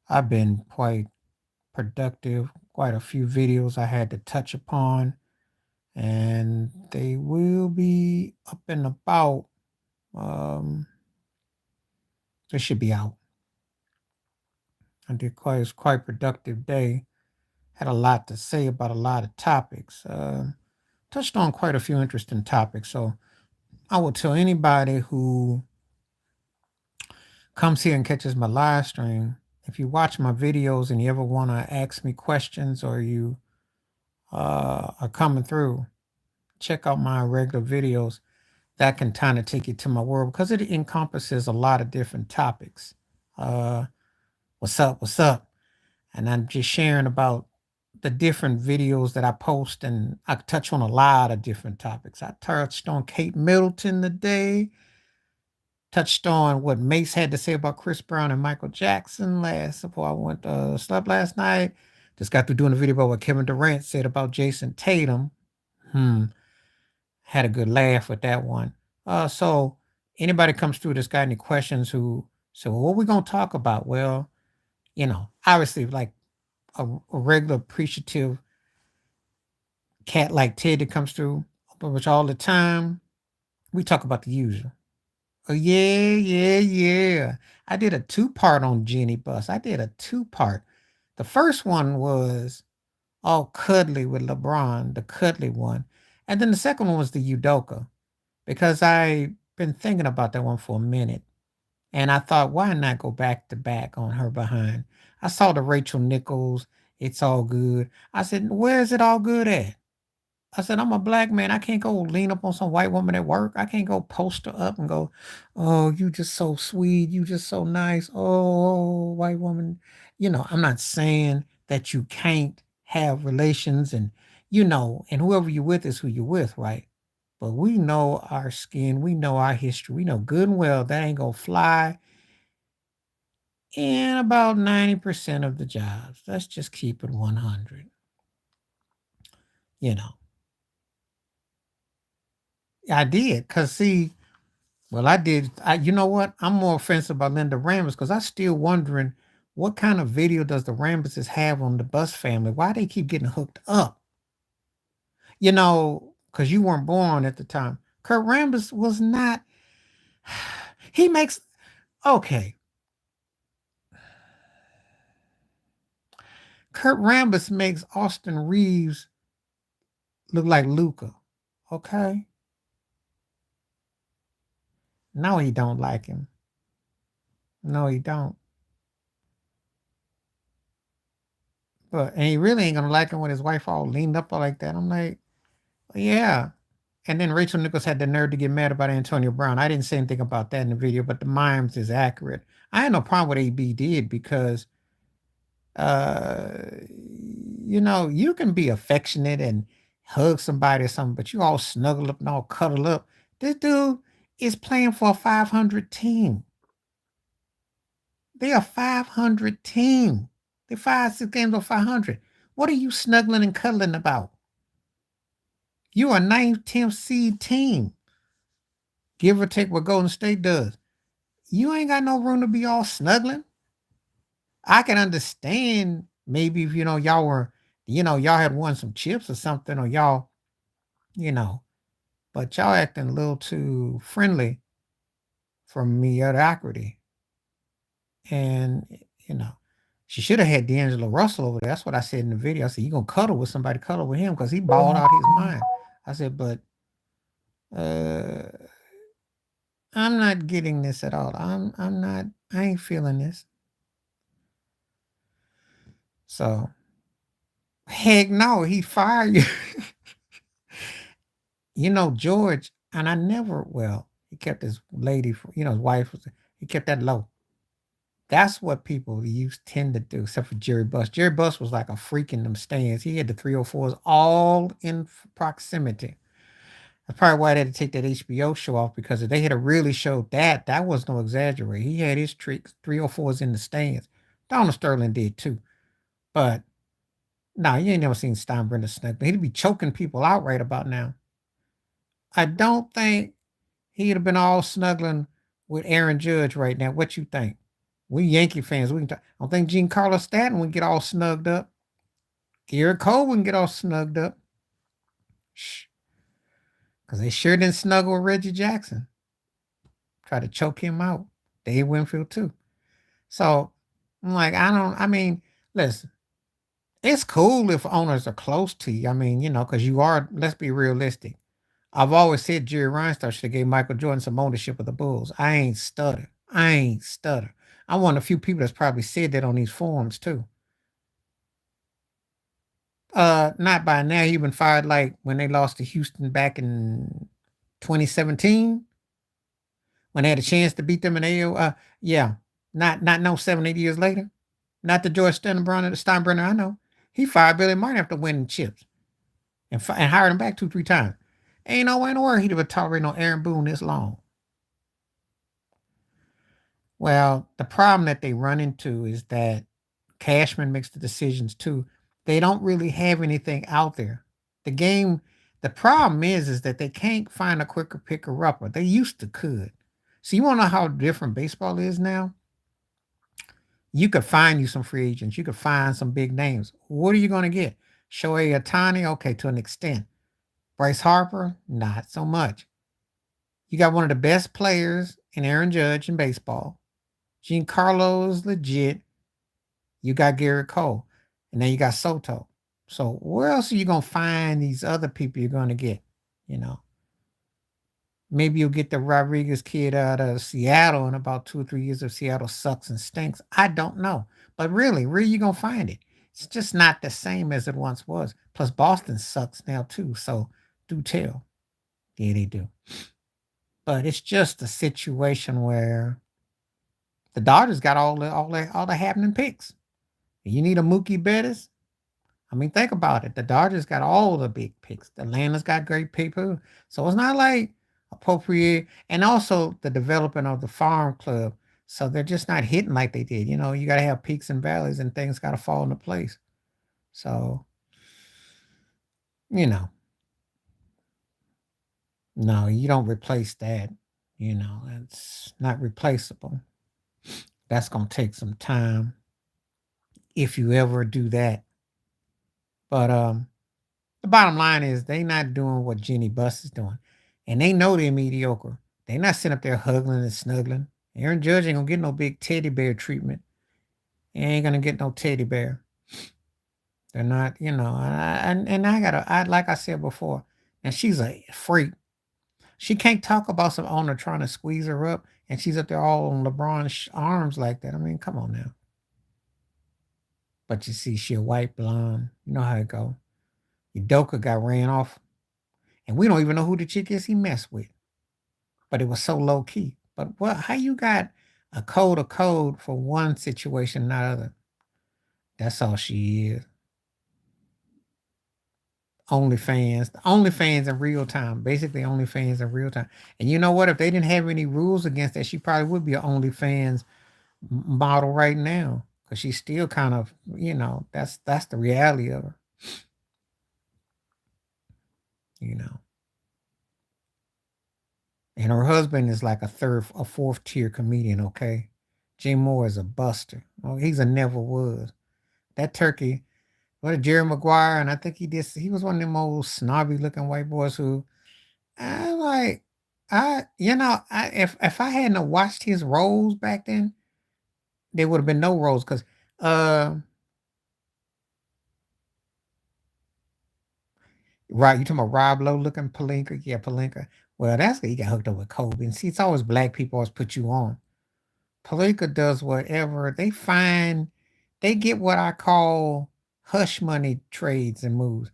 I've been quite productive, quite a few videos I had to touch upon, and they will be up and about. Um, they should be out. I did quite it was quite productive day. Had a lot to say about a lot of topics. Touched on quite a few interesting topics. So I will tell anybody who comes here and catches my live stream, if you watch my videos and you ever want to ask me questions or you are coming through, check out my regular videos. That can kind of take you to my world because it encompasses a lot of different topics. Uh, what's up? What's up? And I'm just sharing about the different videos that I post, and I touch on a lot of different topics. I touched on Kate Middleton today, touched on what Mace had to say about Chris Brown and Michael Jackson last before I went slept last night. Just got through doing a video about what Kevin Durant said about Jason Tatum. Hmm. Had a good laugh with that one. So anybody comes through that's got any questions who say, well, what we gonna talk about? Well, obviously like a regular appreciative cat like Ted that comes through, which all the time we talk about the usual. Oh yeah, yeah, yeah. I did a two-part on Jenny Bus. I did a two-part. The first one was all cuddly with LeBron, the cuddly one. And then the second one was the Udoka, because I been thinking about that one for a minute. And I thought, why not go back to back on her behind? I saw the Rachel Nichols, it's all good. I said, where is it all good at? I said, I'm a black man. I can't go lean up on some white woman at work. I can't go post her up and go, oh, you just so sweet. You just so nice. Oh, white woman. I'm not saying that you can't have relations and whoever you're with is who you're with, right? But we know our skin. We know our history. We know good and well that ain't going to fly in about 90% of the jobs. Let's just keep it 100. You know, I did. Because, see, well, I did. You know what? I'm more offensive about Linda Rambis because I still wondering what kind of video does the Rambises have on the Bus family? Why they keep getting hooked up? Because you weren't born at the time. Kurt Rambis was not. He makes okay. Kurt Rambis makes Austin Reeves look like Luca. Okay. No, he don't like him. No, he don't. And he really ain't gonna like him when his wife all leaned up like that. I'm like, yeah. And then Rachel Nichols had the nerve to get mad about Antonio Brown. I didn't say anything about that in the video, but the mimes is accurate. I had no problem with AB did because uh you can be affectionate and hug somebody or something, but you all snuggle up and all cuddle up. This dude is playing for a 500 team. They're a 500 team. They 5, 6 games of 500. What are you snuggling and cuddling about? You a 9th, 10th seed team. Give or take what Golden State does. You ain't got no room to be all snuggling. I can understand maybe if y'all were, y'all had won some chips or something, or y'all, you know, but y'all acting a little too friendly for mediocrity. And you know, she should have had D'Angelo Russell over there. That's what I said in the video. I said, you gonna cuddle with somebody, cuddle with him because he balled out his mind. I said, but uh I'm not getting this at all. I'm not I ain't feeling this. So heck no, he fired you. George, and I never he kept his lady his wife he kept that low. That's what people used tend to do, except for Jerry Buss. Jerry Buss was like a freak in them stands. He had the 304s all in proximity. That's probably why they had to take that HBO show off because if they had really showed that, that was no exaggerate. He had his tricks, 304s in the stands. Donald Sterling did too. But no, you ain't never seen Steinbrenner snug. He'd be choking people out right about now. I don't think he'd have been all snuggling with Aaron Judge right now. What you think? We Yankee fans. We can talk. I don't think Giancarlo Stanton would get all snugged up. Garrett Cole wouldn't get all snugged up. Shh. Because they sure didn't snuggle with Reggie Jackson. Try to choke him out. Dave Winfield too. So I'm like, I mean, listen, it's cool if owners are close to you. I mean, because you are, let's be realistic. I've always said Jerry Reinsdorf should have gave Michael Jordan some ownership of the Bulls. I ain't stutter. I ain't stutter. I'm one of the few people that's probably said that on these forums too. Not by now. He been fired like when they lost to Houston back in 2017 when they had a chance to beat them in AO. Yeah, not no 7 8 years later. Not the George Steinbrenner I know. He fired Billy Martin after winning chips and hired him back 2 3 times. Ain't no way in the world he'd have tolerated no Aaron Boone this long. Well, the problem that they run into is that Cashman makes the decisions too. They don't really have anything out there. The game, the problem is that they can't find a quicker picker upper. They used to could. So you want to know how different baseball is now? You could find you some free agents. You could find some big names. What are you going to get? Shohei Ohtani, okay, to an extent. Bryce Harper, not so much. You got one of the best players in Aaron Judge in baseball. Giancarlo is legit. You got Garrett Cole. And then you got Soto. So where else are you going to find these other people you're going to get? You know, maybe you'll get the Rodriguez kid out of Seattle in about 2 or 3 years if Seattle sucks and stinks. I don't know. But really, where are you going to find it? It's just not the same as it once was. Plus, Boston sucks now too. So do tell. Yeah, they do. But it's just a situation where the Dodgers got all the happening picks. You need a Mookie Betts. I mean, think about it. The Dodgers got all the big picks. The Atlanta's got great people. So it's not like appropriate. And also the development of the farm club. So they're just not hitting like they did. You got to have peaks and valleys and things got to fall into place. So, you know, no, you don't replace that. It's not replaceable. That's going to take some time if you ever do that. But the bottom line is they not doing what Jenny Buss is doing. And they know they're mediocre. They not sitting up there hugging and snuggling. Aaron Judge ain't gonna get no big teddy bear treatment. He ain't gonna get no teddy bear. They're not, and I like I said before, and she's a freak. She can't talk about some owner trying to squeeze her up, and she's up there all on LeBron's arms like that. I mean, come on now. But you see, she a white blonde. You know how it go. Udoka got ran off, and we don't even know who the chick is he messed with. But it was so low key. But what? How you got a code for one situation, not other? That's all she is. OnlyFans in real time. Basically, OnlyFans in real time. And you know what? If they didn't have any rules against that, she probably would be an OnlyFans model right now. Because she's still kind of, that's the reality of her. You know. And her husband is like a fourth tier comedian, okay? Jim Moore is a buster. Oh, he's a never was. That turkey, what a Jerry Maguire, and I think he was one of them old snobby looking white boys who I like if I hadn't watched his roles back then, there would have been no roles because uh right, you talking about Rob Lowe looking Palinka? Yeah, Palinka. Well, that's he got hooked up with Kobe. And see, it's always black people always put you on. Palinka does whatever they find. They get what I call hush money trades and moves,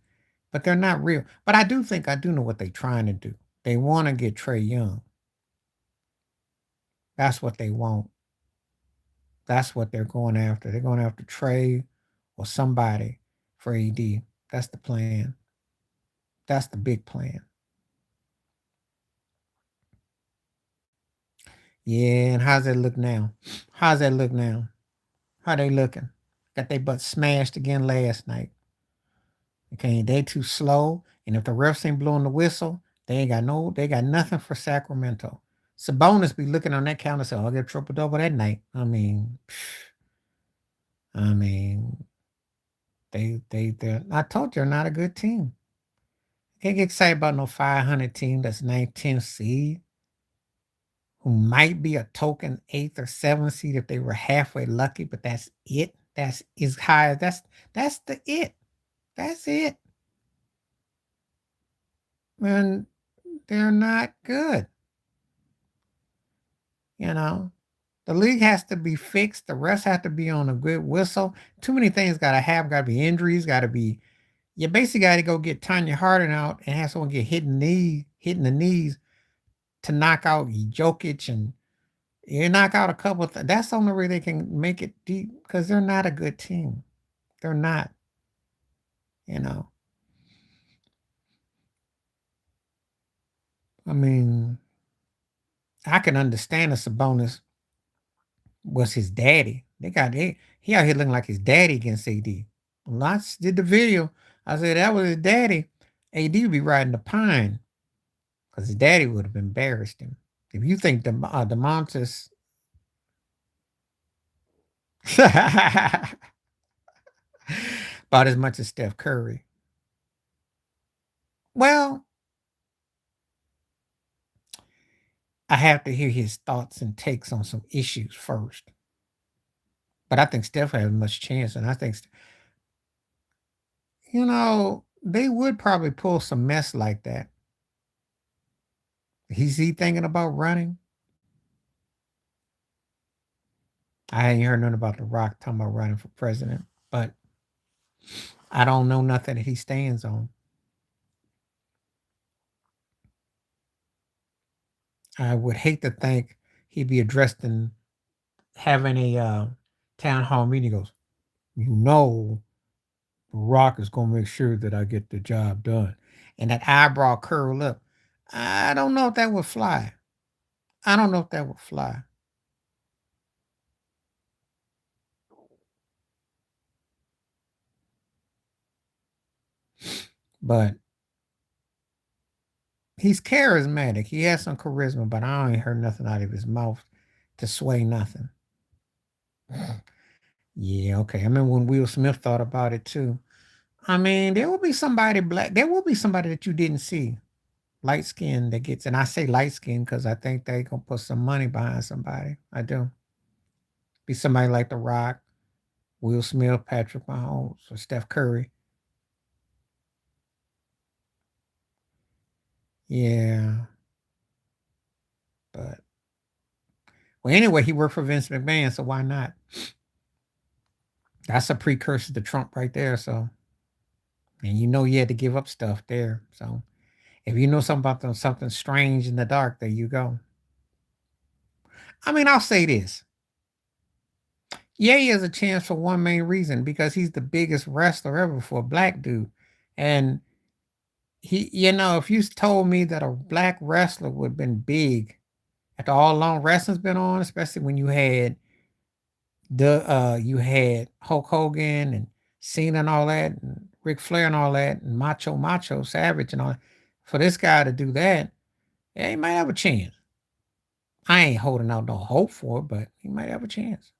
but they're not real. But I do think I do know what they're trying to do. They want to get Trey Young. That's what they want. That's what they're going after. They're going after Trey or somebody for AD. That's the plan. That's the big plan. Yeah, and how's that look now? How's that look now? How they looking? Got their butt smashed again last night. Okay, they too slow. And if the refs ain't blowing the whistle, they got nothing for Sacramento. Sabonis be looking on that counter and say, "Oh, I'll get triple double that night." I mean, they I told you they're not a good team. Can't get excited about no 500 team that's 19th seed who might be a token 8th or 7th seed if they were halfway lucky, but that's it. That's as high as that's the it. That's it. And they're not good. You know, the league has to be fixed. The refs have to be on a good whistle. Too many things got to be injuries. Got to be you basically got to go get Tanya Harding out and have someone get hitting the knees to knock out Jokic and you knock out a couple. That's the only way they can make it deep because they're not a good team. They're not. You know. I mean, I can understand a Sabonis was his daddy. He out here looking like his daddy against AD. When I did the video, I said that was his daddy. AD would be riding the pine because his daddy would have embarrassed him. If you think Demontis about as much as Steph Curry. Well, I have to hear his thoughts and takes on some issues first. But I think Steph has much chance, and I think they would probably pull some mess like that. Is he thinking about running? I ain't heard nothing about The Rock talking about running for president, but I don't know nothing that he stands on. I would hate to think he'd be addressed in having a town hall meeting. He goes, The Rock is going to make sure that I get the job done. And that eyebrow curl up. I don't know if that would fly. I don't know if that would fly. But he's charismatic. He has some charisma, but I ain't heard nothing out of his mouth to sway nothing. Yeah, okay. I remember when Will Smith thought about it too. I mean, there will be somebody black. There will be somebody that you didn't see, light skin that gets. And I say light skin because I think they gonna put some money behind somebody. I do. Be somebody like The Rock, Will Smith, Patrick Mahomes, or Steph Curry. Yeah, but well, anyway, he worked for Vince McMahon, so why not? That's a precursor to Trump right there. So, and you had to give up stuff there. So, if you know something about something strange in the dark, there you go. I mean, I'll say this. Yeah, he has a chance for one main reason because he's the biggest wrestler ever for a black dude. And if you told me that a black wrestler would have been big after all long wrestling's been on, especially when you had Hulk Hogan and Cena and all that, and Ric Flair and all that, and Macho Savage and all that, for this guy to do that, yeah, he might have a chance. I ain't holding out no hope for it, but he might have a chance.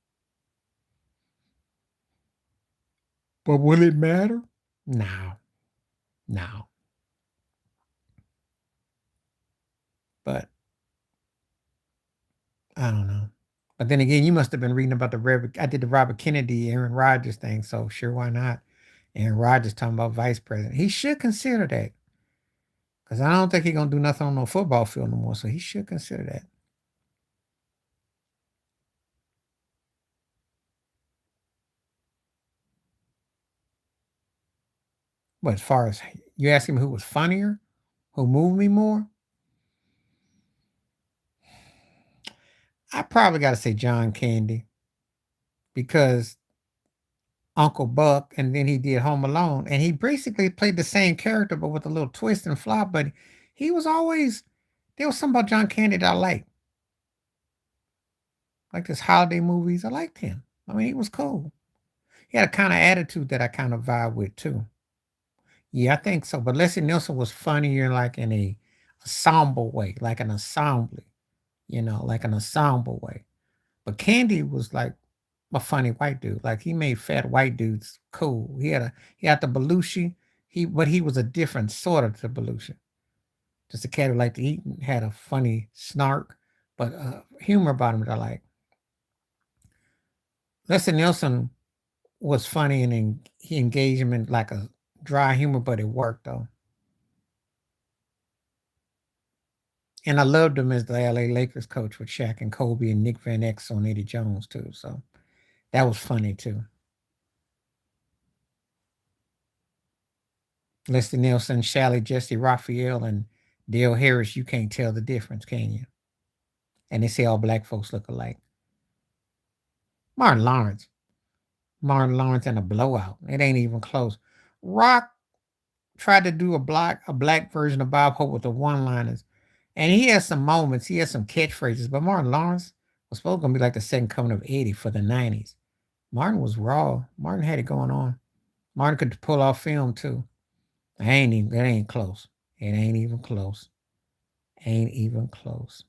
But will it matter? No, no. But I don't know. But then again, you must have been reading about I did the Robert Kennedy, Aaron Rodgers thing, so sure, why not? Aaron Rodgers talking about vice president. He should consider that. Because I don't think he's gonna do nothing on no football field no more. So he should consider that. But as far as you asking me who was funnier, who moved me more, I probably gotta say John Candy because Uncle Buck, and then he did Home Alone, and he basically played the same character but with a little twist and flop. But he was always there was something about John Candy that I liked. Like this holiday movies, I liked him. I mean, he was cool. He had a kind of attitude that I kind of vibe with too. Yeah, I think so. But Leslie Nielsen was funnier, like in a ensemble way, like an ensemble. like in a somber way. But Candy was like a funny white dude. Like he made fat white dudes cool. He had the Belushi. But he was a different sort of the Belushi. Just a cat who liked to eat and had a funny snark, but humor about him that I like. Leslie Nielsen was funny and he engaged him in like a dry humor, but it worked though. And I loved him as the LA Lakers coach with Shaq and Kobe and Nick Van X on Eddie Jones too. So that was funny too. Leslie Nielsen, Shally, Jesse Raphael, and Dale Harris, you can't tell the difference, can you? And they say all black folks look alike. Martin Lawrence. Martin Lawrence in a blowout. It ain't even close. Rock tried to do a black version of Bob Hope with the one-liners. And he has some moments, he has some catchphrases, but Martin Lawrence was supposed to be like the second coming of Eddie for the 90s. Martin was raw. Martin had it going on. Martin could pull off film too. That ain't close. It ain't even close. Ain't even close.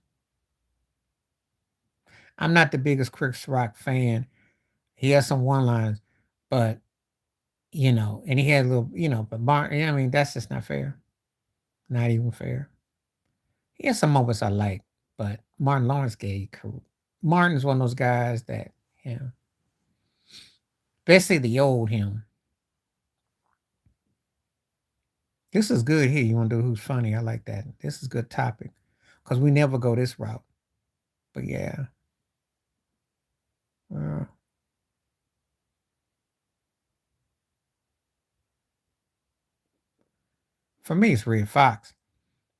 I'm not the biggest Chris Rock fan. He has some one-liners, but and he had a little, but Martin, I mean, that's just not fair. Not even fair. He has some moments I like, but Martin Lawrence gave cool. Martin's one of those guys that, especially the old him. This is good here. You want to do who's funny? I like that. This is good topic because we never go this route. But yeah, uh, for me, it's Red Fox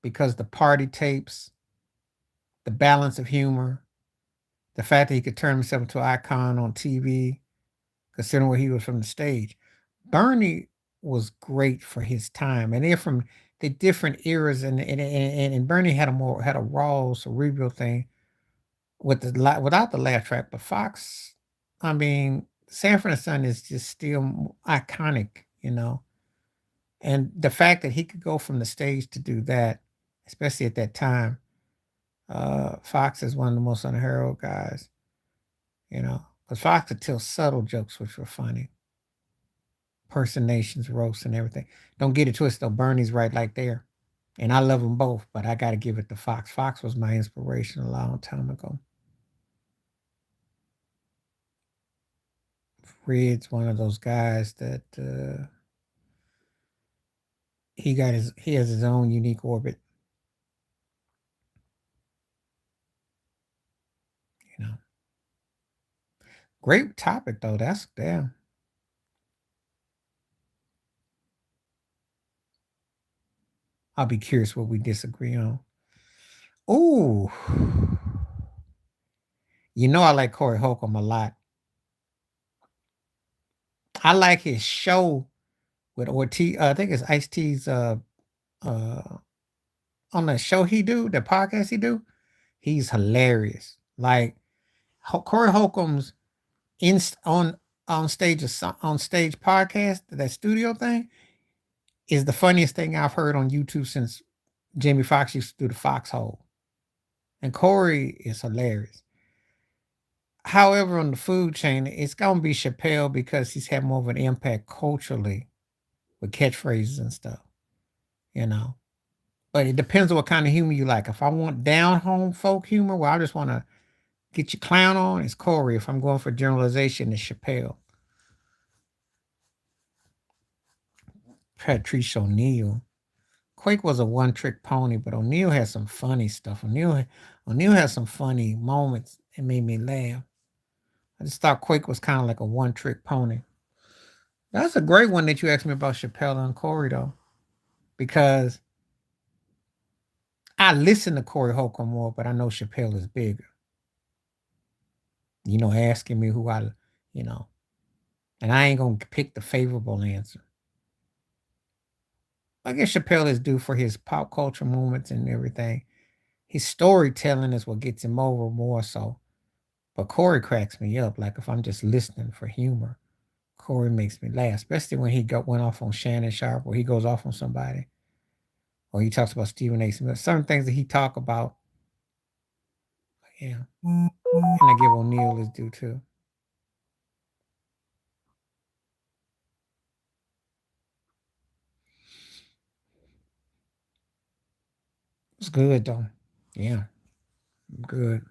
because the party tapes, the balance of humor, the fact that he could turn himself into an icon on TV, considering where he was from the stage. Bernie was great for his time, and they're from the different eras, and Bernie had a raw cerebral thing with without the laugh track. But Fox, I mean, Sanford and Son is just still iconic, and the fact that he could go from the stage to do that, especially at that time, Fox is one of the most unheralded guys, because Fox could tell subtle jokes which were funny, personations, roasts, and everything. Don't get it twisted though. Bernie's right like there. And I love them both, but I got to give it to Fox. Fox was my inspiration a long time ago. Fred's one of those guys that he has his own unique orbit. You know, great topic though. That's damn. I'll be curious what we disagree on. Ooh, I like Corey Holcomb a lot. I like his show with Ortiz. I think it's Ice T's uh on the show he do, the podcast he do. He's hilarious. Like Corey Holcomb's in on stage on stage podcast, that studio thing is the funniest thing I've heard on YouTube since Jamie Foxx used to do the Foxhole. And Corey is hilarious. However, on the food chain, it's gonna be Chappelle because he's had more of an impact culturally with catchphrases and stuff, you know. But it depends on what kind of humor you like. If I want down home folk humor, where I just want to get your clown on, it's Corey. If I'm going for generalization, it's Chappelle. Patrice O'Neal. Quake was a one trick pony, but O'Neal had some funny stuff. O'Neal had some funny moments. It made me laugh. I just thought Quake was kind of like a one trick pony. That's a great one that you asked me about Chappelle and Corey, though, because I listen to Corey Holcomb more, but I know Chappelle is bigger. Asking me who you know, and I ain't gonna pick the favorable answer. I guess Chappelle is due for his pop culture moments and everything. His storytelling is what gets him over more so. But Corey cracks me up. Like if I'm just listening for humor, Corey makes me laugh, especially when went off on Shannon Sharp, or he goes off on somebody, or he talks about Stephen A. Smith. Certain things that he talk about, Yeah. And I give O'Neal his due too. It's good though. Yeah, good.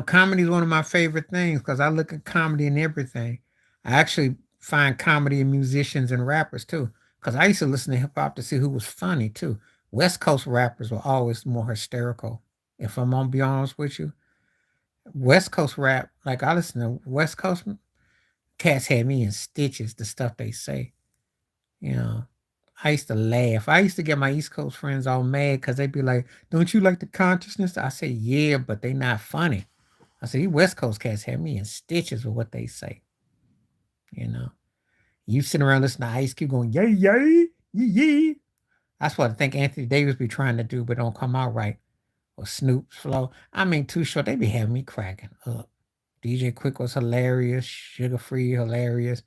Comedy is one of my favorite things because I look at comedy in everything. I actually find comedy in musicians and rappers too. Because I used to listen to hip hop to see who was funny too. West Coast rappers were always more hysterical. If I'm gonna be honest with you, West Coast rap, like I listen to West Coast cats had me in stitches. The stuff they say, you know. I used to laugh. I used to get my East Coast friends all mad because they'd be like, "Don't you like the consciousness?" I say, "Yeah, but they not funny." I said, "You West Coast cats have me in stitches with what they say." You know, you sitting around listening to Ice Cube going, "Yay, yay, yee, yee." That's what I think Anthony Davis be trying to do, but don't come out right. Or Snoop's flow. I mean, Too Short, they be having me cracking up. DJ Quick was hilarious. Sugar Free hilarious.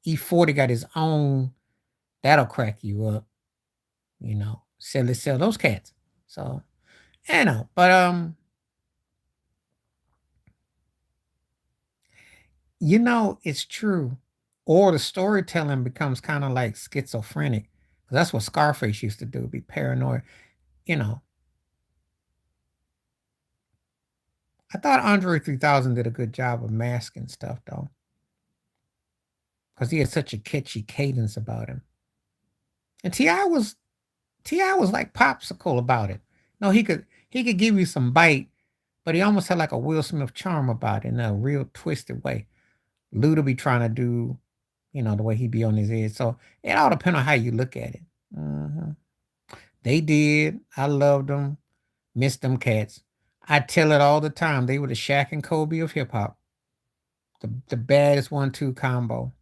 E40 got his own. That'll crack you up. Sell those cats. So, but it's true. Or the storytelling becomes kind of like schizophrenic. 'Cause that's what Scarface used to do, be paranoid. You know, I thought Andre 3000 did a good job of masking stuff though, because he had such a catchy cadence about him. And Ti was like popsicle about it. No, he could give you some bite, but he almost had like a Will Smith charm about it in a real twisted way. Luda be trying to do, the way he be on his head. So it all depends on how you look at it. Mhm. They did. I loved them. Missed them cats. I tell it all the time. They were the Shaq and Kobe of hip hop. The baddest 1-2 combo.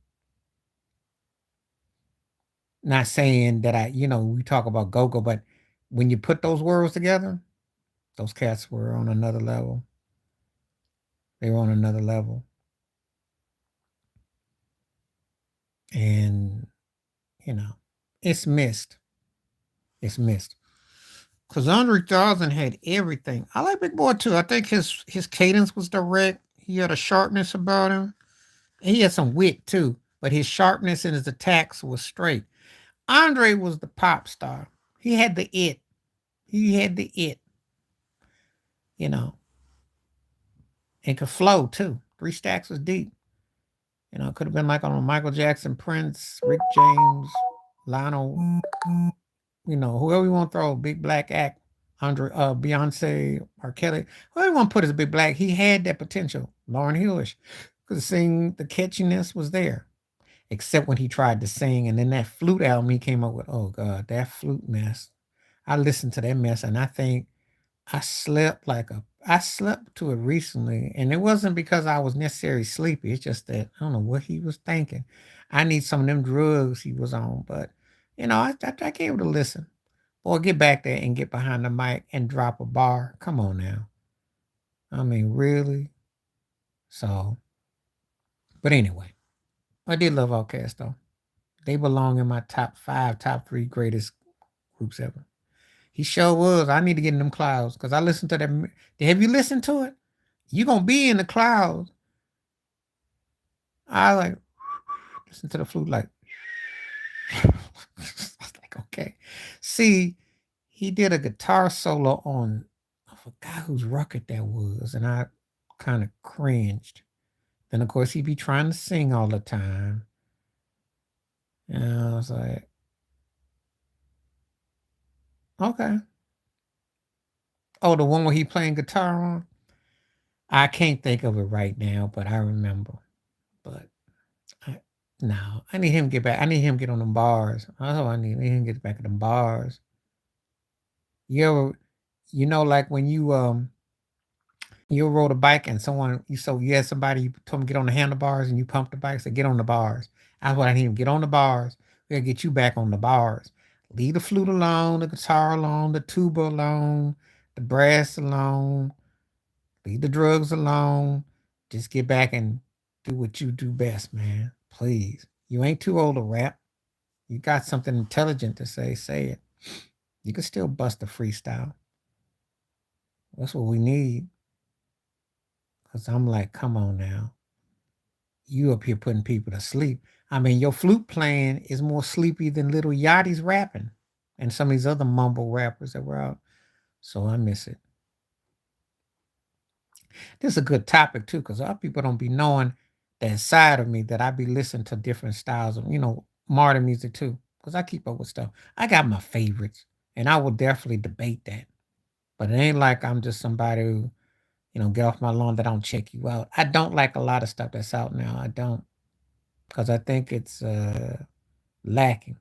Not saying that we talk about go-go, but when you put those worlds together, those cats were on another level. They were on another level. And, you know, it's missed. It's missed. Because Andre 3000 had everything. I like Big Boy too. I think his cadence was direct. He had a sharpness about him. He had some wit too, but his sharpness and his attacks was straight. Andre was the pop star. He had the it. He had the it, you know, and could flow too. Three Stacks was deep. It could have been like on a Michael Jackson, Prince, Rick James, Lionel, whoever you want to throw, Big Black Act, Andre, Beyonce, R. Kelly, whoever you want to put as a Big Black, he had that potential. Lauren Hillish could sing, the catchiness was there. Except when he tried to sing, and then that flute album he came up with, oh God, that flute mess. I listened to that mess and I think I slept to it recently, and it wasn't because I was necessarily sleepy. It's just that I don't know what he was thinking. I need some of them drugs he was on, but I gave it a listen. Boy, get back there and get behind the mic and drop a bar. Come on now. I mean, really? So, but anyway, I did love Outkast though. They belong in my top 5, top 3 greatest groups ever. He sure was. I need to get in them clouds because I listened to that. Have you listened to it? You gonna be in the clouds. I like listen to the flute like I was like, okay. See, he did a guitar solo on I forgot whose record that was, and I kind of cringed. Then of course he'd be trying to sing all the time. And I was like, okay. Oh, the one where he playing guitar on? I can't think of it right now, but I remember. But I, no, I need him to get back. I need him to get on them bars. That's all I need. I need him to get back to them bars. You ever, like when you rode a bike and you had somebody you told them get on the handlebars and you pumped the bike, say get on the bars. That's what I need him. Get on the bars. We gotta get you back on the bars. Leave the flute alone, the guitar alone, the tuba alone, the brass alone. Leave the drugs alone. Just get back and do what you do best, man. Please. You ain't too old to rap. You got something intelligent to say it. You can still bust a freestyle. That's what we need. Because I'm like, come on now. You up here putting people to sleep. I mean, your flute playing is more sleepy than Little Yachty's rapping and some of these other mumble rappers that were out. So I miss it. This is a good topic too, because a lot of people don't be knowing that side of me that I be listening to different styles of, modern music too. Because I keep up with stuff. I got my favorites, and I will definitely debate that. But it ain't like I'm just somebody who, get off my lawn that I don't check you out. I don't like a lot of stuff that's out now. I don't, because I think it's lacking.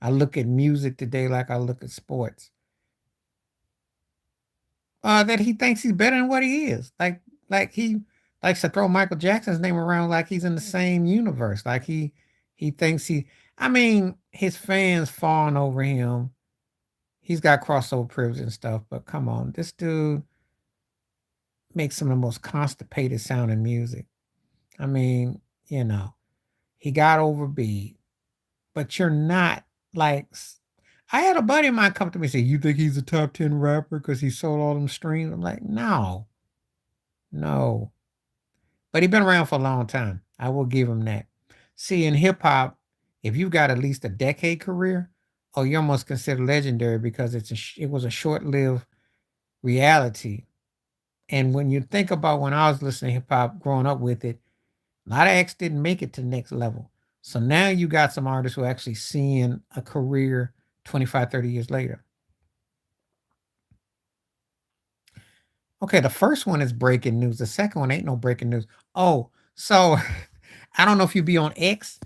I look at music today like I look at sports. That he thinks he's better than what he is. Like he likes to throw Michael Jackson's name around like he's in the same universe. Like he thinks he. I mean, his fans fawn over him. He's got crossover privilege and stuff, but come on, this dude makes some of the most constipated sounding music. I mean, he got overbeat, but you're not like. I had a buddy of mine come to me and say, "You think he's a top 10 rapper because he sold all them streams?" I'm like, no, no. But he's been around for a long time. I will give him that. See, in hip hop, if you've got at least a decade career, oh, you're almost considered legendary because it was a short lived reality. And when you think about when I was listening to hip hop, growing up with it, a lot of acts didn't make it to the next level. So now you got some artists who are actually seeing a career 25, 30 years later. Okay, the first one is breaking news. The second one ain't no breaking news. Oh, so I don't know if you be on X,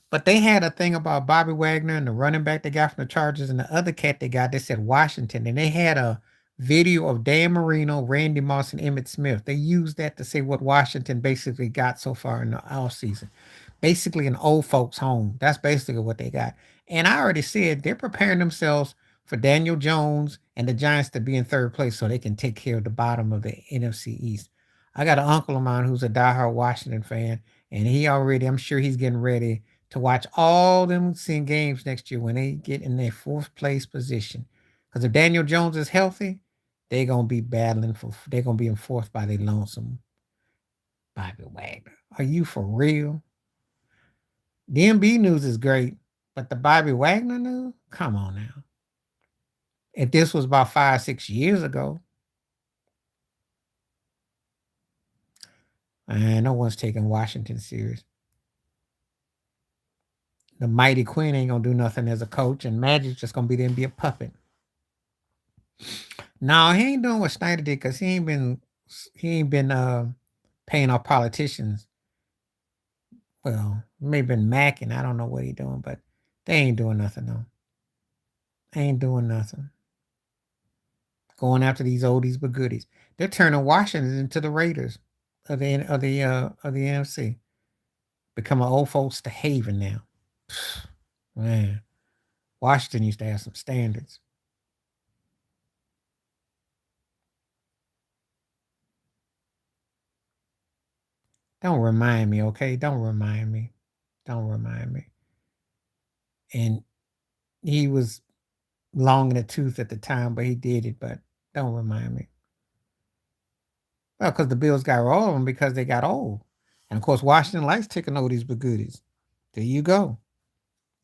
but they had a thing about Bobby Wagner and the running back they got from the Chargers and the other cat they got. They said Washington, and they had a video of Dan Marino, Randy Moss, and Emmitt Smith. They used that to say what Washington basically got so far in the offseason. Basically, an old folks' home. That's basically what they got. And I already said they're preparing themselves for Daniel Jones and the Giants to be in third place so they can take care of the bottom of the NFC East. I got an uncle of mine who's a diehard Washington fan, and I'm sure he's getting ready to watch all them seeing games next year when they get in their fourth place position. Because if Daniel Jones is healthy, they're gonna be in fourth by their lonesome Bobby Wagner. Are you for real? The MB news is great, but the Bobby Wagner news? Come on now. If this was about 5, 6 years ago, and no one's taking Washington serious. The mighty Quinn ain't gonna do nothing as a coach, and Magic's just gonna be there and be a puppet. No, he ain't doing what Snyder did because he ain't been paying our politicians. Well, maybe been macking. I don't know what he doing, but they ain't doing nothing though. Ain't doing nothing. Going after these oldies but goodies. They're turning Washington into the Raiders of the NFC. Become an old folks to haven now. Man, Washington used to have some standards. Don't remind me, okay? Don't remind me. Don't remind me. And he was long in the tooth at the time, but he did it. But don't remind me. Well, because the Bills got rid of him because they got old. And of course, Washington likes taking oldies but goodies. There you go.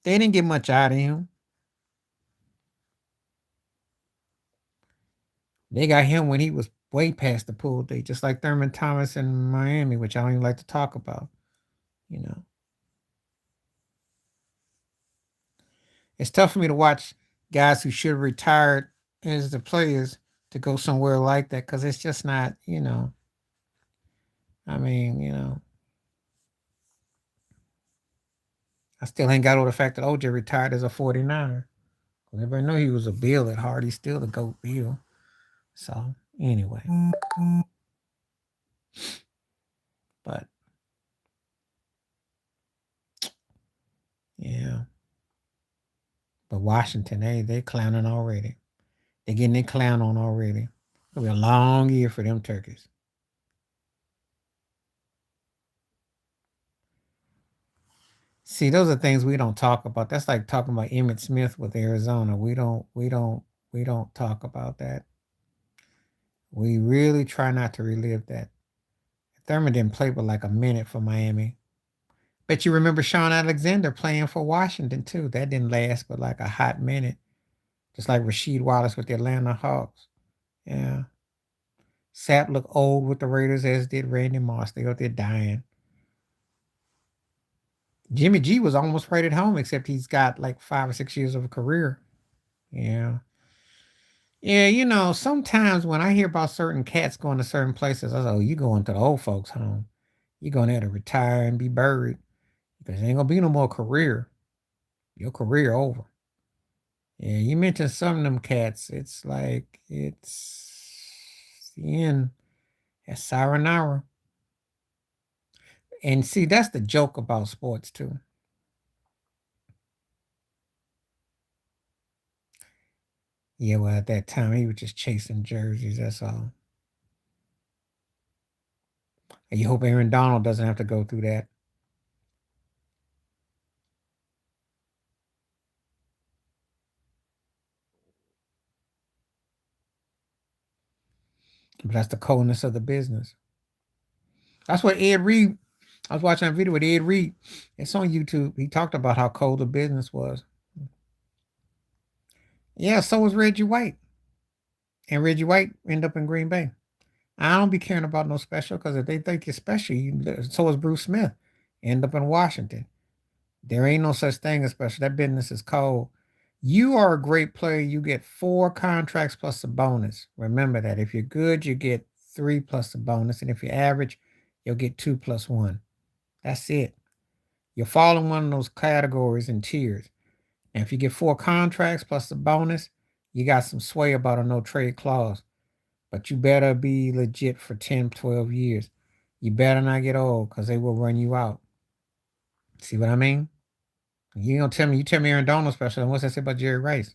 They didn't get much out of him. They got him when he was way past the pool date, just like Thurman Thomas in Miami, which I don't even like to talk about. You know, it's tough for me to watch guys who should have retired as the players to go somewhere like that because it's just not, I mean, I still ain't got over the fact that OJ retired as a 49er. Everybody know he was a Bill at heart. He's still the GOAT Bill. So, anyway, but yeah. But Washington, they clowning already. They getting their clown on already. It'll be a long year for them turkeys. See, those are things we don't talk about. That's like talking about Emmitt Smith with Arizona. We don't We don't talk about that. We really try not to relive that. Thurman didn't play but like a minute for Miami. Bet you remember Sean Alexander playing for Washington too. That didn't last but like a hot minute. Just like Rasheed Wallace with the Atlanta Hawks. Yeah. Sapp looked old with the Raiders, as did Randy Moss. They out there dying. Jimmy G was almost right at home, except he's got like 5 or 6 years of a career. Yeah. Yeah, sometimes when I hear about certain cats going to certain places, I say, oh, you going to the old folks' home. You going there to retire and be buried. Because there ain't gonna be no more career. Your career over. Yeah, you mentioned some of them cats. It's like it's the end. That's sayonara. And see, that's the joke about sports too. Yeah, well, at that time he was just chasing jerseys. That's all. And you hope Aaron Donald doesn't have to go through that. But that's the coldness of the business. That's what Ed Reed. I was watching a video with Ed Reed. It's on YouTube. He talked about how cold the business was. Yeah, so was Reggie White. And Reggie White ended up in Green Bay. I don't be caring about no special because if they think you're special, so is Bruce Smith. End up in Washington. There ain't no such thing as special. That business is cold. You are a great player. You get 4 contracts plus a bonus. Remember that. If you're good, you get 3 plus a bonus. And if you're average, you'll get 2 plus 1. That's it. You fall in one of those categories and tiers. And if you get 4 contracts plus a bonus, you got some sway about a no trade clause. But you better be legit for 10, 12 years. You better not get old because they will run you out. See what I mean? You don't tell me, you tell me Aaron Donald special, and what's that say about Jerry Rice?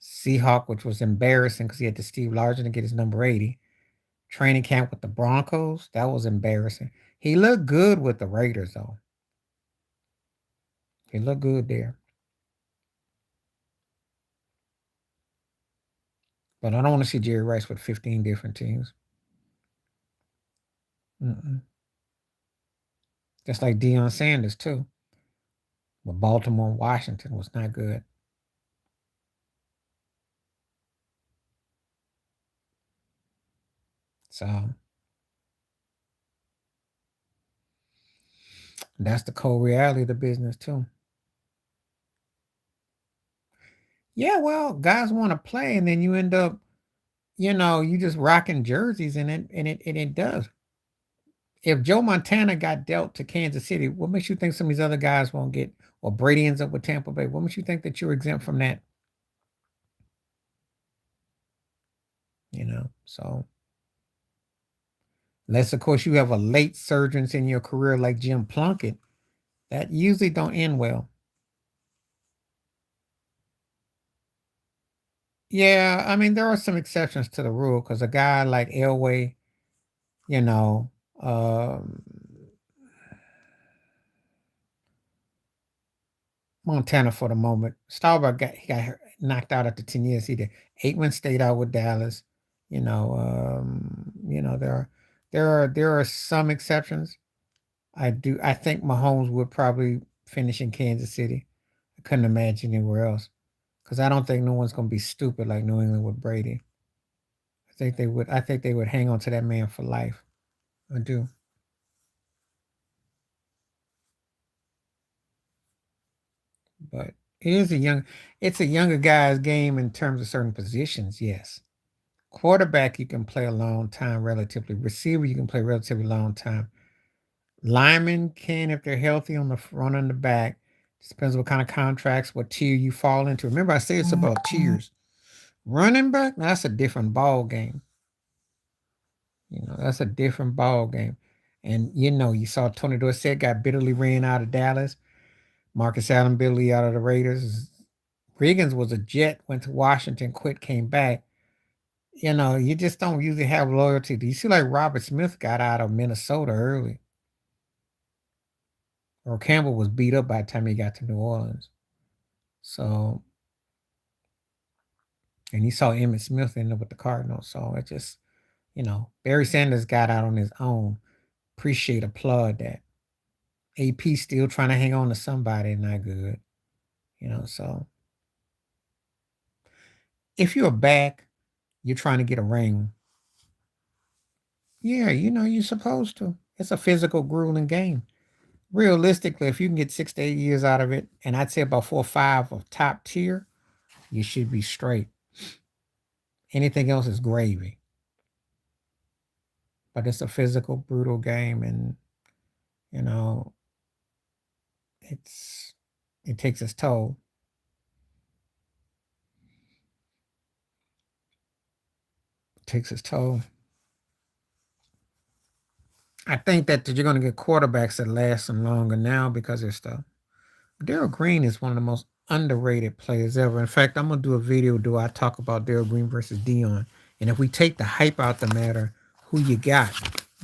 Seahawk, which was embarrassing because he had to Steve Largent to get his number 80. Training camp with the Broncos, that was embarrassing. He looked good with the Raiders, though. He looked good there. But I don't want to see Jerry Rice with 15 different teams. Mm-mm. Just like Deion Sanders, too. But Baltimore and Washington was not good. So that's the cold reality of the business, too. Yeah, well, guys want to play, and then you end up, you just rocking jerseys, and it does. If Joe Montana got dealt to Kansas City, what makes you think some of these other guys won't get, or Brady ends up with Tampa Bay? What makes you think that you're exempt from that? So unless of course you have a late surgeons in your career like Jim Plunkett, that usually don't end well. Yeah, I mean there are some exceptions to the rule because a guy like Elway, you know, um, Montana for the moment. Staubach he got knocked out after 10 years. He did. Aikman stayed out with Dallas. There are some exceptions. I think Mahomes would probably finish in Kansas City. I couldn't imagine anywhere else. Because I don't think no one's gonna be stupid like New England with Brady. I think they would hang on to that man for life. I do. But it's a younger guy's game in terms of certain positions, yes. Quarterback, you can play a long time relatively. Receiver, you can play relatively long time. Linemen can if they're healthy on the front and the back. Just depends what kind of contracts, what tier you fall into. Remember, I said it's about tiers. Running back, that's a different ball game. That's a different ball game. And you saw Tony Dorsett got bitterly ran out of Dallas. Marcus Allen bitterly out of the Raiders. Riggins was a Jet, went to Washington, quit, came back. You just don't usually have loyalty. Do you see like Robert Smith got out of Minnesota early? Or Campbell was beat up by the time he got to New Orleans. So And you saw Emmitt Smith in there with the Cardinals. So it just, Barry Sanders got out on his own. Appreciate, applaud that. AP still trying to hang on to somebody, not good. So if you're back, you're trying to get a ring. Yeah, you're supposed to. It's a physical, grueling game. Realistically, if you can get 6 to 8 years out of it, and I'd say about 4 or 5 of top tier, you should be straight. Anything else is gravy. But it's a physical, brutal game, and you know, it takes its toll. It takes its toll. I think that you're going to get quarterbacks that last them longer now because of stuff. Darryl Green is one of the most underrated players ever. In fact, I'm gonna do a video. Do I talk about Darryl Green versus Dion? And if we take the hype out the matter, who you got?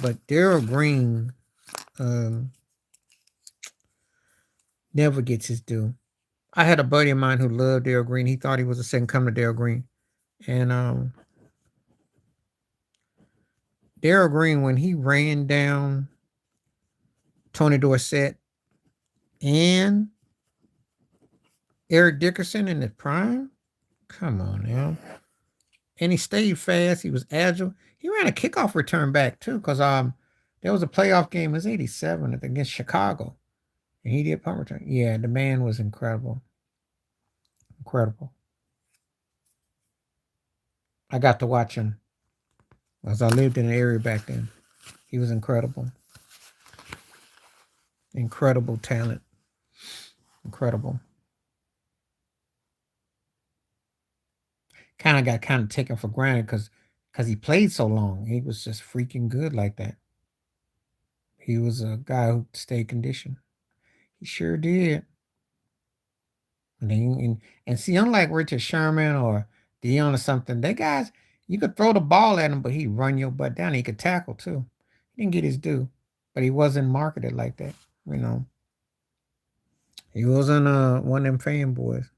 But Darryl Green never gets his due. I had a buddy of mine who loved Darryl Green. He thought he was a second coming to Darryl Green. And Darryl Green, when he ran down Tony Dorsett and Eric Dickerson in the prime, come on now. And he stayed fast. He was agile. He ran a kickoff return back too, because there was a playoff game. It was '87 against Chicago, and he did punt return. Yeah, the man was incredible. Incredible. I got to watch him as I lived in the area back then. He was incredible. Incredible talent. Incredible. Kind of got taken for granted because he played so long. He was just freaking good like that. He was a guy who stayed conditioned. He sure did. And see, unlike Richard Sherman or Dion or something, that guys, you could throw the ball at him, but he'd run your butt down. He could tackle too. He didn't get his due, but he wasn't marketed like that. He wasn't one of them fanboys.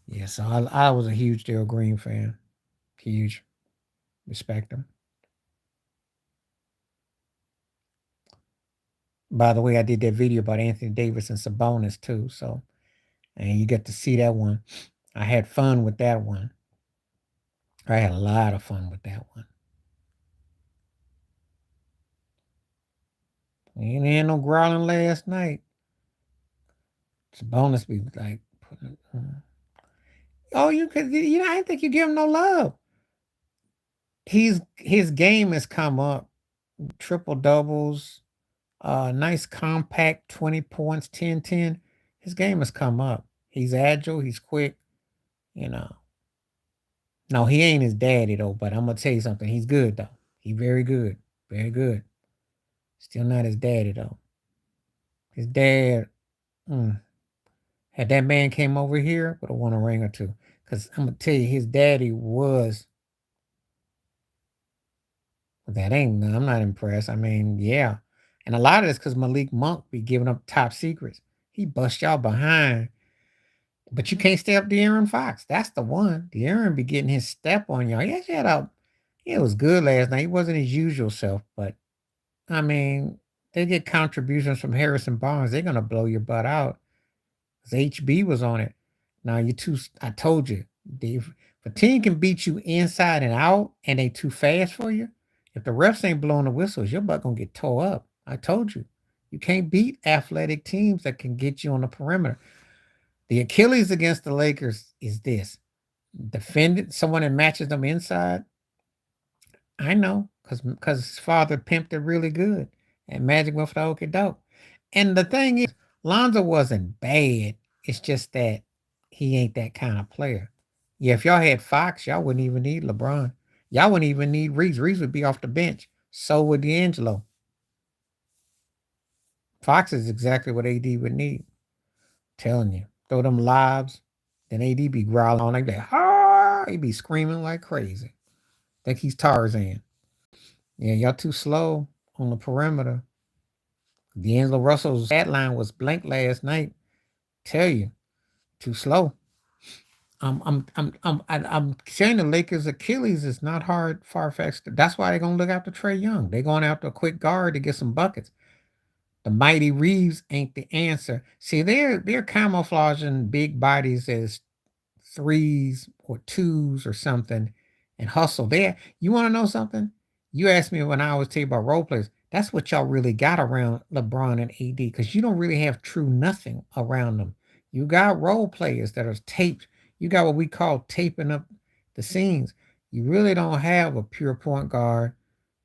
Yeah, so I was a huge Darryl Green fan. Huge. Respect him. By the way, I did that video about Anthony Davis and Sabonis too. So, and you get to see that one. I had fun with that one. I had a lot of fun with that one. Ain't no growling last night. Sabonis be like, oh, you could, I didn't think you give him no love. His game has come up. Triple doubles, nice compact 20 points, 10-10. His game has come up. He's agile, he's quick, you know. No, he ain't his daddy though, but I'm gonna tell you something. He's good though. He very good. Very good. Still not his daddy though. His dad, had that man came over here, would have won a ring or two. Cause I'm gonna tell you, his daddy was. I'm not impressed. I mean, yeah. And a lot of this because Malik Monk be giving up top secrets. He bust y'all behind. But you can't stay up De'Aaron Fox. That's the one. De'Aaron be getting his step on y'all. Yeah, shut up. It was good last night. He wasn't his usual self, but I mean, they get contributions from Harrison Barnes. They're gonna blow your butt out. 'Cause HB was on it. Now you too. I told you, if a team can beat you inside and out, and they too fast for you, if the refs ain't blowing the whistles, your butt gonna get tore up. I told you, you can't beat athletic teams that can get you on the perimeter. The Achilles against the Lakers is this: defend someone that matches them inside. I know, because his father pimped it really good, and Magic went for the okey doke. And the thing is, Lonzo wasn't bad. It's just that he ain't that kind of player. Yeah, if y'all had Fox, y'all wouldn't even need LeBron. Y'all wouldn't even need Reeves. Reeves would be off the bench. So would D'Angelo. Fox is exactly what AD would need. Telling you. Throw them lobs. Then AD be growling like that. Ah! He be screaming like crazy. Think he's Tarzan. Yeah, y'all too slow on the perimeter. D'Angelo Russell's stat line was blank last night. Tell you, too slow. I'm saying the Lakers' Achilles is not hard, far fetched. That's why they're gonna look after Trey Young. They're going after a quick guard to get some buckets. The mighty Reeves ain't the answer. See, they're camouflaging big bodies as threes or twos or something and hustle there. You want to know something? You asked me when I always tell you about role players. That's what y'all really got around LeBron and AD because you don't really have true nothing around them. You got role players that are taped. You got what we call taping up the scenes. You really don't have a pure point guard,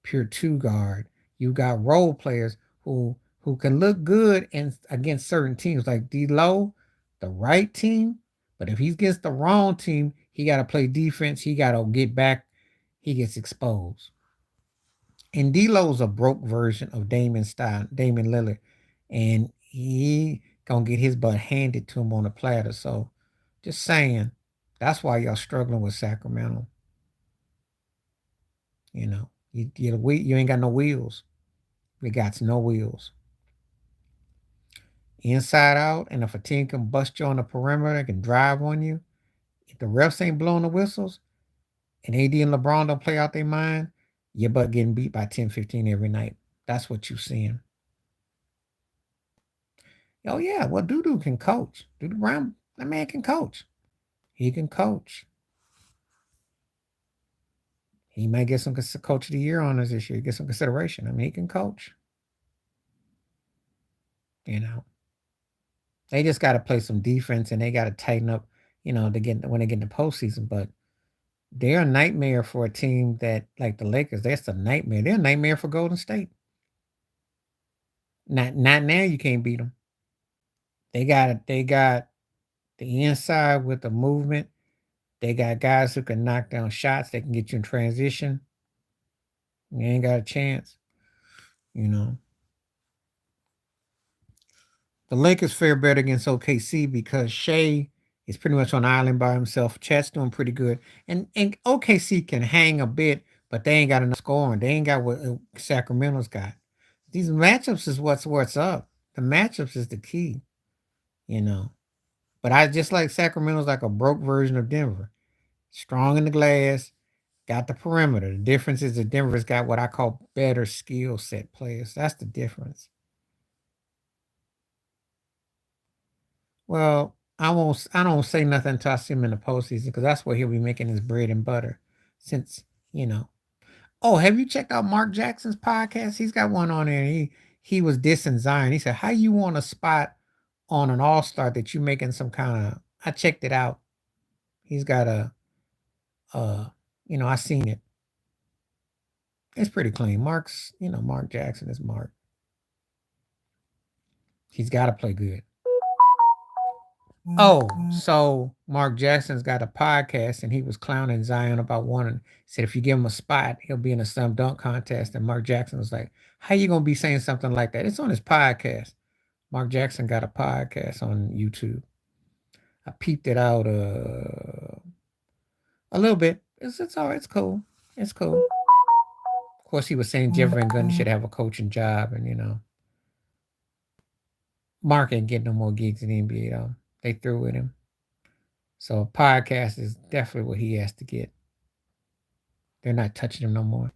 pure two guard. You got role players who can look good and against certain teams like D-Lo, the right team, but if he gets the wrong team, he got to play defense. He got to get back. He gets exposed. And D'Lo's a broke version of Damian Lillard, and he gonna get his butt handed to him on a platter. So, just saying, that's why y'all struggling with Sacramento. You know, you ain't got no wheels. We got no wheels. Inside out, and if a team can bust you on the perimeter, can drive on you, if the refs ain't blowing the whistles, and AD and LeBron don't play out their mind, your butt getting beat by 10, 15 every night. That's what you seeing. Oh yeah, well Dudu can coach. Dudu Brown, that man can coach. He can coach. He might get some coach of the year honors this year. Get some consideration. I mean, he can coach. You know, they just got to play some defense and they got to tighten up. You know, to get when they get in the postseason. But they're a nightmare for a team that like the Lakers. That's a nightmare. They're a nightmare for Golden State. Not now. You can't beat them. They got it. They got the inside with the movement. They got guys who can knock down shots. They can get you in transition. You ain't got a chance. You know. The Lakers fare better against OKC because Shea is pretty much on the island by himself. Chat's doing pretty good. And OKC can hang a bit, but they ain't got enough scoring. They ain't got what Sacramento's got. These matchups is what's up. The matchups is the key, you know. But I just like Sacramento's like a broke version of Denver. Strong in the glass, got the perimeter. The difference is that Denver's got what I call better skill set players. That's the difference. Well, I don't say nothing until I see him in the postseason because that's where he'll be making his bread and butter. Since, you know. Oh, have you checked out Mark Jackson's podcast? He's got one on there. He was dissing Zion. He said, how you want a spot on an all-star that you making some kind of I checked it out. He's got uh I seen it. It's pretty clean. Mark Jackson is Mark. He's got to play good. Oh, so Mark Jackson's got a podcast and he was clowning Zion about wanting, said if you give him a spot, he'll be in a slam dunk contest. And Mark Jackson was like, how you gonna be saying something like that? It's on his podcast. Mark Jackson got a podcast on YouTube. I peeped it out a little bit. It's all right, it's cool. It's cool. Of course, he was saying Jeff Van Gundy should have a coaching job, and Mark ain't getting no more gigs in the NBA though. They through with him. So a podcast is definitely what he has to get. They're not touching him no more.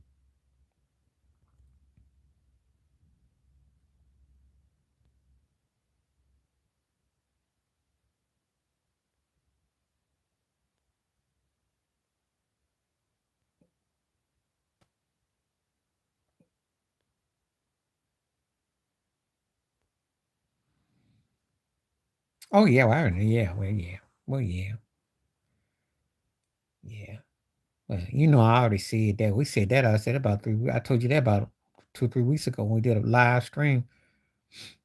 Oh yeah, well, yeah, well, yeah, well, yeah, yeah. Well, I already said that. We said that. I said about 3. I told you that about 2 3 weeks ago when we did a live stream.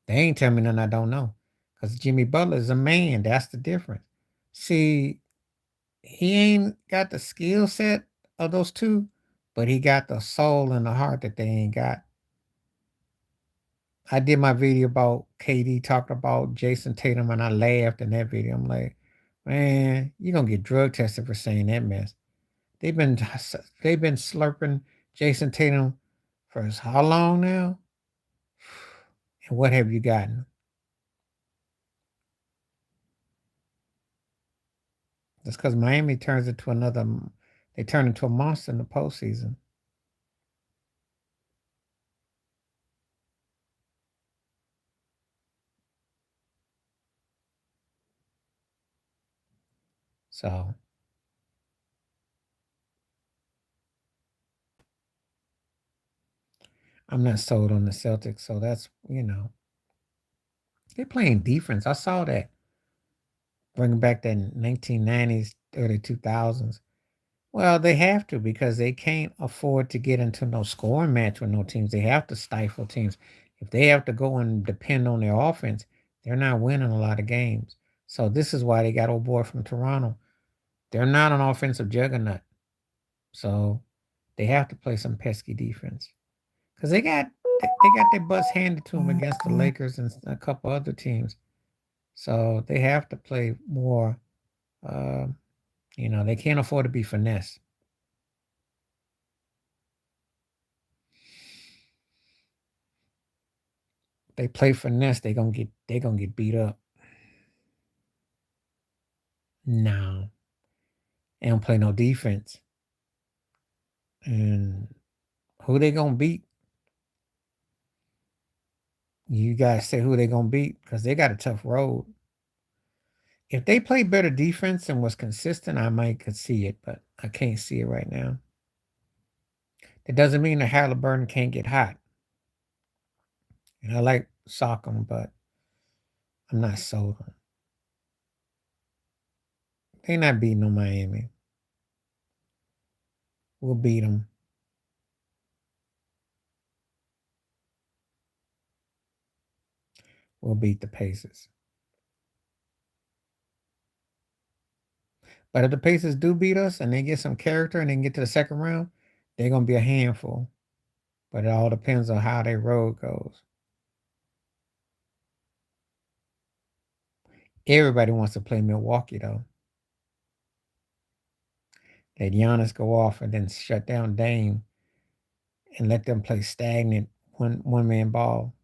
They ain't tell me nothing I don't know, cause Jimmy Butler is a man. That's the difference. See, he ain't got the skill set of those two, but he got the soul and the heart that they ain't got. I did my video about KD talking about Jason Tatum, and I laughed in that video. I'm like, man, you're gonna get drug tested for saying that mess. They've been they've been slurping Jason Tatum for how long now? And what have you gotten? That's because Miami turns into they turn into a monster in the postseason. So I'm not sold on the Celtics. So that's, they're playing defense. I saw that. Bringing back that 1990s, early 2000s. Well, they have to because they can't afford to get into no scoring match with no teams. They have to stifle teams. If they have to go and depend on their offense, they're not winning a lot of games. So this is why they got old boy from Toronto. They're not an offensive juggernaut. So they have to play some pesky defense. Because they got their butts handed to them against the Lakers and a couple other teams. So they have to play more. Uh, they can't afford to be finesse. They play finesse, they gonna get beat up. No, they don't play no defense. And who they gonna beat? You guys say who they gonna beat because they got a tough road. If they play better defense and was consistent, I might could see it, but I can't see it right now. It doesn't mean that Halliburton can't get hot. And I like Sock'em, but I'm not sold on. They not beating no Miami. We'll beat them. We'll beat the Pacers. But if the Pacers do beat us and they get some character and they can get to the second round, they're gonna be a handful. But it all depends on how their road goes. Everybody wants to play Milwaukee though. Let Giannis go off and then shut down Dame and let them play stagnant one man ball.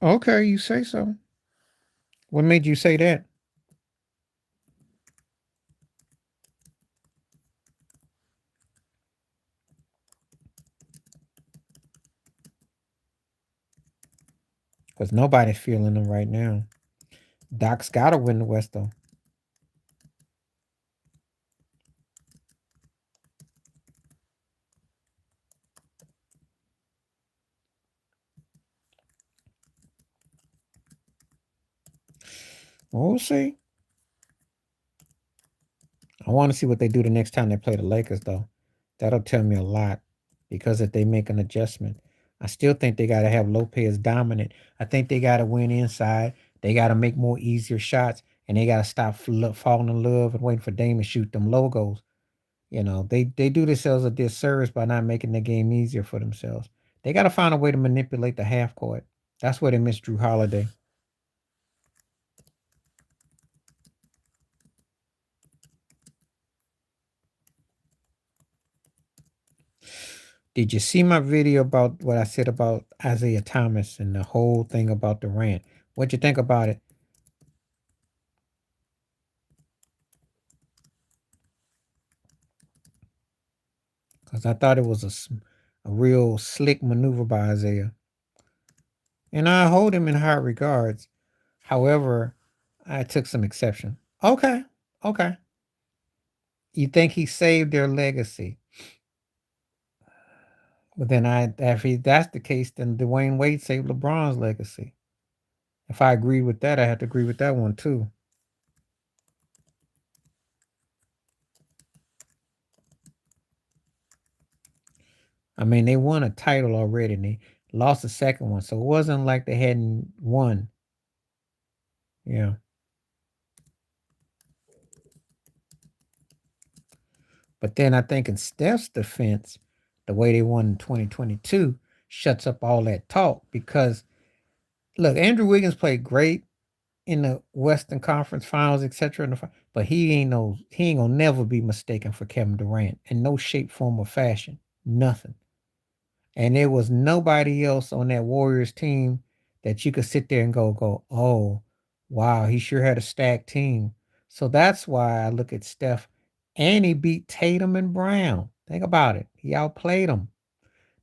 Okay, you say so. What made you say that? Because nobody's feeling them right now. Doc's got to win the West though. We'll see. I want to see what they do the next time they play the Lakers, though. That'll tell me a lot because if they make an adjustment, I still think they got to have Lopez dominant. I think they got to win inside. They got to make more easier shots, and they got to stop falling in love and waiting for Dame to shoot them logos. They do themselves a disservice by not making the game easier for themselves. They got to find a way to manipulate the half court. That's where they miss Drew Holiday. Did you see my video about what I said about Isaiah Thomas and the whole thing about Durant? What'd you think about it? Because I thought it was a real slick maneuver by Isaiah. And I hold him in high regards. However, I took some exception. Okay. Okay. You think he saved their legacy? But then if that's the case, then Dwayne Wade saved LeBron's legacy. If I agree with that, I have to agree with that one too. I mean, they won a title already and they lost the second one. So it wasn't like they hadn't won. Yeah. But then I think in Steph's defense, the way they won in 2022 shuts up all that talk because look, Andrew Wiggins played great, in the Western Conference Finals, etc. But he ain't gonna never be mistaken for Kevin Durant in no shape, form, or fashion. Nothing. And there was nobody else on that Warriors team that you could sit there and oh, wow, he sure had a stacked team. So that's why I look at Steph, and he beat Tatum and Brown. Think about it. He outplayed them.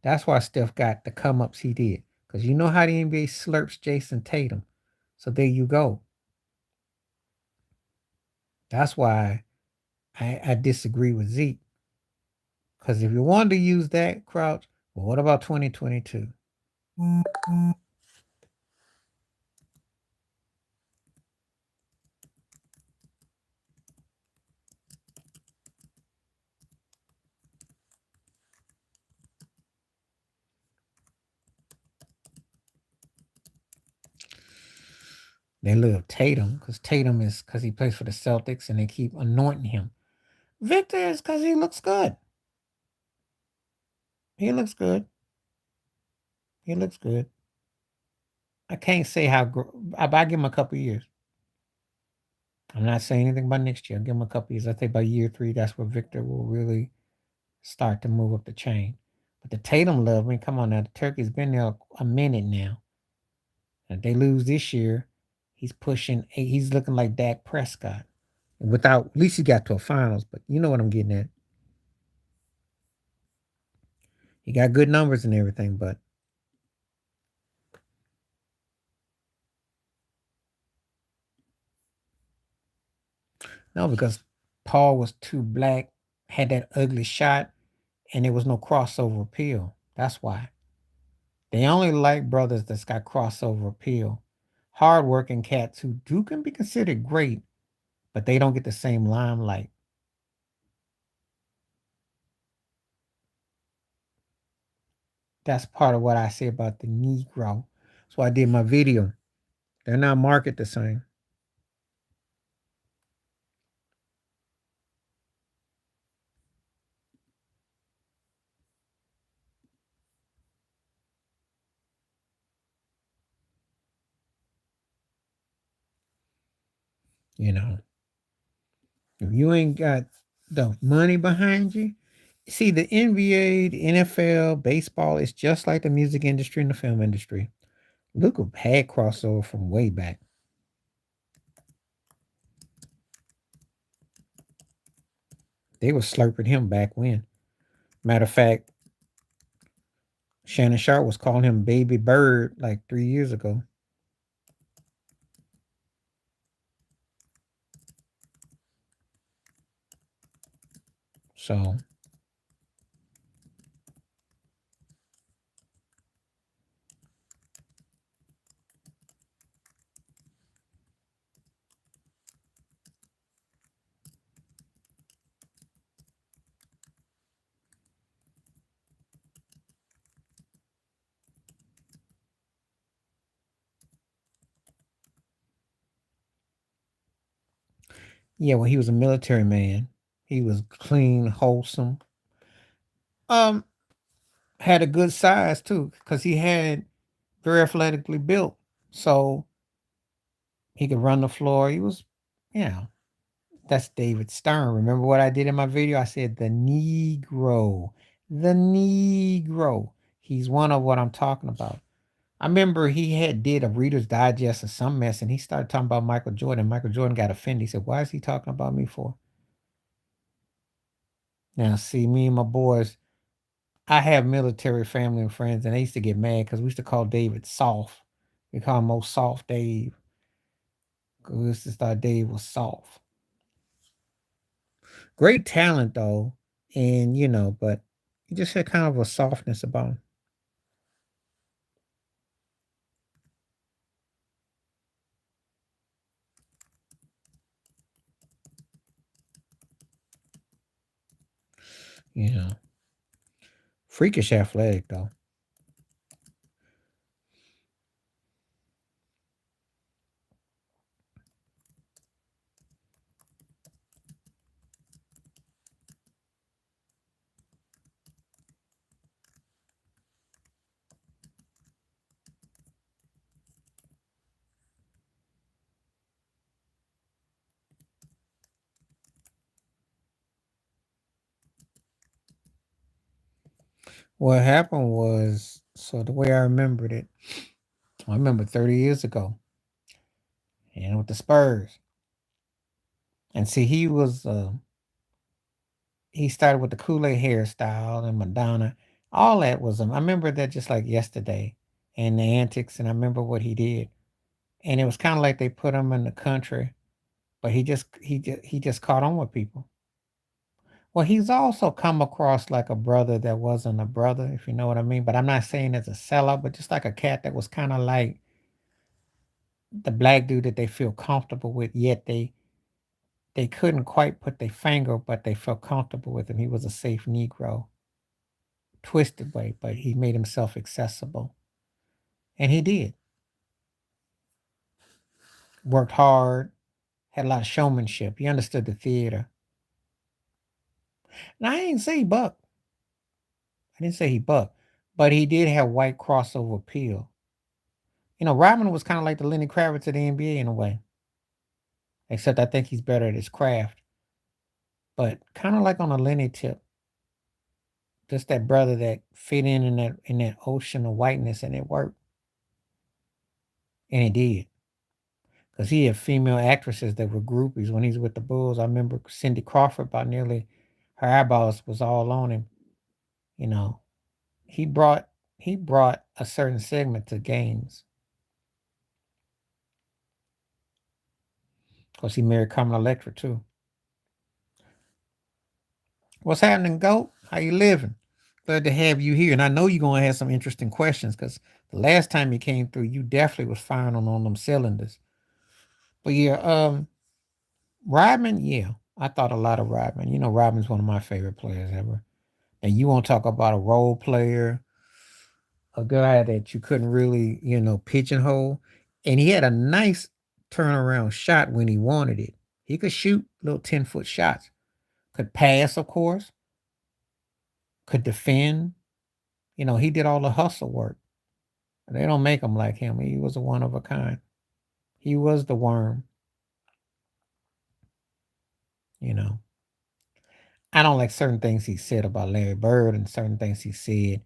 That's why Steph got the come ups he did. Because you know how the NBA slurps Jason Tatum. So there you go. That's why I disagree with Zeke. Because if you wanted to use that, Crouch, well, what about 2022? They love Tatum because he plays for the Celtics and they keep anointing him. Victor is because he looks good. He looks good. He looks good. I can't say I give him a couple years. I'm not saying anything about next year. I'll give him a couple years. I think by year 3, that's where Victor will really start to move up the chain. But the Tatum love, I mean, come on now. The Turkey's been there a minute now. If they lose this year, he's looking like Dak Prescott. At least he got to a finals, but you know what I'm getting at. He got good numbers and everything, but no, because Paul was too black, had that ugly shot, and there was no crossover appeal. That's why. They only like brothers that's got crossover appeal. Hardworking cats who do can be considered great, but they don't get the same limelight. That's part of what I say about the Negro. That's why I did my video. They're not marketed the same. You know, if you ain't got the money behind you, see the NBA, the NFL, baseball, it's just like the music industry and the film industry. Luka had crossover from way back. They were slurping him back when. Matter of fact, Shannon Sharp was calling him Baby Bird like 3 years ago. So yeah, when he was a military man, he was clean, wholesome. Um, had a good size too, because he had very athletically built. So he could run the floor. He was, yeah, that's David Stern. Remember what I did in my video? I said the Negro. The Negro. He's one of what I'm talking about. I remember he had did a Reader's Digest or some mess, and he started talking about Michael Jordan. Michael Jordan got offended. He said, "Why is he talking about me for?" Now, see, me and my boys, I have military family and friends, and they used to get mad because we used to call David soft. We call him most soft Dave. 'Cause we used to thought Dave was soft. Great talent though, and but he just had kind of a softness about him. You know, freakish athletic though. What happened was, so the way I remembered it, I remember 30 years ago, and with the Spurs. And see, he started with the Kool-Aid hairstyle and Madonna. All that was him. I remember that just like yesterday, and the antics, and I remember what he did. And it was kind of like they put him in the country, but he just caught on with people. Well, he's also come across like a brother that wasn't a brother, if you know what I mean. But I'm not saying as a sellout, but just like a cat that was kind of like the black dude that they feel comfortable with, yet they couldn't quite put their finger, but they felt comfortable with him. He was a safe Negro, twisted way, but he made himself accessible. And he did. Worked hard, had a lot of showmanship. He understood the theater. And I didn't say he bucked. I didn't say he bucked. But he did have white crossover appeal. Rodman was kind of like the Lenny Kravitz of the NBA in a way. Except I think he's better at his craft. But kind of like on a Lenny tip. Just that brother that fit in that ocean of whiteness, and it worked. And it did. Because he had female actresses that were groupies when he's with the Bulls. I remember Cindy Crawford, about nearly her eyeballs was all on him. You know, he brought he brought a certain segment to games. Of course, he married Carmen Electra too. What's happening, Goat? How you living? Glad to have you here, and I know you're gonna have some interesting questions because the last time you came through, you definitely was firing on them cylinders. But yeah, Rodman, yeah, I thought a lot of Rodman. Rodman's one of my favorite players ever. And you want to talk about a role player, a guy that you couldn't really, pigeonhole. And he had a nice turnaround shot when he wanted it. He could shoot little 10-foot shots, could pass, of course, could defend. He did all the hustle work. They don't make him like him. He was a one of a kind. He was the worm, you know. I don't like certain things he said about Larry Bird and certain things he said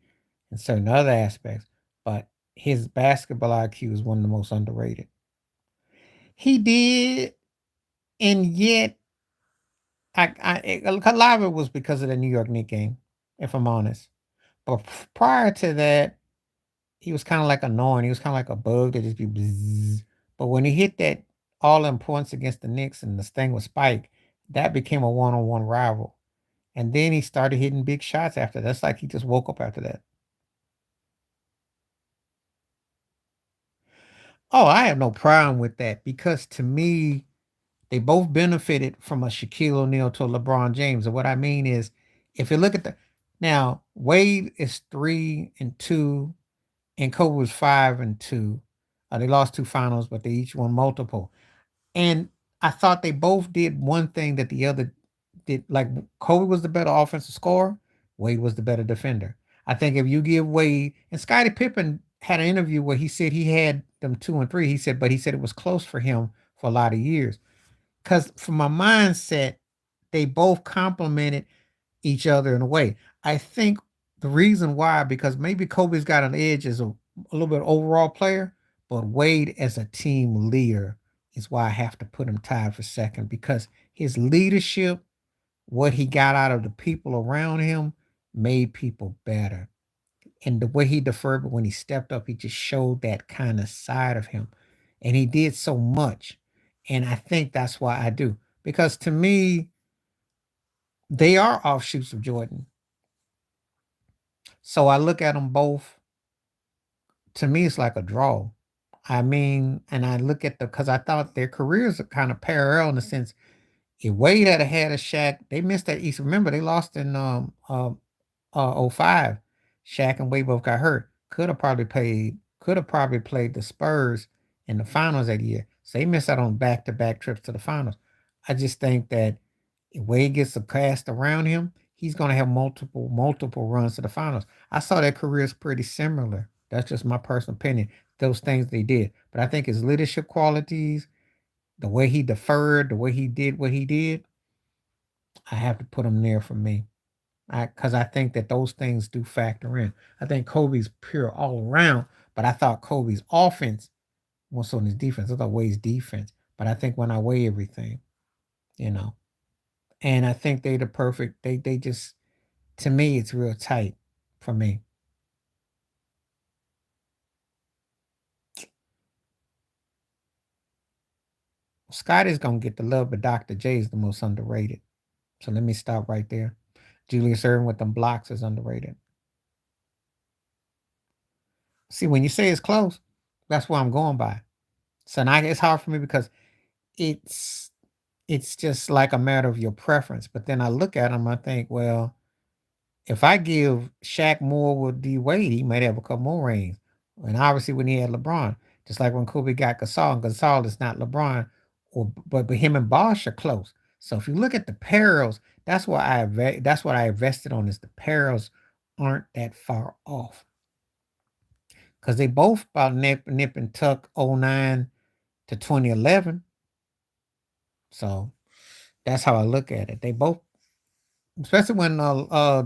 in certain other aspects, but his basketball IQ is one of the most underrated. He did, and yet a lot of it was because of the New York Knicks game, if I'm honest. But prior to that, he was kind of like annoying. He was kind of like a bug that just be bzzz. But when he hit that all in points against the Knicks and the thing with Spike, that became a one-on-one rival. And then he started hitting big shots after that. That's like he just woke up after that. Oh, I have no problem with that because to me, they both benefited from a Shaquille O'Neal to a LeBron James. And what I mean is, if you look at now, Wade is 3-2, and Kobe was 5-2. They lost two finals, but they each won multiple. And I thought they both did one thing that the other did. Like Kobe was the better offensive scorer, Wade was the better defender. I think if you give Wade, and Scottie Pippen had an interview where he said he had them 2 and 3. But he said it was close for him for a lot of years. Because from my mindset, they both complemented each other in a way. I think the reason why, because maybe Kobe's got an edge as a little bit overall player, but Wade as a team leader is why I have to put him tied for second because his leadership, what he got out of the people around him, made people better. And the way he deferred, but when he stepped up, he just showed that kind of side of him. And he did so much. And I think that's why I do. Because to me, they are offshoots of Jordan. So I look at them both. To me, it's like a draw. I mean, and I look at because I thought their careers are kind of parallel in the sense if Wade had a Shaq, they missed that East. Remember, they lost in '05. Shaq and Wade both got hurt. Could have probably played the Spurs in the finals that year. So they missed out on back-to-back trips to the finals. I just think that if Wade gets a cast around him, he's gonna have multiple runs to the finals. I saw their careers pretty similar. That's just my personal opinion. Those things they did. But I think his leadership qualities, the way he deferred, the way he did what he did, I have to put him there for me. Because I think that those things do factor in. I think Kobe's pure all around, but I thought Kobe's offense more so than his defense. I thought Wade's defense, but I think when I weigh everything, you know, and I think they the perfect. They just to me it's real tight for me. Scott is gonna get the love, but Dr. J is the most underrated. So let me stop right there. Julius Erving with them blocks is underrated. See, when you say it's close, that's what I'm going by. So now it's hard for me because it's it's just like a matter of your preference. But then I look at them, I think, well, if I give Shaq more with D Wade, he might have a couple more rings. And obviously, when he had LeBron, just like when Kobe got Gasol, and Gasol is not LeBron, but him and Bosh are close. So if you look at the parallels, that's what I invested on is the parallels aren't that far off because they both about nip and tuck '09 to 2011. So that's how I look at it. They both, especially when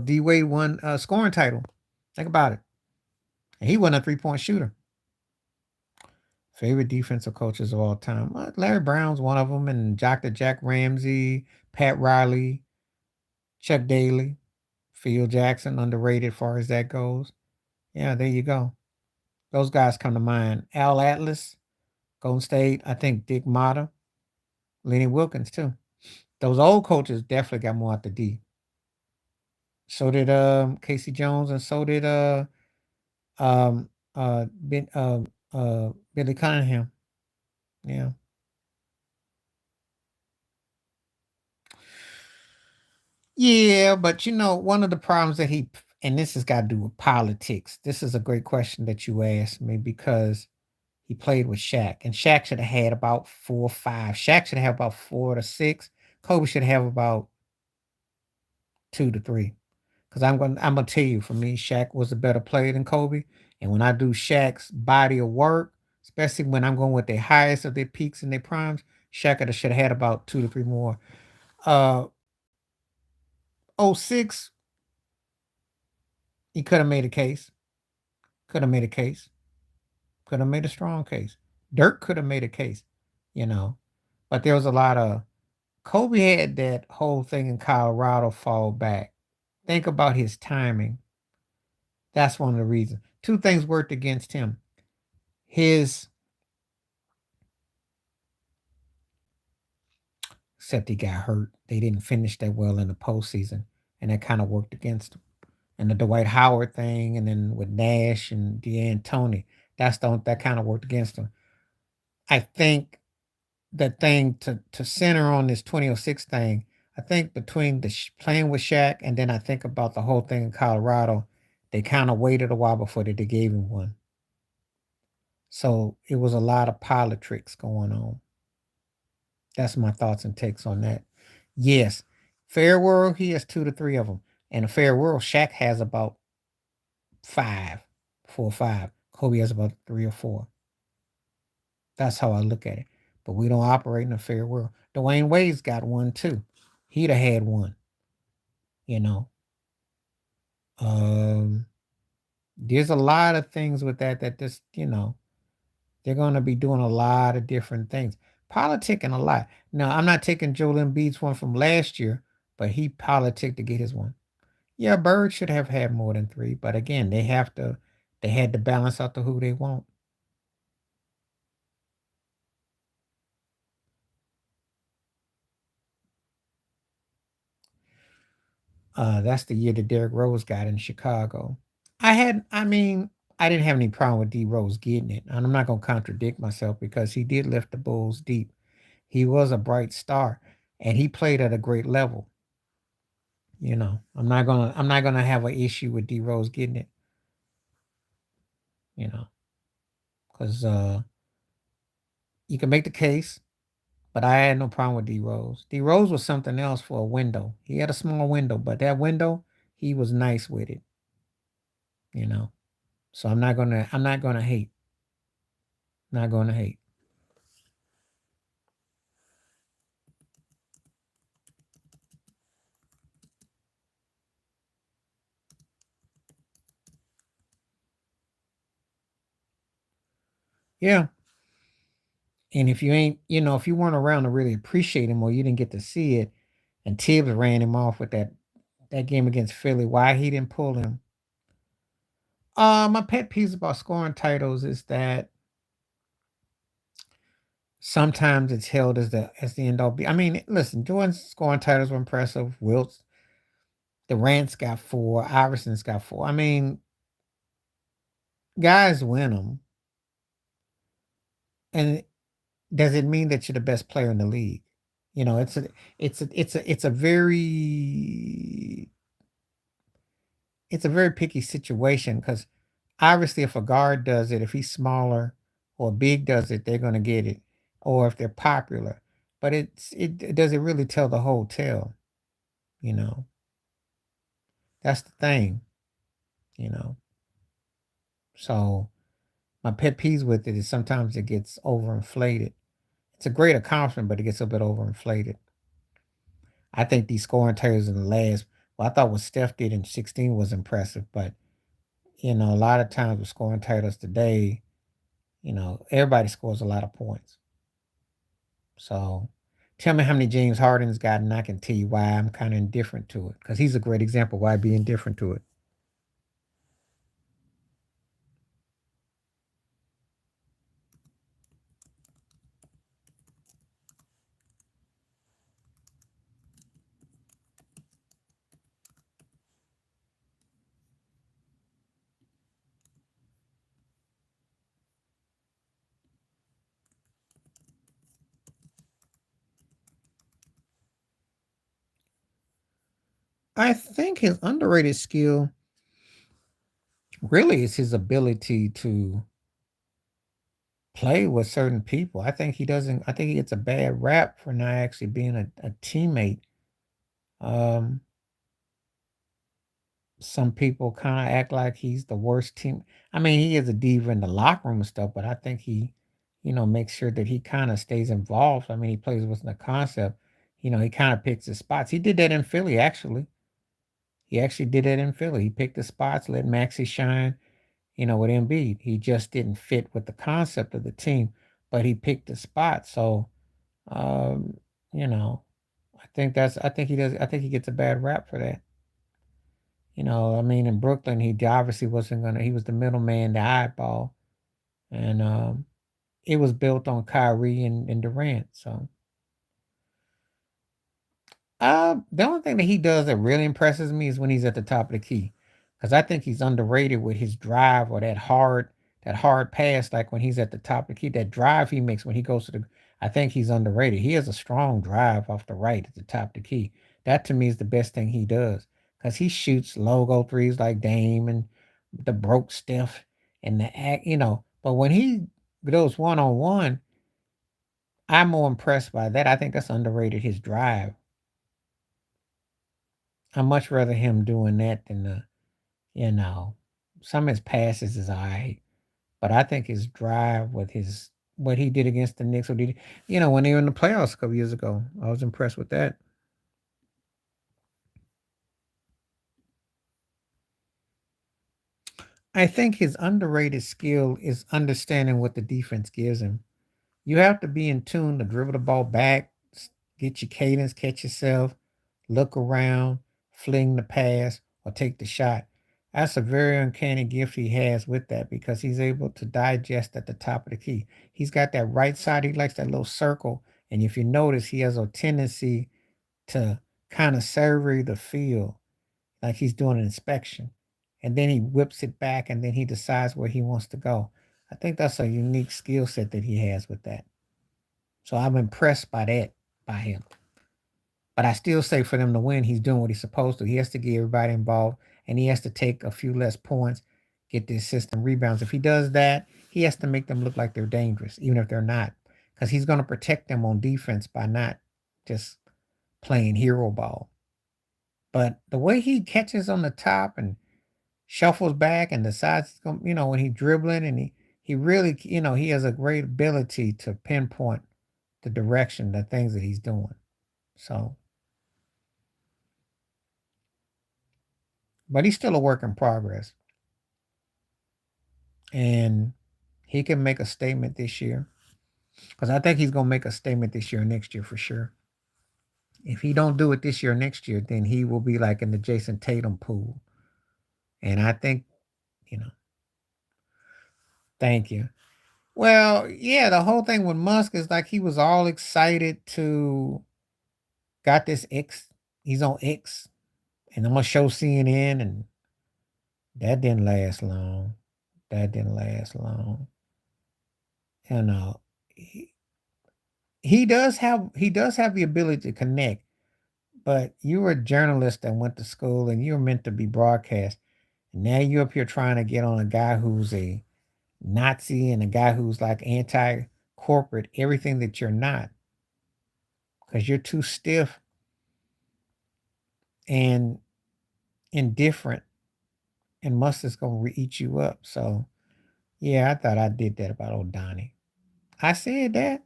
D Wade won a scoring title. Think about it. And he wasn't a 3-point shooter. Favorite defensive coaches of all time. Larry Brown's one of them, and Dr. Jack Ramsey, Pat Riley, Chuck Daly, Phil Jackson, underrated as far as that goes. Yeah, there you go. Those guys come to mind. Al Atlas, Golden State. I think Dick Motta, Lenny Wilkins too. Those old coaches definitely got more out the D. So did Casey Jones, and so did um Billy Cunningham. Yeah. Yeah, but one of the problems that and this has got to do with politics. This is a great question that you asked me because he played with Shaq, and Shaq should have had about 4 or 5. Shaq should have about 4 to 6. Kobe should have about 2 to 3. Because I'm gonna tell you, for me, Shaq was a better player than Kobe. And when I do Shaq's body of work, especially when I'm going with their highest of their peaks and their primes, Shaq should have had about 2 to 3 more. Uh, '06, he could have made a case. Could have made a case. Could have made a strong case. Dirk could have made a case, you know. But there was a lot of Kobe had that whole thing in Colorado fall back. Think about his timing. That's one of the reasons. Two things worked against him. His Except he got hurt. They didn't finish that well in the postseason, and that kind of worked against him. And the Dwight Howard thing, and then with Nash and D'Antoni, that kind of worked against him. I think the thing to center on this 2006 thing, I think between playing with Shaq and then I think about the whole thing in Colorado, they kind of waited a while before they gave him one. So it was a lot of politics going on. That's my thoughts and takes on that. Yes, Fair World, he has 2 to 3 of them. And a Fair World, Shaq has about 5, 4 or 5. Kobe has about 3 or 4. That's how I look at it. But we don't operate in a fair world. Dwayne Wade's got one too. He'd have had one, you know. Um, there's a lot of things with that just, they're gonna be doing a lot of different things. Politicking a lot. Now, I'm not taking Joel Embiid's one from last year, but he politicked to get his one. Yeah, Bird should have had more than 3, but again, they had to balance out to who they want. That's the year that Derrick Rose got in Chicago. I mean, I didn't have any problem with D Rose getting it. And I'm not going to contradict myself because he did lift the Bulls deep. He was a bright star and he played at a great level. I'm not gonna have an issue with D Rose getting it, you know, because you can make the case, but I had no problem with D Rose. D Rose was something else for a window. He had a small window, but that window, he was nice with it, you know. So I'm not gonna hate. Not gonna hate. Yeah. And if you ain't, if you weren't around to really appreciate him or you didn't get to see it, and Tibbs ran him off with that game against Philly, why he didn't pull him? My pet peeves about scoring titles is that sometimes it's held as the end all be. I mean, listen, Jordan's scoring titles were impressive. Wilt's, Durant's got 4, Iverson's got 4. I mean, guys win them, and does it mean that you're the best player in the league? It's a very picky situation because obviously if a guard does it, if he's smaller or big does it, they're gonna get it, or if they're popular. But it doesn't really tell the whole tale, you know. That's the thing, you know. So my pet peeves with it is sometimes it gets overinflated. It's a great accomplishment, but it gets a bit overinflated. I think these scoring totals in the last, well, I thought what Steph did in 16 was impressive, but a lot of times with scoring titles today, everybody scores a lot of points. So tell me how many James Harden's got, and I can tell you why I'm kind of indifferent to it. Because he's a great example why I'd be indifferent to it. I think his underrated skill really is his ability to play with certain people. I think he gets a bad rap for not actually being a teammate. Um, some people kind of act like he's the worst team. I mean, he is a diva in the locker room and stuff, but I think he, makes sure that he kind of stays involved. I mean, he plays within the concept. He kind of picks his spots. He did that in Philly, actually. He actually did that in Philly. He picked the spots, let Maxey shine, with Embiid. He just didn't fit with the concept of the team, but he picked the spot. So, um, you know, I think he gets a bad rap for that. I mean, in Brooklyn, he obviously wasn't gonna. He was the middleman, the eyeball, and it was built on Kyrie and Durant. So, the only thing that he does that really impresses me is when he's at the top of the key, because I think he's underrated with his drive or that hard pass. Like when he's at the top of the key, that drive he makes when he goes to the. I think he's underrated. He has a strong drive off the right at the top of the key. That to me is the best thing he does because he shoots logo threes like Dame and the broke Steph and the act. But when he goes 1-on-1, I'm more impressed by that. I think that's underrated. His drive. I much rather him doing that than you know, some of his passes is alright, but I think his drive with his what he did against the Knicks, when they were in the playoffs a couple years ago. I was impressed with that. I think his underrated skill is understanding what the defense gives him. You have to be in tune to dribble the ball back, get your cadence, catch yourself, look around, fling the pass, or take the shot. That's a very uncanny gift he has with that because he's able to digest at the top of the key. He's got that right side, he likes that little circle. And if you notice, he has a tendency to kind of survey the field like he's doing an inspection. And then he whips it back and then he decides where he wants to go. I think that's a unique skill set that he has with that. So I'm impressed by that, by him. But I still say for them to win, he's doing what he's supposed to. He has to get everybody involved and he has to take a few less points, get the assist and rebounds. If he does that, he has to make them look like they're dangerous, even if they're not. Because he's going to protect them on defense by not just playing hero ball. But the way he catches on the top and shuffles back and decides, when he's dribbling and he really, he has a great ability to pinpoint the direction, the things that he's doing. So, but he's still a work in progress. And He can make a statement this year because I think he's gonna make a statement this year, next year for sure. If he don't do it this year, next year, then he will be like in the Jason Tatum pool. And I think, you know, thank you. Well, yeah, the whole thing with Musk is like he was all excited to got this X. He's on X, and I'm gonna show CNN, and that didn't last long. That didn't last long. You know, he, he does have the ability to connect, but you were a journalist that went to school and you're meant to be broadcast. And now you're up here trying to get on a guy who's a Nazi and a guy who's like anti corporate, everything that you're not, because you're too stiff and indifferent, and Musk is gonna eat you up. So yeah, I thought I did that about old Donnie. I said that.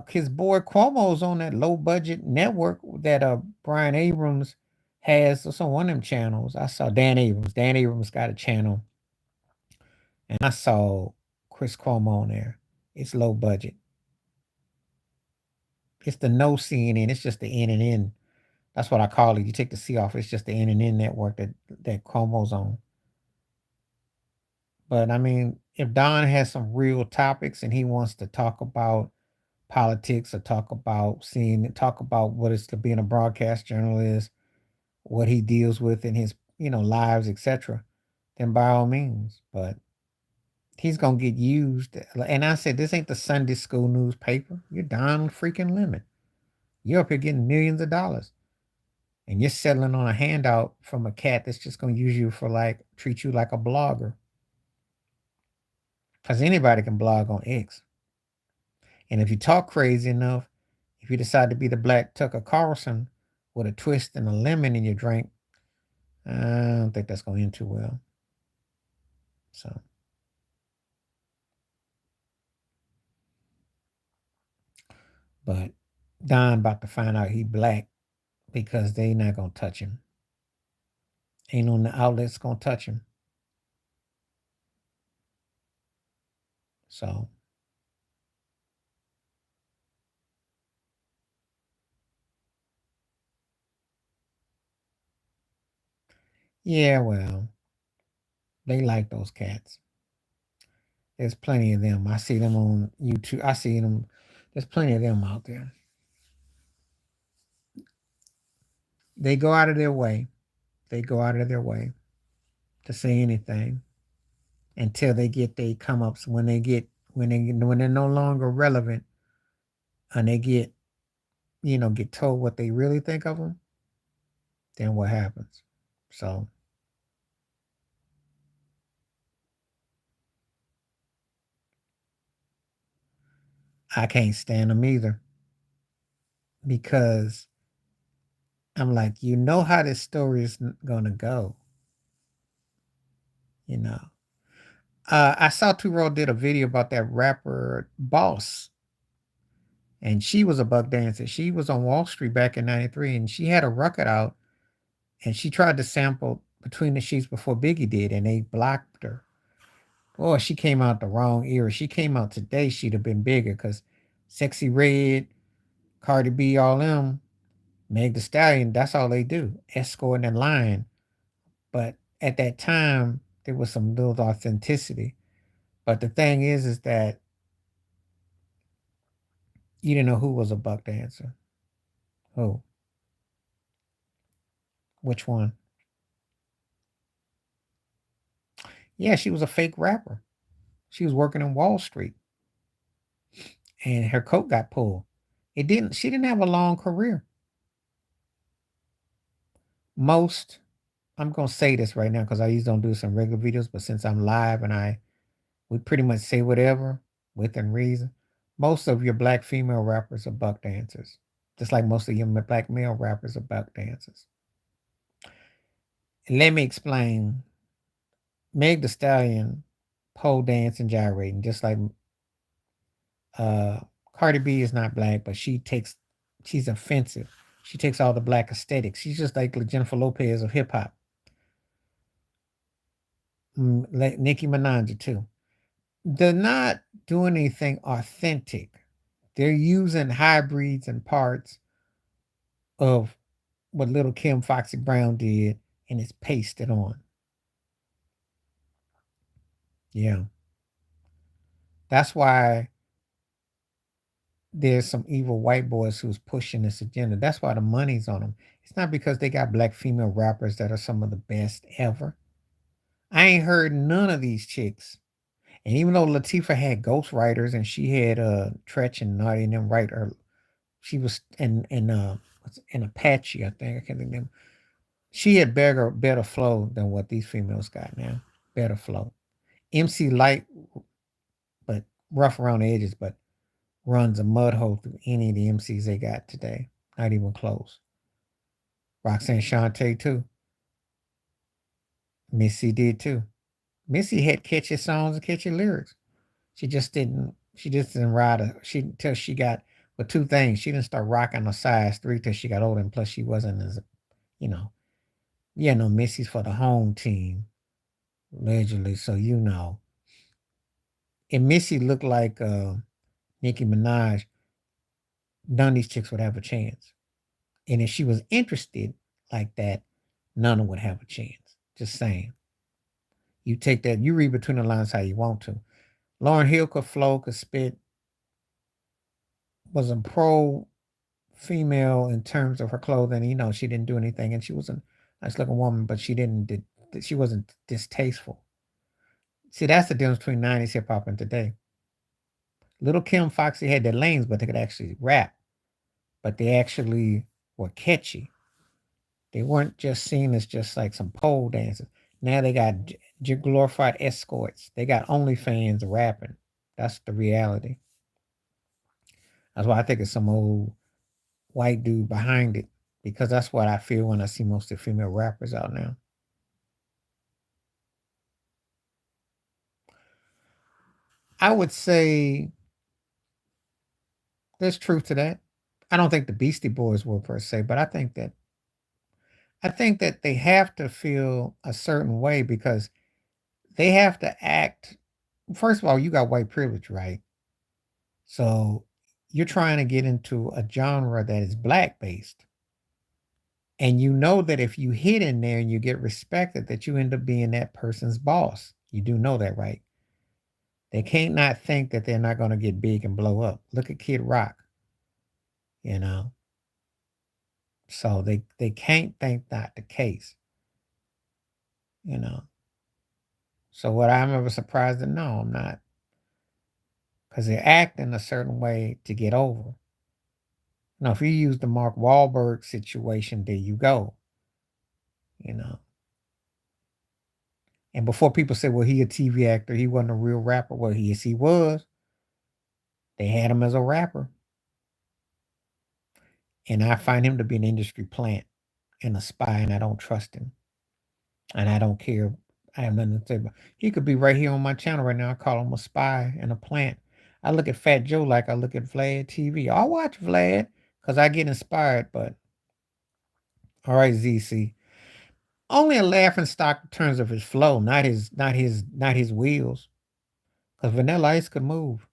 His boy Cuomo's on that low budget network that Brian Abrams has. It's on one of them channels. I saw Dan Abrams. Dan Abrams got a channel, and I saw Chris Cuomo on there. It's low budget. It's the no CNN. It's just the N and N. That's what I call it. You take the C off. It's just the N and N network that Cuomo's on. But I mean, if Don has some real topics and he wants to talk about politics or talk about what it's to being a broadcast journalist, what he deals with in his, lives, etc., then by all means. But he's gonna get used. And I said, this ain't the Sunday school newspaper. You're down freaking limit. You're up here getting millions of dollars. And you're settling on a handout from a cat that's just gonna use you for treat you like a blogger. Because anybody can blog on X. And if you talk crazy enough, if you decide to be the Black Tucker Carlson with a twist and a lemon in your drink, I don't think that's going to end too well. So, but Don about to find out he black because they not going to touch him. Ain't on the outlets going to touch him. So, yeah, well, they like those cats. There's plenty of them. I see them on YouTube. I see them. There's plenty of them out there. They go out of their way. They go out of their way to say anything until they get they come ups when they're no longer relevant and they get told what they really think of them, then what happens? So I can't stand them either because I'm like, how this story is gonna go, you know. I saw Two Roll did a video about that rapper Boss, and she was a buck dancer. She was on Wall Street back in '93, and she had a record out, and she tried to sample Between the Sheets before Biggie did, and they blocked her. Boy, she came out the wrong era. She came out today, she'd have been bigger because Sexy Red, Cardi B, all them, Meg the Stallion, that's all they do, escorting and lying. But at that time, there was some little authenticity. But the thing is that you didn't know who was a buck dancer. Who? Which one? Yeah, she was a fake rapper. She was working in Wall Street and her coat got pulled. She didn't have a long career. Most, I'm gonna say this right now because I usually don't do some regular videos, but since I'm live and we pretty much say whatever within reason. Most of your black female rappers are buck dancers, just like most of your black male rappers are buck dancers. And let me explain. Meg the Stallion pole dance and gyrating, just like uh, Cardi B is not black, but she's offensive. She takes all the black aesthetics. She's just like Jennifer Lopez of hip hop. Nicki Minaj too. They're not doing anything authentic. They're using hybrids and parts of what little Kim Foxy Brown did, and it's pasted on. Yeah. That's why there's some evil white boys who's pushing this agenda. That's why the money's on them. It's not because they got black female rappers that are some of the best ever. I ain't heard none of these chicks. And even though Latifah had ghostwriters and she had Tretch and Naughty and them write her, she was in Apache, I think. I can't think of them. She had better flow than what these females got now. Better flow. MC Light, but rough around the edges, but runs a mud hole through any of the MCs they got today. Not even close. Roxanne Shante too. Missy did too. Missy had catchy songs and catchy lyrics. She just didn't. She just didn't ride a. She till she got with two things. She didn't start rocking a size 3 till she got older, and plus she wasn't as you know. Yeah, no Missy's for the home team, allegedly. So if Missy looked like Nicki Minaj, none of these chicks would have a chance. And if she was interested like that, none of them would have a chance. Just saying. You take that, you read between the lines how you want to. Lauren Hill could flow, could spit, was a pro female in terms of her clothing. She didn't do anything, and she was a nice looking woman, but she wasn't distasteful. See, that's the difference between 90s hip hop and today. Little Kim Foxy had their lanes, but they could actually rap. But they actually were catchy. They weren't just seen as just like some pole dancers. Now they got glorified escorts. They got OnlyFans rapping. That's the reality. That's why I think it's some old white dude behind it, because that's what I feel when I see most of the female rappers out now. I would say there's truth to that. I don't think the Beastie Boys were per se, but I think that they have to feel a certain way because they have to act. First of all, you got white privilege, right? So you're trying to get into a genre that is black based. And you know that if you hit in there and you get respected, that you end up being that person's boss. You do know that, right? They can't not think that they're not going to get big and blow up. Look at Kid Rock, you know. So they can't think that the case, you know. So what I'm ever surprised to know, I'm not, because they're acting a certain way to get over. Now, if you use the Mark Wahlberg situation, there you go, you know. And before people say, well, he a TV actor, he wasn't a real rapper. Well, yes, he was. They had him as a rapper. And I find him to be an industry plant and a spy, and I don't trust him. And I don't care. I have nothing to say about. He could be right here on my channel right now. I call him a spy and a plant. I look at Fat Joe like I look at Vlad TV. I'll watch Vlad because I get inspired. But all right, ZC. Only a laughing stock in terms of his flow, not his wheels. Because Vanilla Ice could move.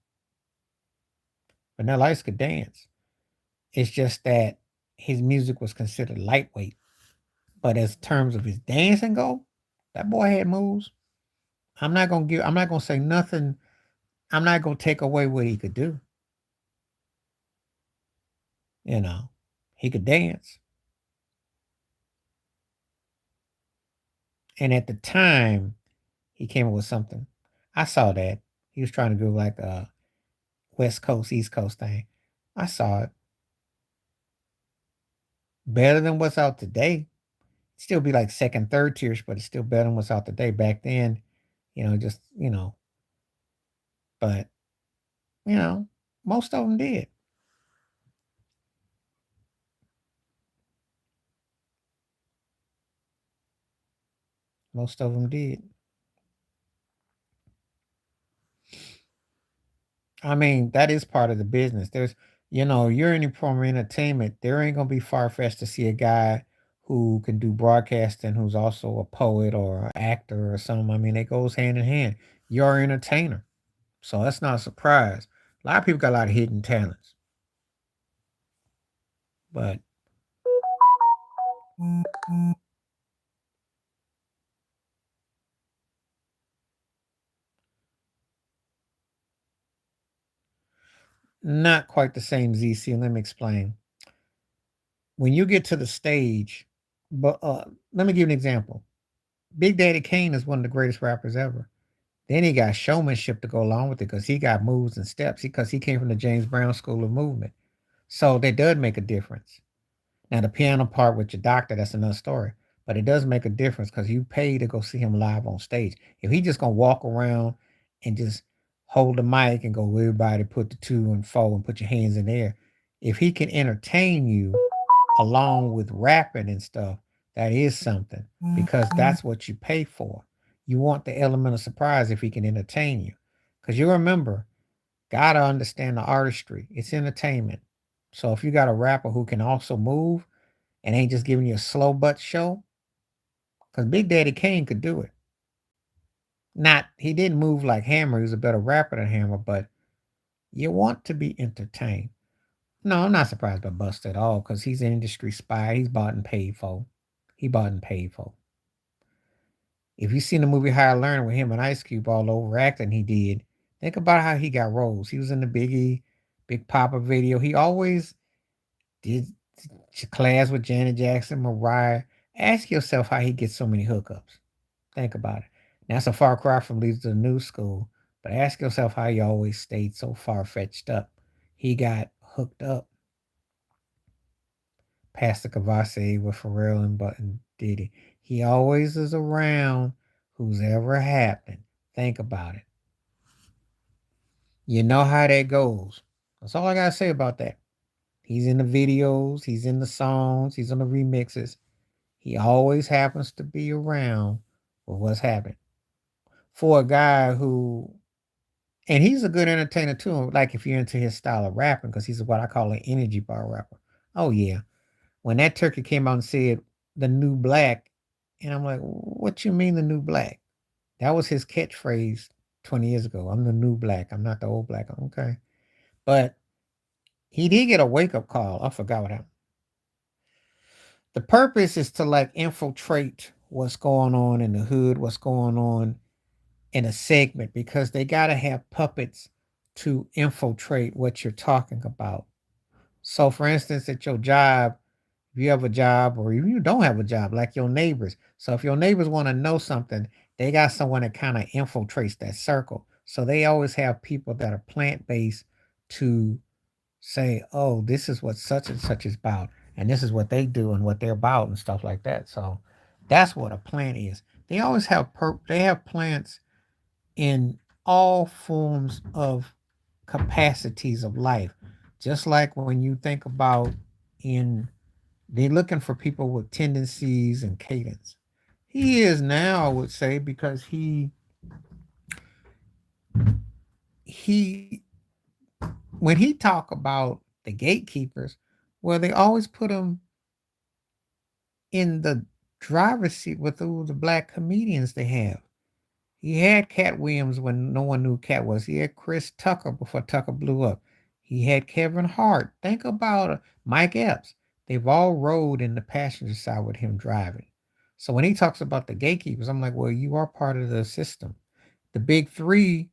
Vanilla Ice could dance. It's just that his music was considered lightweight. But as terms of his dancing go, that boy had moves. I'm not gonna say nothing. I'm not gonna take away what he could do. You know. He could dance. And at the time, he came up with something. I saw that. He was trying to do like a West Coast, East Coast thing. I saw it. Better than what's out today. Still be like second, third tiers, but it's still better than what's out today. Back then, just but you know, most of them did. Most of them did. I mean, that is part of the business. You're in the form of entertainment. There ain't gonna be far fetched to see a guy who can do broadcasting, who's also a poet or an actor or something. I mean, it goes hand in hand. You're an entertainer. So that's not a surprise. A lot of people got a lot of hidden talents, but not quite the same, ZC. Let me explain. When you get to the stage, but let me give you an example. Big Daddy Kane is one of the greatest rappers ever. Then he got showmanship to go along with it because he got moves and steps because he came from the James Brown School of Movement. So that does make a difference. Now, the piano part with your doctor, that's another story. But it does make a difference because you pay to go see him live on stage. If he just going to walk around and just hold the mic and go, everybody put the 2 and 4 and put your hands in the air. If he can entertain you along with rapping and stuff, that is something because that's what you pay for. You want the element of surprise if he can entertain you. Because you remember, gotta understand the artistry. It's entertainment. So if you got a rapper who can also move and ain't just giving you a slow butt show, because Big Daddy Kane could do it. Not he didn't move like Hammer. He was a better rapper than Hammer, but you want to be entertained. No, I'm not surprised by Busta at all because he's an industry spy. He's bought and paid for. He bought and paid for. If you seen the movie Higher Learning with him and Ice Cube all overacting he did, think about how he got roles. He was in the Biggie, Big Papa video. He always did class with Janet Jackson, Mariah. Ask yourself how he gets so many hookups. Think about it. Now, that's a far cry from leads to the new school, but ask yourself how he always stayed so far fetched up. He got hooked up. Pastor Kavase with Pharrell and Button Diddy. He always is around who's ever happened. Think about it. You know how that goes. That's all I gotta say about that. He's in the videos, he's in the songs, he's on the remixes. He always happens to be around with what's happening. For a guy who, and he's a good entertainer too, like if you're into his style of rapping, because he's what I call an energy bar rapper. Oh, yeah. When that turkey came out and said the new black, and I'm like, what you mean the new black? That was his catchphrase 20 years ago. I'm the new black. I'm not the old black. Okay. But he did get a wake up call. I forgot what happened. The purpose is to like infiltrate what's going on in the hood, what's going on in a segment, because they got to have puppets to infiltrate what you're talking about. So, for instance, at your job, if you have a job or if you don't have a job, like your neighbors. So, if your neighbors want to know something, they got someone that kind of infiltrates that circle. So, they always have people that are plant based to say, oh, this is what such and such is about, and this is what they do and what they're about and stuff like that. So that's what a plant is. They always have they have plants in all forms of capacities of life. Just like when you think about in they're looking for people with tendencies and cadence. He is now, I would say, because he when he talk about the gatekeepers, well, they always put him in the driver's seat with all the black comedians they have. He had Cat Williams when no one knew Cat was. He had Chris Tucker before Tucker blew up. He had Kevin Hart. Think about Mike Epps. They've all rode in the passenger side with him driving. So when he talks about the gatekeepers, I'm like, well, you are part of the system. The big three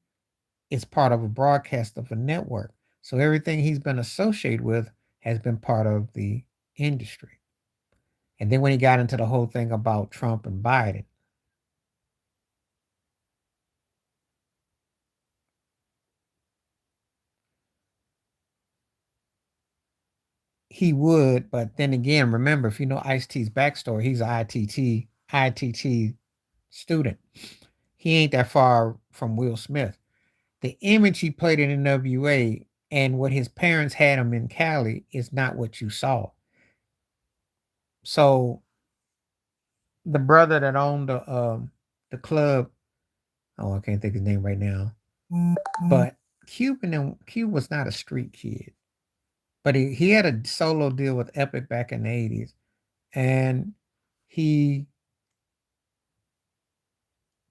is part of a broadcast of a network. So everything he's been associated with has been part of the industry. And then when he got into the whole thing about Trump and Biden, he would, but then again, remember, if you know Ice-T's backstory, he's an ITT student. He ain't that far from Will Smith. The image he played in NWA and what his parents had him in Cali is not what you saw. So the brother that owned the club, oh, I can't think of his name right now, but Cube was not a street kid. But he had a solo deal with Epic back in the 80s. And he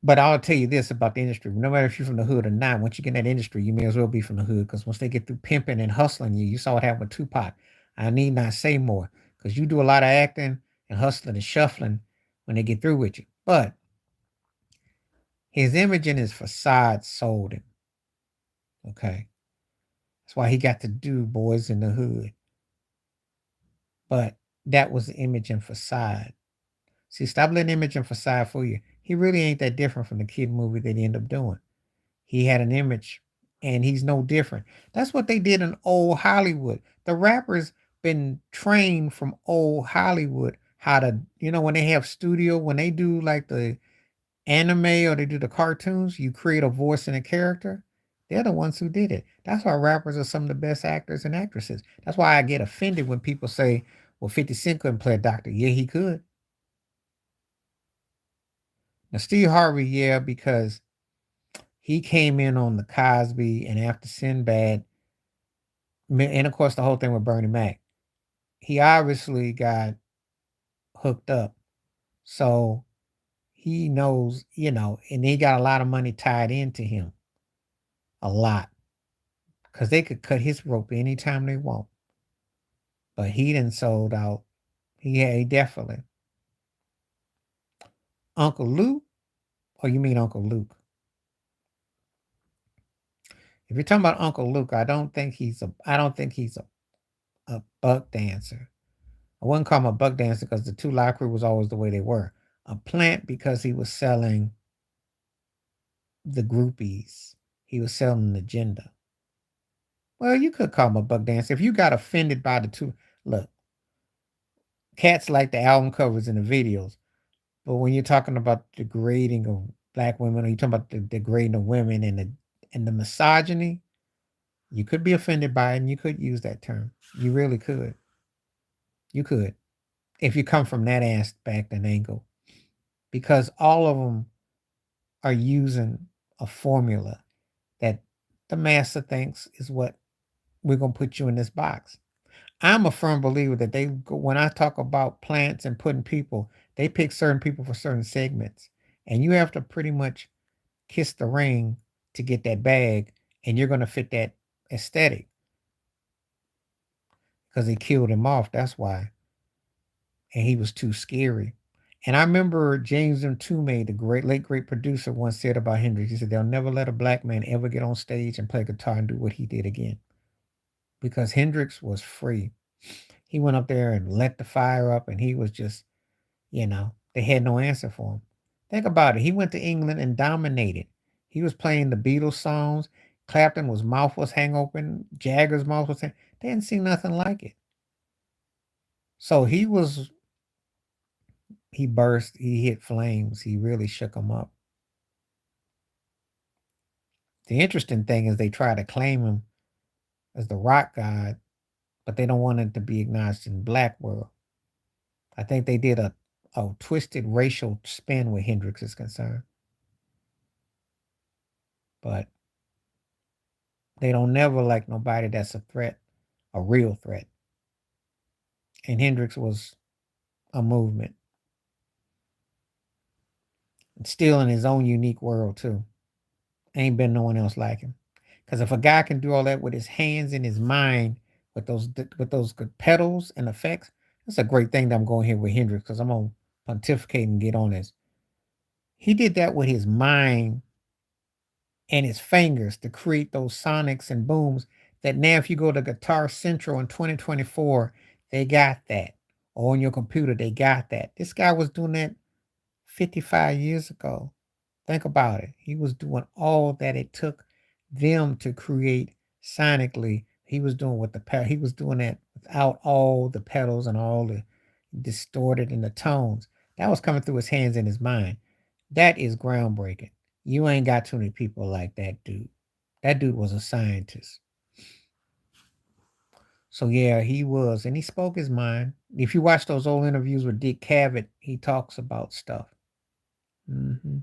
But I'll tell you this about the industry. No matter if you're from the hood or not, once you get in that industry, you may as well be from the hood because once they get through pimping and hustling you, you saw what happened with Tupac. I need not say more because you do a lot of acting and hustling and shuffling when they get through with you. But his image and his facade sold him. Okay. That's why he got to do Boys in the Hood. But that was the image and facade. See, stop letting image and facade fool you. He really ain't that different from the kid movie that he ended up doing. He had an image and he's no different. That's what they did in old Hollywood. The rappers been trained from old Hollywood how to, when they have studio, when they do like the anime or they do the cartoons, you create a voice and a character. They're the ones who did it. That's why rappers are some of the best actors and actresses. That's why I get offended when people say, well, 50 Cent couldn't play a doctor. Yeah, he could. Now, Steve Harvey, yeah, because he came in on the Cosby and after Sinbad, and of course the whole thing with Bernie Mac. He obviously got hooked up. So he knows, and he got a lot of money tied into him. A lot. Because they could cut his rope anytime they want. But he done sold out. He definitely. Uncle Luke? Or you mean Uncle Luke? If you're talking about Uncle Luke, I don't think he's a buck dancer. I wouldn't call him a buck dancer because the two live crew was always the way they were. A plant because he was selling the groupies. He was selling an agenda. Well, you could call him a buck dancer. If you got offended by the two, look, cats like the album covers and the videos. But when you're talking about degrading of black women, or you're talking about the degrading of women and the misogyny, you could be offended by it and you could use that term. You really could. You could. If you come from that aspect and angle. Because all of them are using a formula that the master thinks is what we're going to put you in this box. I'm a firm believer that when I talk about plants and putting people, they pick certain people for certain segments. And you have to pretty much kiss the ring to get that bag, and you're going to fit that aesthetic because they killed him off. That's why. And he was too scary. And I remember James M. Toomey, the late great producer, once said about Hendrix, he said, they'll never let a black man ever get on stage and play guitar and do what he did again. Because Hendrix was free. He went up there and let the fire up, and he was just, they had no answer for him. Think about it. He went to England and dominated. He was playing the Beatles songs. Clapton mouth was hang open. Jagger's mouth was hang. They didn't see nothing like it. So he burst. He hit flames. He really shook them up. The interesting thing is they try to claim him as the rock god, but they don't want it to be acknowledged in the black world. I think they did a twisted racial spin where Hendrix is concerned. But they don't never like nobody that's a threat, a real threat. And Hendrix was a movement. Still in his own unique world too. Ain't been no one else like him. Because if a guy can do all that with his hands and his mind, with those good pedals and effects, that's a great thing that I'm going here with Hendrix because I'm gonna pontificate and get on this. He did that with his mind and his fingers to create those sonics and booms that now if you go to Guitar Central in 2024, they got that. Or on your computer, they got that. This guy was doing that 55 years ago. Think about it. He was doing all that it took them to create sonically. He was doing he was doing that without all the pedals and all the distorted and the tones. That was coming through his hands and his mind. That is groundbreaking. You ain't got too many people like that dude. That dude was a scientist. So yeah, he was, and he spoke his mind. If you watch those old interviews with Dick Cavett, he talks about stuff. Mm-hmm.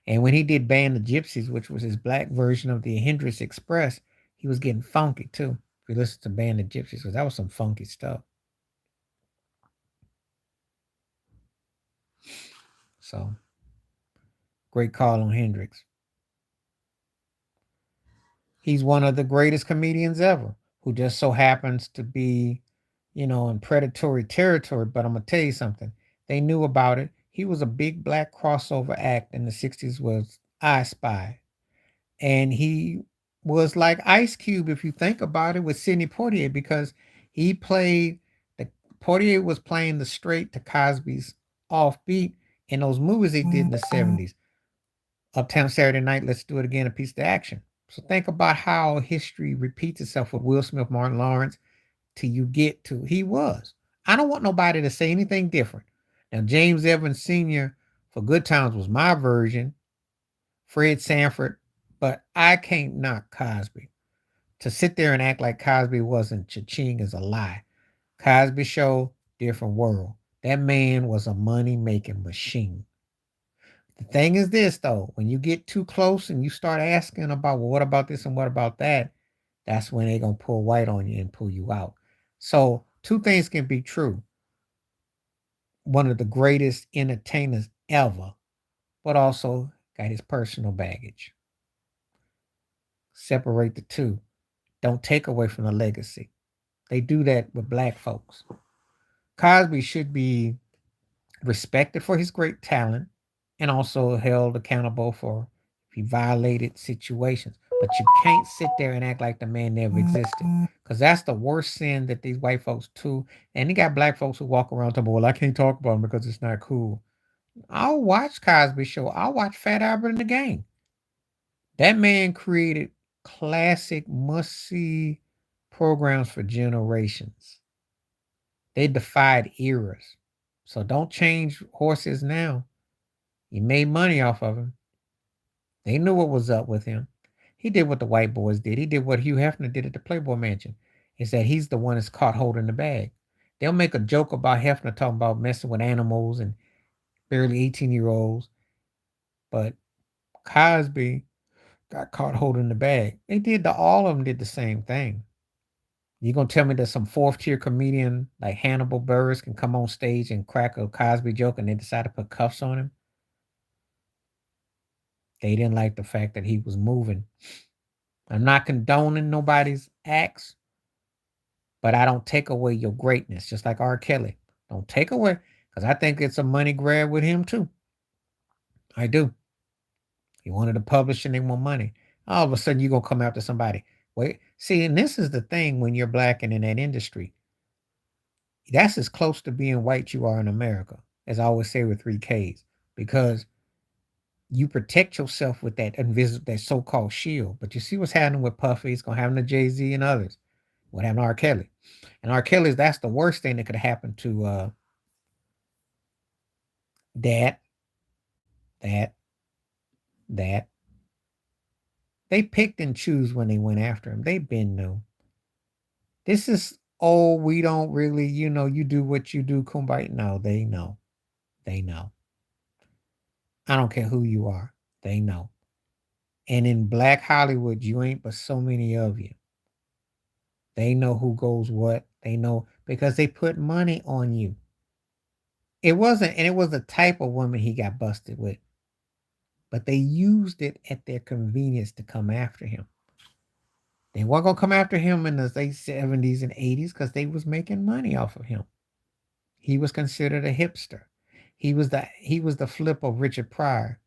And when he did Band of Gypsies, which was his black version of the Hendrix Express, he was getting funky too. If you listen to Band of Gypsies, because that was some funky stuff. So great call on Hendrix. He's one of the greatest comedians ever, who just so happens to be, in predatory territory. But I'm gonna tell you something. They knew about it. He was a big black crossover act in the '60s. Was I Spy, and he was like Ice Cube if you think about it with Sidney Poitier because he played the Poitier was playing the straight to Cosby's offbeat in those movies he did in the '70s. Uptown Saturday Night, Let's Do It Again, A Piece of Action. So think about how history repeats itself with Will Smith, Martin Lawrence, till you get to he was. I don't want nobody to say anything different. Now, James Evans Sr. for Good Times was my version, Fred Sanford, but I can't knock Cosby. To sit there and act like Cosby wasn't cha-ching is a lie. Cosby Show, different world. That man was a money making machine. The thing is this though, when you get too close and you start asking about, well, what about this and what about that? That's when they're gonna pull white on you and pull you out. So two things can be true. One of the greatest entertainers ever, but also got his personal baggage. Separate the two. Don't take away from the legacy. They do that with black folks. Cosby should be respected for his great talent and also held accountable for if he violated situations. But you can't sit there and act like the man never existed because that's the worst sin that these white folks do. And you got black folks who walk around talking, well, I can't talk about him because it's not cool. I'll watch Cosby Show. I'll watch Fat Albert in the Game. That man created classic must-see programs for generations. They defied eras. So don't change horses now. He made money off of him. They knew what was up with him. He did what the white boys did. He did what Hugh Hefner did at the Playboy Mansion. Is that he's the one that's caught holding the bag. They'll make a joke about Hefner talking about messing with animals and barely 18-year-olds. But Cosby got caught holding the bag. They did all of them did the same thing. You gonna tell me that some fourth tier comedian like Hannibal Buress can come on stage and crack a Cosby joke and they decide to put cuffs on him? They didn't like the fact that he was moving. I'm not condoning nobody's acts, but I don't take away your greatness, just like R. Kelly. Don't take away, because I think it's a money grab with him too. I do. He wanted to publish and they want money. All of a sudden, you're going to come after somebody. Wait, see, and this is the thing when you're black and in that industry. That's as close to being white you are in America, as I always say with 3Ks, because you protect yourself with that so-called shield. But you see what's happening with Puffy, it's gonna happen to Jay-Z and others. What happened to R. Kelly? And R. Kelly's that's the worst thing that could happen to that, that, that. They picked and choose when they went after him. They been knew. This is we don't really, you do what you do, kumbaya. No, they know. They know. I don't care who you are. They know. And in black Hollywood, you ain't but so many of you. They know who goes what. They know because they put money on you. It wasn't, and it was the type of woman he got busted with. But they used it at their convenience to come after him. They weren't gonna come after him in the late 70s and 80s because they was making money off of him. He was considered a hipster. He was the flip of Richard Pryor.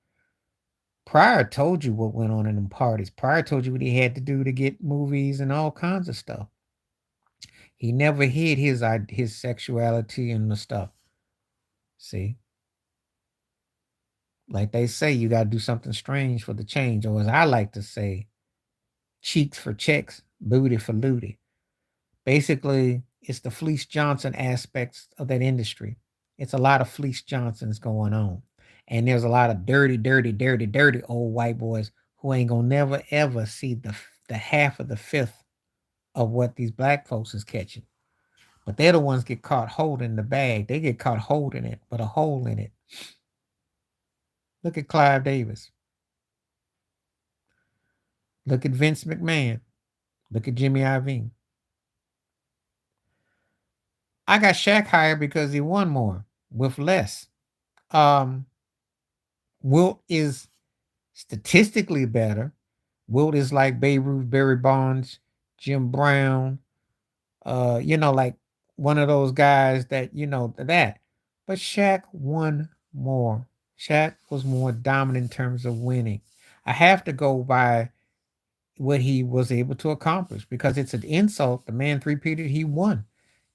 Pryor told you what went on in them parties. Pryor told you what he had to do to get movies and all kinds of stuff. He never hid his sexuality and the stuff. See, like they say, you got to do something strange for the change, or as I like to say, cheeks for checks, booty for looty. Basically, it's the Fleece Johnson aspects of that industry. It's a lot of Fleece Johnsons going on, and there's a lot of dirty, dirty, dirty, dirty old white boys who ain't gonna never ever see the half of the fifth of what these black folks is catching. But they're the ones get caught holding the bag. They get caught holding it, but a hole in it. Look at Clive Davis. Look at Vince McMahon. Look at Jimmy Iovine. I got Shaq hired because he won more with less. Um, Wilt is statistically better. Wilt is like Babe Ruth, Barry Bonds, Jim Brown, like one of those guys that, that. But Shaq won more. Shaq was more dominant in terms of winning. I have to go by what he was able to accomplish because it's an insult. The man three-peated, he won.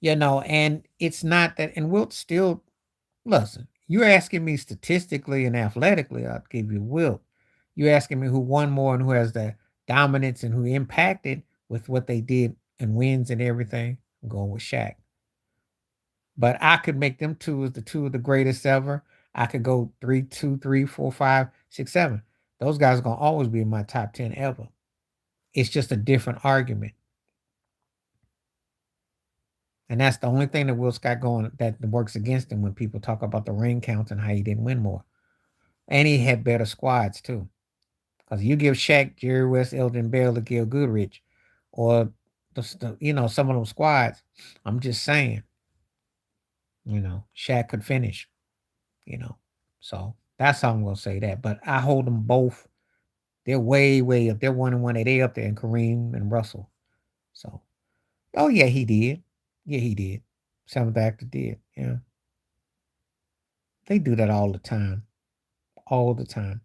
And it's not that, and Wilt still, listen, you're asking me statistically and athletically, I'll give you Wilt. You're asking me who won more and who has the dominance and who impacted with what they did and wins and everything. I'm going with Shaq. But I could make them two as the two of the greatest ever. I could go 3, 2, 3, 4, 5, 6, 7. Those guys are gonna always be in my top 10 ever. It's just a different argument. And that's the only thing that Will Scott going that works against him when people talk about the ring counts and how he didn't win more. And he had better squads too. Because you give Shaq, Jerry West, Elton Bell, or Gil Goodrich, or some of those squads. I'm just saying, Shaq could finish. You know, so that's how I'm gonna say that. But I hold them both. They're way, way up. They're 1-1. They up there, and Kareem and Russell. So, oh yeah, he did. Yeah, he did. Seventh actor did. Yeah, they do that all the time. All the time.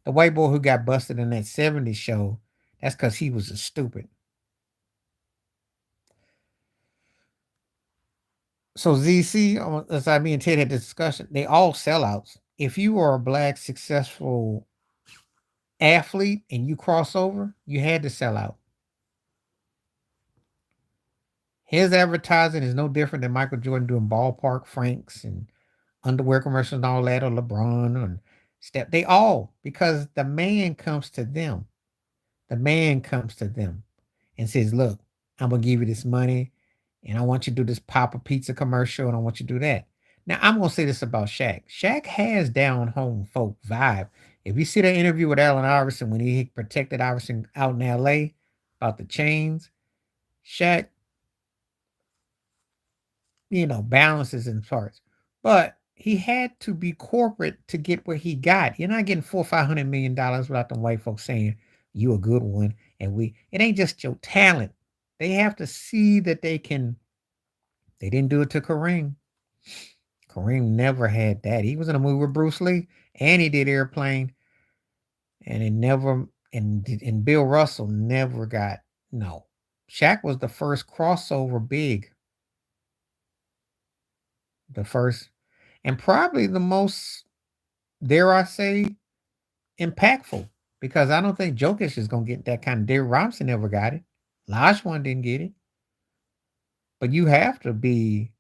The white boy who got busted in that '70s show, that's because he was a stupid. So ZC, as me and Ted had this discussion, they all sellouts. If you are a black successful athlete and you cross over, you had to sell out. His advertising is no different than Michael Jordan doing ballpark franks and underwear commercials and all that, or LeBron or Steph. They all, because the man comes to them. The man comes to them and says, look, I'm going to give you this money and I want you to do this Papa Pizza commercial and I want you to do that. Now, I'm going to say this about Shaq. Shaq has down home folk vibe. If you see the interview with Allen Iverson when he protected Iverson out in LA about the chains, Shaq, balances in parts. But he had to be corporate to get what he got. You're not getting $400-500 million without the white folks saying you a good one. And it ain't just your talent. They have to see that they can. They didn't do it to Kareem. Kareem never had that. He was in a movie with Bruce Lee and he did Airplane. And it never, and Bill Russell never got, no. Shaq was the first crossover big. The first, and probably the most, dare I say, impactful. Because I don't think Jokic is going to get that kind of. Derrick Robinson never got it. Olajuwon didn't get it. But you have to be,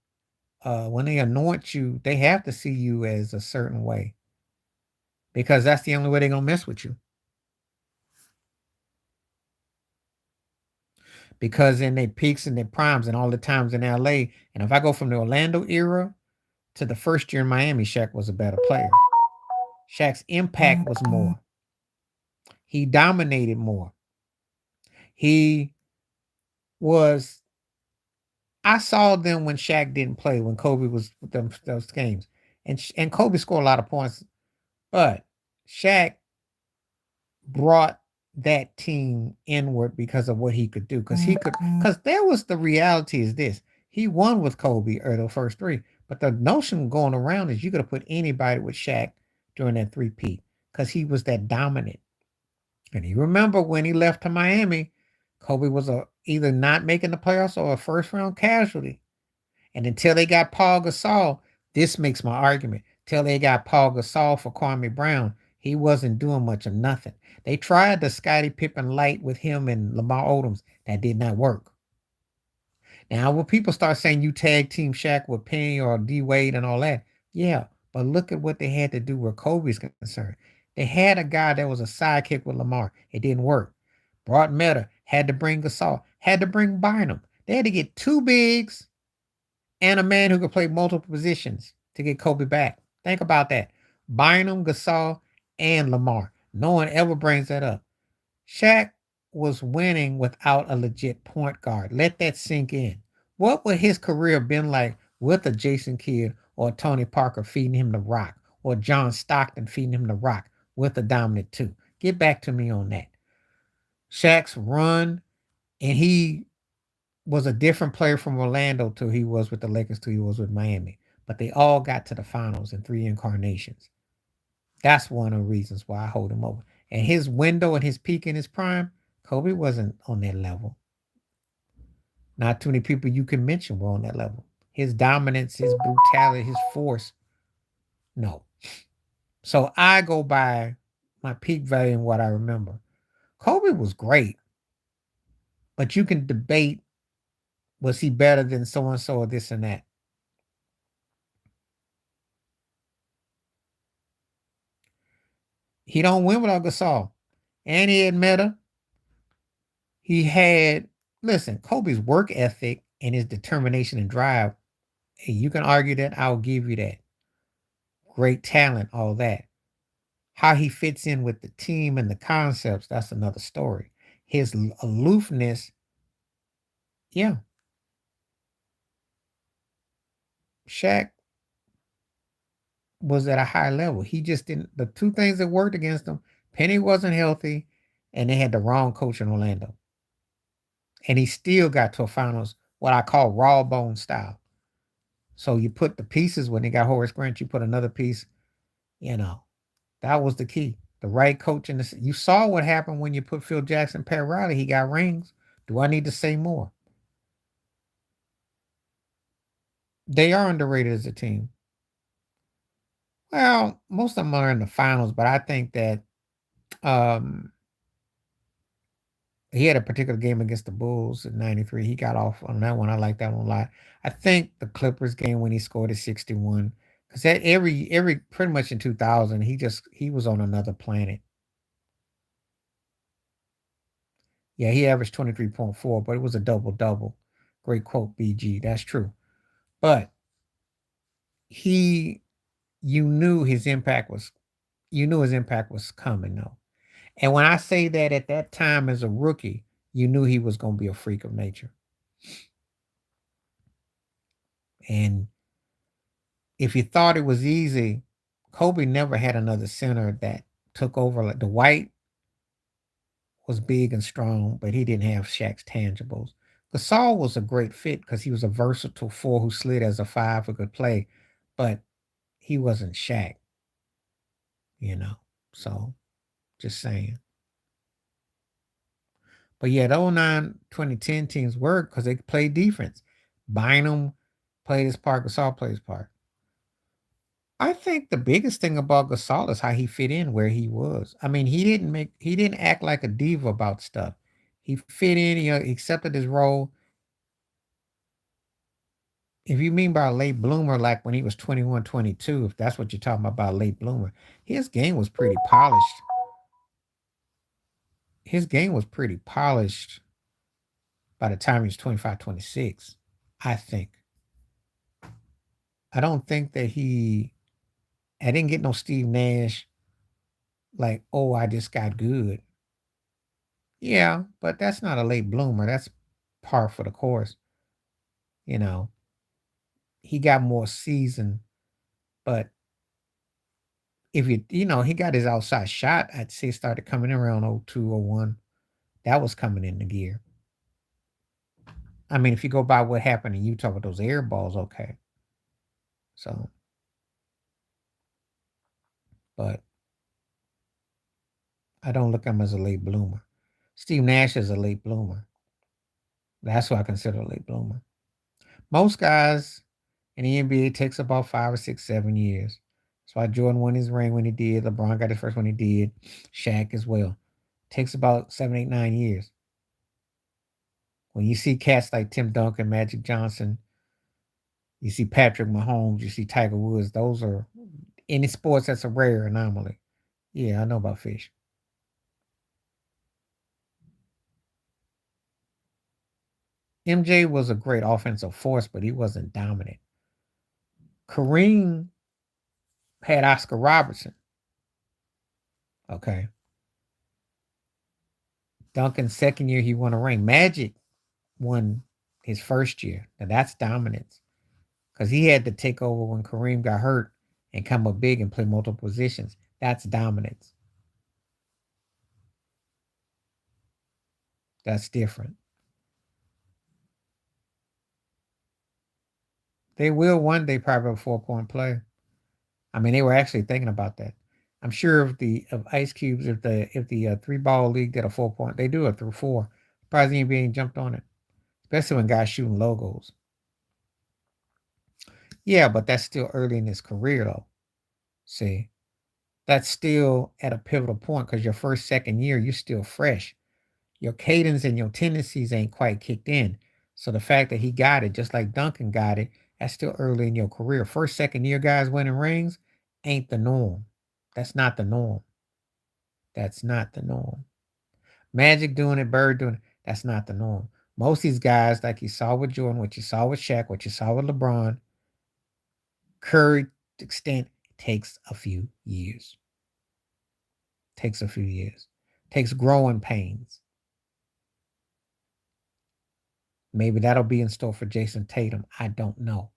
when they anoint you, they have to see you as a certain way. Because that's the only way they're going to mess with you. Because in their peaks and their primes and all the times in LA, and if I go from the Orlando era to the first year in Miami, Shaq was a better player. Shaq's impact was more. He dominated more. He was. I saw them when Shaq didn't play, when Kobe was with them those games, and Kobe scored a lot of points, but Shaq brought that team inward because of what he could do. Because there was the reality is this: he won with Kobe or the first three, but the notion going around is you could have put anybody with Shaq during that three-peat because he was that dominant. And you remember when he left to Miami, Kobe was either not making the playoffs or a first round casualty. And until they got Paul Gasol, this makes my argument. Till they got Paul Gasol for Kwame Brown, he wasn't doing much of nothing. They tried the Scottie Pippen light with him and Lamar Odoms. That did not work. Now, when people start saying you tag team Shaq with Penny or D Wade and all that, yeah, but look at what they had to do where Kobe's concerned. They had a guy that was a sidekick with Lamar. It didn't work. Brought Meta, had to bring Gasol, had to bring Bynum. They had to get two bigs and a man who could play multiple positions to get Kobe back. Think about that. Bynum, Gasol, and Lamar. No one ever brings that up. Shaq was winning without a legit point guard. Let that sink in. What would his career been like with a Jason Kidd or Tony Parker feeding him the rock or John Stockton feeding him the rock with a dominant two. Get back to me on that. Shaq's run, and he was a different player from Orlando till he was with the Lakers till he was with Miami. But they all got to the finals in three incarnations. That's one of the reasons why I hold him over. And his window and his peak in his prime, Kobe wasn't on that level. Not too many people you can mention were on that level. His dominance, his brutality, his force, no. So I go by my peak value and what I remember. Kobe was great, but you can debate, was he better than so and so or this and that? He don't win without Gasol. And he had Meta. He had, listen, Kobe's work ethic and his determination and drive. Hey, you can argue that. I'll give you that. Great talent, all that. How he fits in with the team and the concepts, that's another story. His aloofness, yeah. Shaq was at a high level. He just didn't, the two things that worked against him, Penny wasn't healthy, and they had the wrong coach in Orlando. And he still got to a finals, what I call raw bone style. So you put the pieces when they got Horace Grant, you put another piece, you know, that was the key. The right coach in the, you saw what happened when you put Phil Jackson, Pat Riley, he got rings. Do I need to say more? They are underrated as a team. Well, most of them are in the finals, but I think that um he had a particular game against the Bulls in '93. He got off on that one. I like that one a lot. I think the Clippers game when he scored at 61, because that every pretty much in 2000, he was on another planet. Yeah, he averaged 23.4, but it was a double double. Great quote, BG. That's true. But he, you knew his impact was coming though. And when I say that at that time as a rookie, you knew he was going to be a freak of nature. And if you thought it was easy, Kobe never had another center that took over. Like Dwight was big and strong, but he didn't have Shaq's tangibles. Gasol was a great fit because he was a versatile four who slid as a five who could play, but he wasn't Shaq, you know. So just saying. But yeah, the 09 2010 teams worked because they played defense. Bynum played his part, Gasol played his part. I think the biggest thing about Gasol is how he fit in where he was. I mean, he didn't act like a diva about stuff. He fit in, he accepted his role. If you mean by a late bloomer, like when he was 21, 22, if that's what you're talking about late bloomer, his game was pretty polished. His game was pretty polished by the time he was 25, 26, I think. I don't think that I didn't get no Steve Nash like, oh, I just got good. Yeah, but that's not a late bloomer. That's par for the course. You know, he got more season, but if he got his outside shot, I'd say started coming in around 02, 01. That was coming in the gear. I mean, if you go by what happened in Utah with those air balls, okay. So, but I don't look at him as a late bloomer. Steve Nash is a late bloomer. That's what I consider a late bloomer. Most guys in the NBA takes about 5 or 6, 7 years. That's why Jordan won his ring when he did. LeBron got his first when he did. Shaq as well. Takes about 7, 8, 9 years. When you see cats like Tim Duncan, Magic Johnson, you see Patrick Mahomes, you see Tiger Woods, those are any sports that's a rare anomaly. Yeah, I know about fish. MJ was a great offensive force, but he wasn't dominant. Kareem had Oscar Robertson. Okay. Duncan's second year, he won a ring. Magic won his first year. Now that's dominance because he had to take over when Kareem got hurt and come up big and play multiple positions. That's dominance. That's different. They will one day probably have a 4-point play. I mean, they were actually thinking about that. I'm sure if the of Ice Cubes, if the 3-ball league did a 4-point, they do it through 4. Probably the NBA ain't jumped on it, especially when guys shooting logos. Yeah, but that's still early in his career, though. See, that's still at a pivotal point because your first, second year, you're still fresh. Your cadence and your tendencies ain't quite kicked in. So the fact that he got it, just like Duncan got it, that's still early in your career. First, second year guys winning rings ain't the norm. That's not the norm. That's not the norm. Magic doing it, Bird doing it, that's not the norm. Most of these guys, like you saw with Jordan, what you saw with Shaq, what you saw with LeBron, Curry, extent, takes a few years. Takes a few years. Takes growing pains. Maybe that'll be in store for Jason Tatum. I don't know.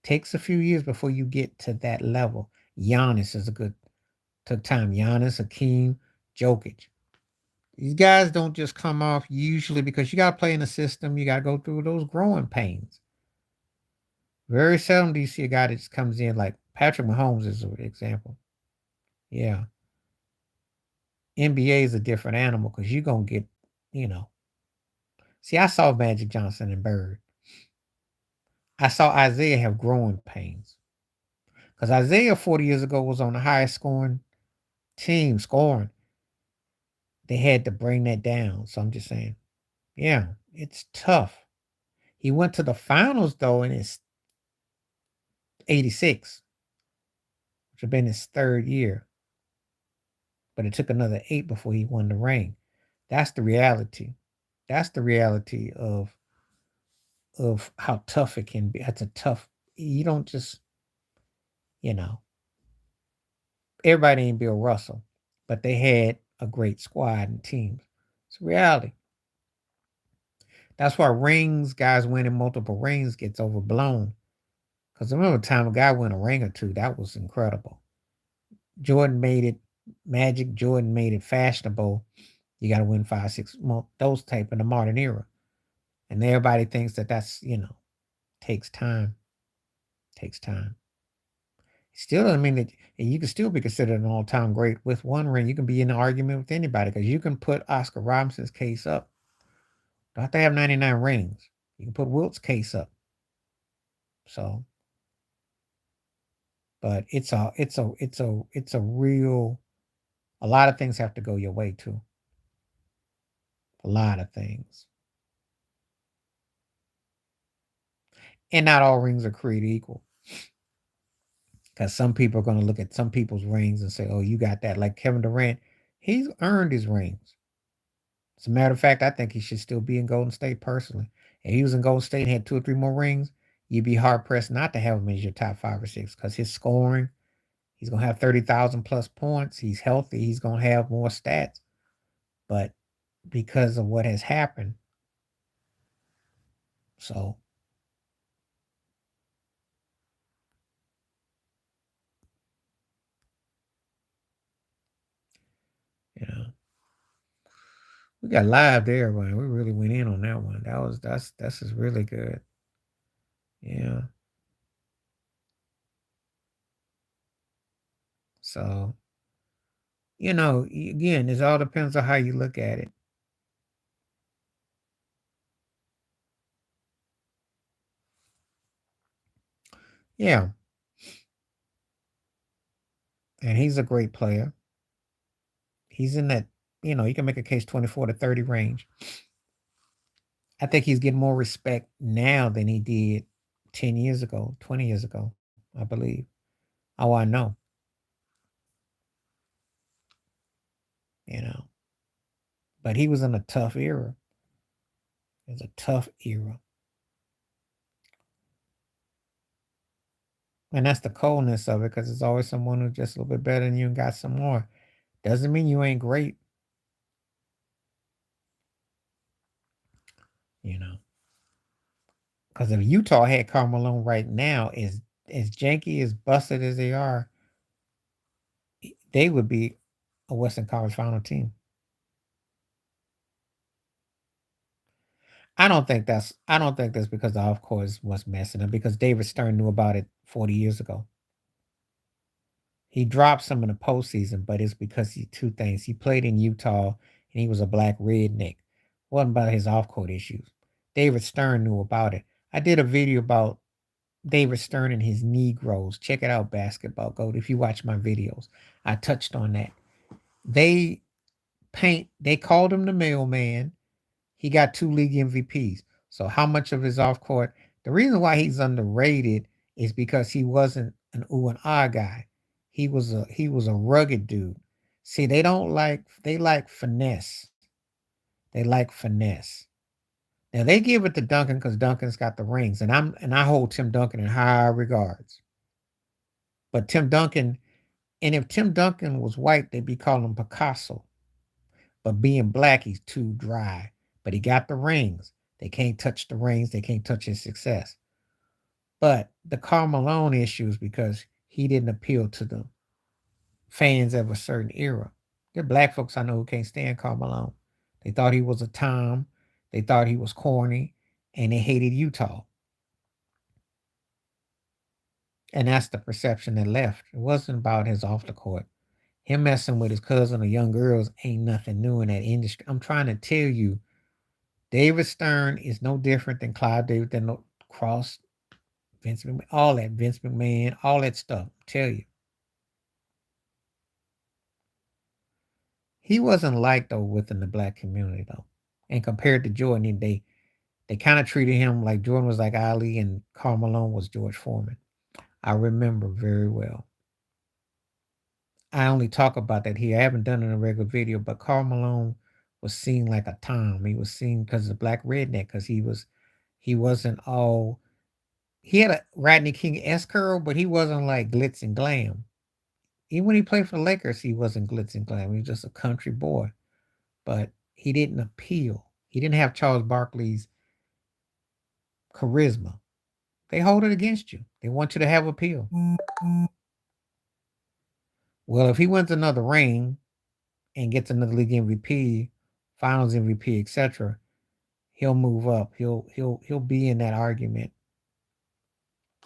Takes a few years before you get to that level. Giannis is a good took time. Giannis, Hakeem, Jokic. These guys don't just come off usually because you got to play in the system. You got to go through those growing pains. Very seldom do you see a guy that just comes in like Patrick Mahomes is an example. Yeah. NBA is a different animal because you're going to get, you know. See, I saw Magic Johnson and Bird. I saw Isaiah have growing pains. Because Isaiah 40 years ago was on the highest scoring team scoring. They had to bring that down. So I'm just saying, yeah, it's tough. He went to the finals though in his 86, which had been his third year. But it took another 8 before he won the ring. That's the reality. That's the reality of how tough it can be. That's a tough. You don't just, you know, everybody ain't Bill Russell, but they had a great squad and teams. It's reality. That's why rings, guys winning multiple rings gets overblown. Because I remember the time a guy won a ring or two, that was incredible. Jordan made it magic. Jordan made it fashionable. You got to win 5, 6, those type in the modern era. And everybody thinks that that's, takes time. Takes time. Still doesn't mean that you can still be considered an all-time great with one ring. You can be in an argument with anybody because you can put Oscar Robinson's case up. Don't have to have 99 rings. You can put Wilt's case up. So, but it's a real. A lot of things have to go your way too. A lot of things, and not all rings are created equal. Because some people are going to look at some people's rings and say, "Oh, you got that." Like Kevin Durant, he's earned his rings. As a matter of fact, I think he should still be in Golden State personally. If he was in Golden State and had 2 or 3 more rings, you'd be hard pressed not to have him as your top 5 or 6 because his scoring, he's gonna have 30,000 plus points. He's healthy. He's gonna have more stats. But because of what has happened, so you know, we got live there, man. We really went in on that one. That's just really good. Yeah. So again, it all depends on how you look at it. Yeah, and he's a great player. He's in that, you can make a case 24 to 30 range. I think he's getting more respect now than he did 10 years ago, 20 years ago, I believe. Oh, I know, you know. But he was in a tough era. It's a tough era. And that's the coldness of it because there's always someone who's just a little bit better than you and got some more. Doesn't mean you ain't great, you know. Because if Utah had Karl Malone right now, as janky, as busted as they are, they would be a Western Conference Final team. I don't think that's because the off course was messing up because David Stern knew about it 40 years ago. He dropped some in the postseason, but it's because he two things. He played in Utah and he was a black redneck. Wasn't about his off court issues. David Stern knew about it. I did a video about David Stern and his Negroes. Check it out, Basketball Gold. If you watch my videos, I touched on that. They they called him the mailman. He got 2 league MVPs. So how much of his off court? The reason why he's underrated is because he wasn't an ooh and ah guy. He was a rugged dude. See, they like finesse. They like finesse. Now they give it to Duncan because Duncan's got the rings, and I hold Tim Duncan in high regards. But Tim Duncan, and if Tim Duncan was white, they'd be calling him Picasso. But being black, he's too dry. But he got the rings. They can't touch the rings. They can't touch his success. But the Karl Malone issue is because he didn't appeal to the fans of a certain era. There are black folks I know who can't stand Karl Malone. They thought he was a Tom. They thought he was corny. And they hated Utah. And that's the perception that left. It wasn't about his off the court. Him messing with his cousin or young girls ain't nothing new in that industry. I'm trying to tell you, David Stern is no different than Clive David, than Cross, Vince McMahon, all that, Vince McMahon, all that stuff. Tell you. He wasn't liked though within the black community though. And compared to Jordan, they kind of treated him like Jordan was like Ali and Karl Malone was George Foreman. I remember very well. I only talk about that here. I haven't done it in a regular video, but Karl Malone was seen like a Tom. He was seen because of black redneck, because he wasn't all he had a Rodney King S curl, but he wasn't like glitz and glam. Even when he played for the Lakers, he wasn't glitz and glam. He was just a country boy. But he didn't appeal. He didn't have Charles Barkley's charisma. They hold it against you. They want you to have appeal. Well, if he wins another ring and gets another league MVP, finals MVP, etc., he'll move up. He'll be in that argument.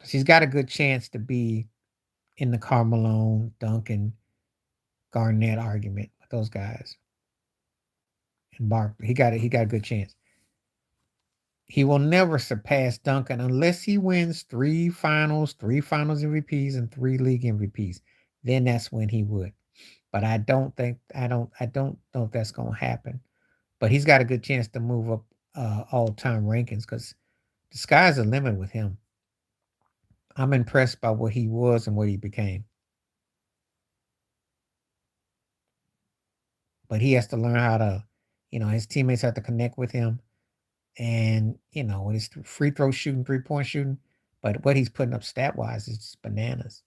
He's got a good chance to be in the Karl Malone, Duncan, Garnett argument with those guys. And Barkley. He got a good chance. He will never surpass Duncan unless he wins 3 finals MVPs, and 3 league MVPs. Then that's when he would. But I don't know if that's gonna happen. But he's got a good chance to move up all-time rankings because the sky's the limit with him. I'm impressed by what he was and what he became. But he has to learn how to, his teammates have to connect with him. And, with his free throw shooting, 3-point shooting. But what he's putting up stat-wise is just bananas.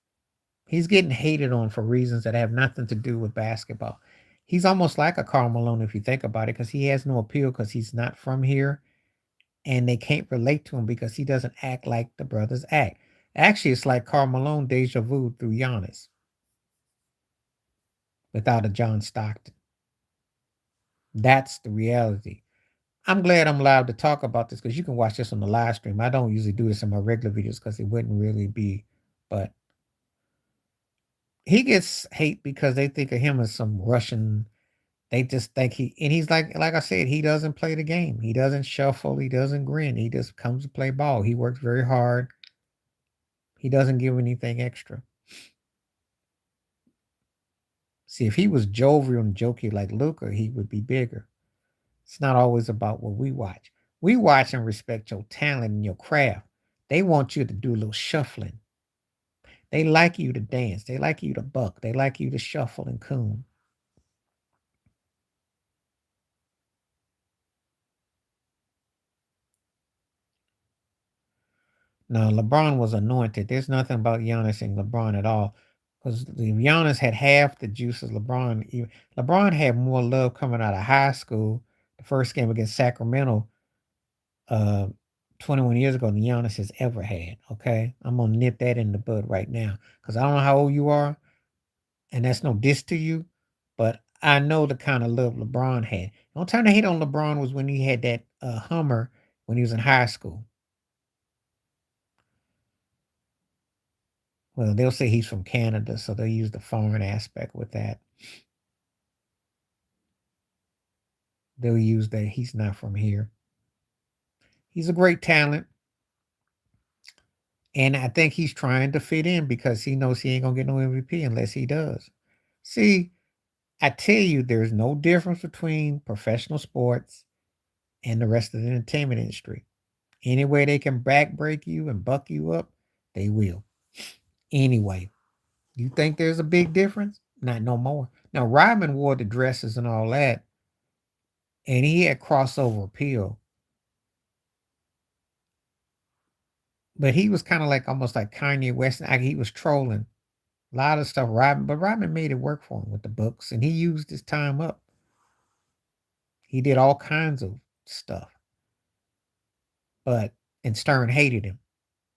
He's getting hated on for reasons that have nothing to do with basketball. He's almost like a Karl Malone if you think about it, because he has no appeal because he's not from here. And they can't relate to him because he doesn't act like the brothers act. Actually, it's like Karl Malone deja vu through Giannis without a John Stockton. That's the reality. I'm glad I'm allowed to talk about this because you can watch this on the live stream. I don't usually do this in my regular videos because it wouldn't really be, but he gets hate because they think of him as some Russian. They just think he's like I said, he doesn't play the game. He doesn't shuffle. He doesn't grin. He just comes to play ball. He works very hard. He doesn't give anything extra. See, if he was jovial and jokey like Luka, he would be bigger. It's not always about what we watch. We watch and respect your talent and your craft. They want you to do a little shuffling. They like you to dance. They like you to buck. They like you to shuffle and coon. Now, LeBron was anointed. There's nothing about Giannis and LeBron at all. Because if Giannis had half the juice as LeBron, LeBron had more love coming out of high school, the first game against Sacramento, uh, 21 years ago than Giannis has ever had. Okay. I'm going to nip that in the bud right now. Because I don't know how old you are. And that's no diss to you, but I know the kind of love LeBron had. The only time I hate on LeBron was when he had that Hummer when he was in high school. Well, they'll say he's from Canada, so they'll use the foreign aspect with that. They'll use that he's not from here. He's a great talent, and I think he's trying to fit in because he knows he ain't gonna get no MVP unless he does. See, I tell you, there's no difference between professional sports and the rest of the entertainment industry. Any way they can backbreak you and buck you up, they will. Anyway, you think there's a big difference? Not no more. Now, Ryman wore the dresses and all that, and he had crossover appeal, but he was kind of like almost like Kanye West. Like he was trolling a lot of stuff. Ryman, but Ryman made it work for him with the books, and he used his time up. He did all kinds of stuff, but and Stern hated him.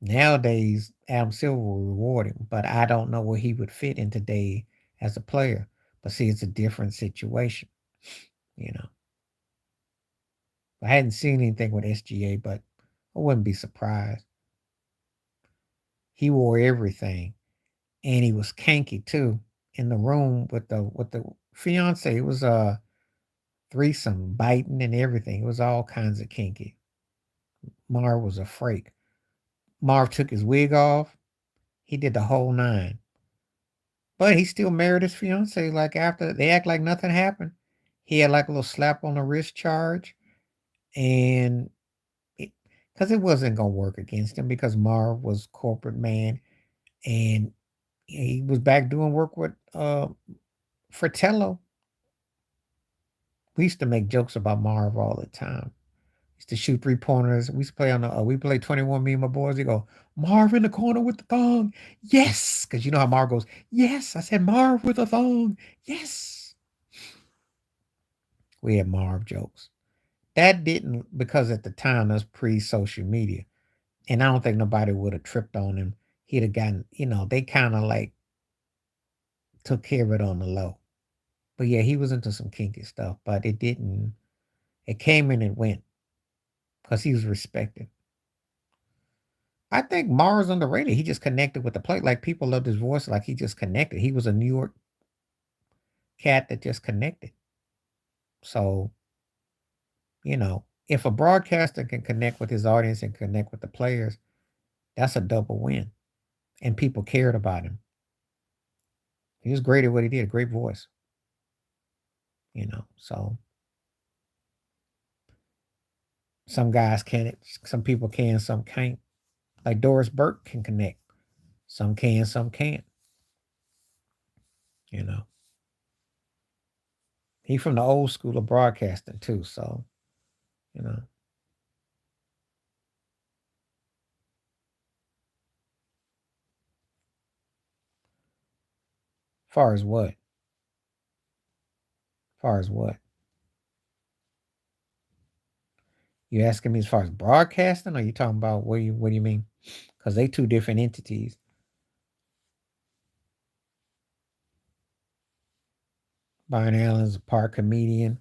Nowadays, Adam Silver will reward him, but I don't know where he would fit in today as a player. But see, it's a different situation, you know. I hadn't seen anything with SGA, but I wouldn't be surprised. He wore everything, and he was kanky too. In the room with the fiance, it was a threesome, biting and everything. It was all kinds of kinky. Marv was a freak. Marv took his wig off. He did the whole nine. But he still married his fiance. Like after they act like nothing happened. He had like a little slap on the wrist charge, and because it wasn't gonna work against him because Marv was corporate man, and he was back doing work with Fratello. We used to make jokes about Marv all the time. Used to shoot 3 pointers. We used to play on the we play 21. Me and my boys. They go Marv in the corner with the thong. Yes, because you know how Marv goes. Yes, I said Marv with a thong. Yes, we had Marv jokes. That didn't because at the time that's pre-social media, and I don't think nobody would have tripped on him. He'd have gotten, they kind of like took care of it on the low. But yeah, he was into some kinky stuff, but it didn't. It came and it went because he was respected. I think Mars underrated. He just connected with the plate. Like people loved his voice. Like he just connected. He was a New York cat that just connected. So if a broadcaster can connect with his audience and connect with the players, that's a double win. And people cared about him. He was great at what he did. Great voice. So some guys can, some people can, some can't. Like Doris Burke can connect. Some can, some can't. You know. He from the old school of broadcasting too, so you know. Far as what? Far as what? You asking me as far as broadcasting, or you talking about what do you mean? Because they two different entities. Byron Allen's a part comedian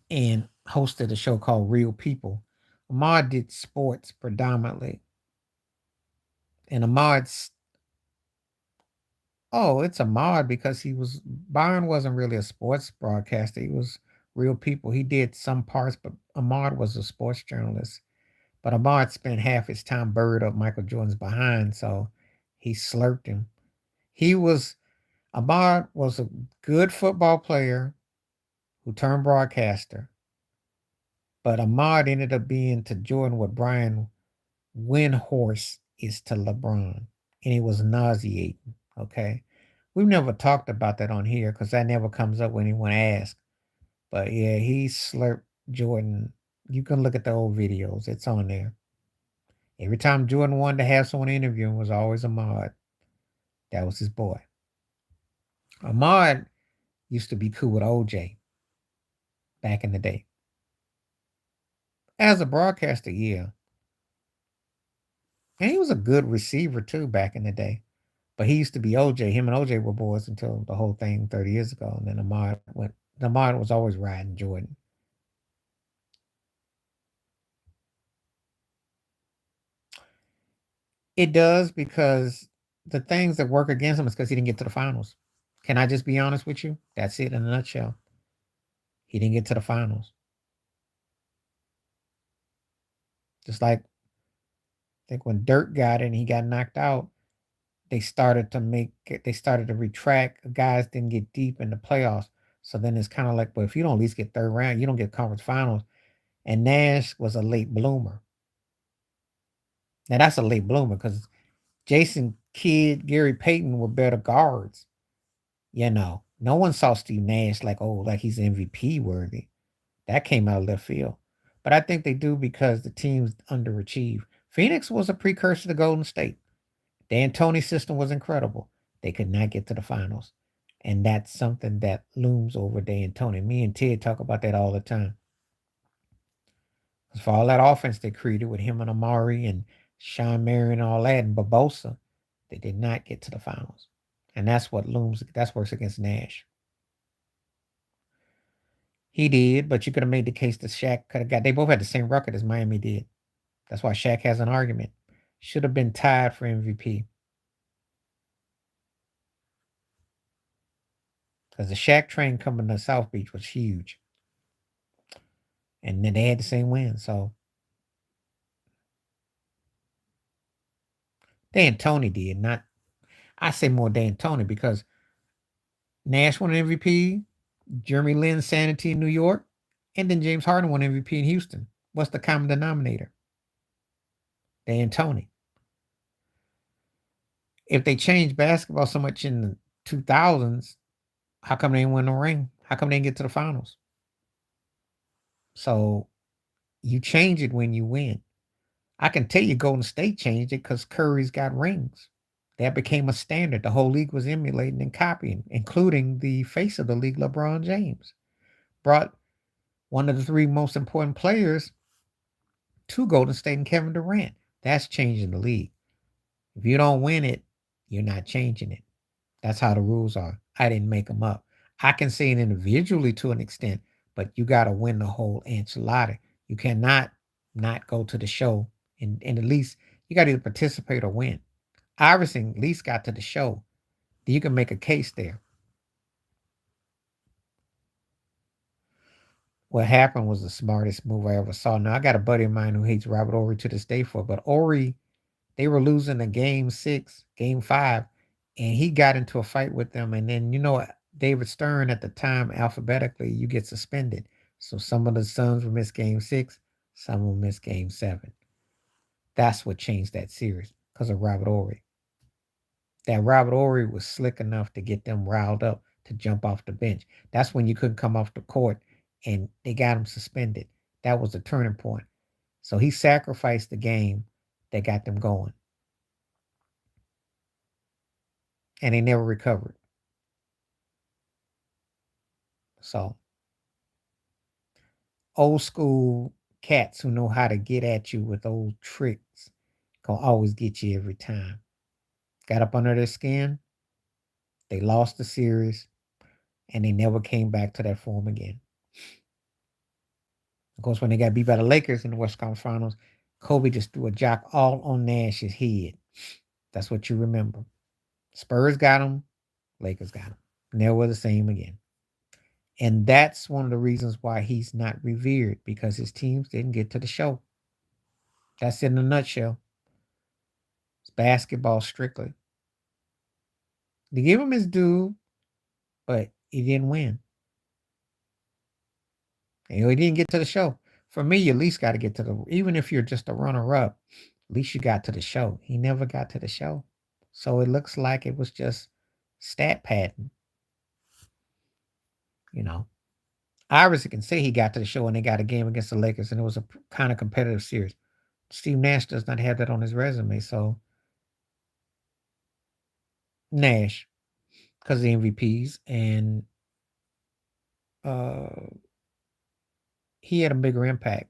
and hosted a show called Real People. Ahmad did sports predominantly. And Ahmad's it's Ahmad because Byron wasn't really a sports broadcaster. He was Real People. He did some parts, but Ahmad was a sports journalist. But Ahmad spent half his time buried up Michael Jordan's behind, so he slurped him. He was Ahmad was a good football player who turned broadcaster, but Ahmad ended up being to Jordan what Brian Windhorse is to LeBron, and it was nauseating. Okay, we've never talked about that on here because that never comes up when anyone asks. But yeah, he slurped Jordan. You can look at the old videos; it's on there. Every time Jordan wanted to have someone interview him was always Ahmad. That was his boy. Ahmad used to be cool with OJ back in the day. As a broadcaster, yeah. And he was a good receiver too back in the day. But he used to be OJ. Him and OJ were boys until the whole thing 30 years ago. And then Ahmad was always riding Jordan. It does because the things that work against him is because he didn't get to the finals. Can I just be honest with you? That's it in a nutshell. He didn't get to the finals. Just like I think when Dirk got it and he got knocked out, they started to retract. Guys didn't get deep in the playoffs. So then it's kind of like, well, if you don't at least get third round, you don't get conference finals. And Nash was a late bloomer. Now that's a late bloomer because Jason Kidd, Gary Payton were better guards. No one saw Steve Nash like, oh, like he's MVP worthy. That came out of left field. But I think they do because the teams underachieve. Phoenix was a precursor to Golden State. D'Antoni's system was incredible. They could not get to the finals. And that's something that looms over D'Antoni. Me and Ted talk about that all the time. Because for all that offense they created with him and Amari and Sean Marion and all that and Barbosa, they did not get to the finals. And that works against Nash. He did, but you could have made the case that Shaq could have got. They both had the same record as Miami did. That's why Shaq has an argument. Should have been tied for MVP. Because the Shaq train coming to South Beach was huge. And then they had the same win. So D'Antoni did not. I say more D'Antoni because Nash won an MVP, Jeremy Lin's sanity in New York, and then James Harden won MVP in Houston. What's the common denominator? D'Antoni. If they changed basketball so much in the 2000s, how come they didn't win the ring? How come they didn't get to the finals? So you change it when you win. I can tell you Golden State changed it because Curry's got rings. That became a standard. The whole league was emulating and copying, including the face of the league, LeBron James. Brought one of the three most important players to Golden State and Kevin Durant. That's changing the league. If you don't win it, you're not changing it. That's how the rules are. I didn't make them up. I can say it individually to an extent, but you got to win the whole enchilada. You cannot not go to the show and at least you got to either participate or win. Iverson at least got to the show. You can make a case there. What happened was the smartest move I ever saw. Now I got a buddy of mine who hates Robert Ory to this day for it, but Ory, they were losing a game 6, game 5, and he got into a fight with them. And then David Stern at the time, alphabetically, you get suspended. So some of the Suns will miss game 6, some will miss game 7. That's what changed that series because of Robert Ory. That Robert Ory was slick enough to get them riled up to jump off the bench. That's when you couldn't come off the court and they got him suspended. That was the turning point. So he sacrificed the game that got them going. And they never recovered. So old school cats who know how to get at you with old tricks gonna always get you every time. Got up under their skin, they lost the series, and they never came back to that form again. Of course, when they got beat by the Lakers in the West Conference Finals, Kobe just threw a jock all on Nash's head. That's what you remember. Spurs got him, Lakers got him. Never the same again. And that's one of the reasons why he's not revered because his teams didn't get to the show. That's in a nutshell. It's basketball strictly. They give him his due, but he didn't win. He didn't get to the show. For me, you at least got to get to even if you're just a runner up, at least you got to the show. He never got to the show. So it looks like it was just stat padding. You know, Iverson can say he got to the show and they got a game against the Lakers and it was a kind of competitive series. Steve Nash does not have that on his resume. So Nash, because of the MVPs, and uh, he had a bigger impact.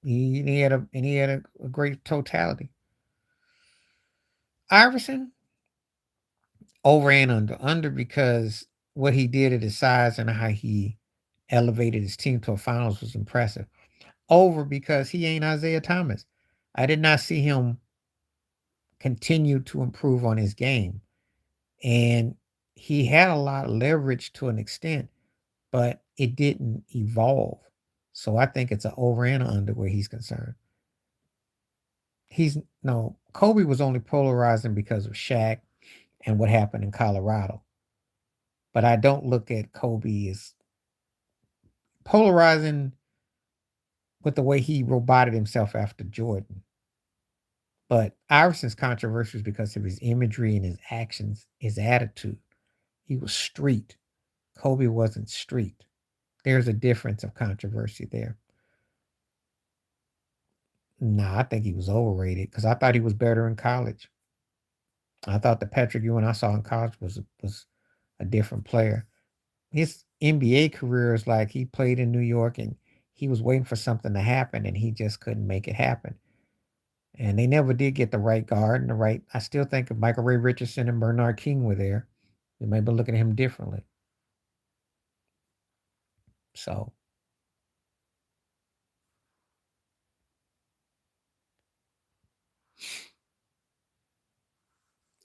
He had a great totality. Iverson, over and under. Under because what he did at his size and how he elevated his team to a finals was impressive. Over because he ain't Isaiah Thomas. I did not see him continue to improve on his game. And he had a lot of leverage to an extent, but it didn't evolve. So I think it's an over and under where he's concerned. He's no Kobe was only polarizing because of Shaq and what happened in Colorado. But I don't look at Kobe as polarizing with the way he roboted himself after Jordan. But Iverson's controversial is because of his imagery and his actions, his attitude. He was street. Kobe wasn't street. There's a difference of controversy there. Nah, I think he was overrated because I thought he was better in college. I thought the Patrick Ewing I saw in college was a different player. His NBA career is like he played in New York and he was waiting for something to happen and he just couldn't make it happen. And they never did get the right guard and the right. I still think if Michael Ray Richardson and Bernard King were there, we might be looking at him differently. So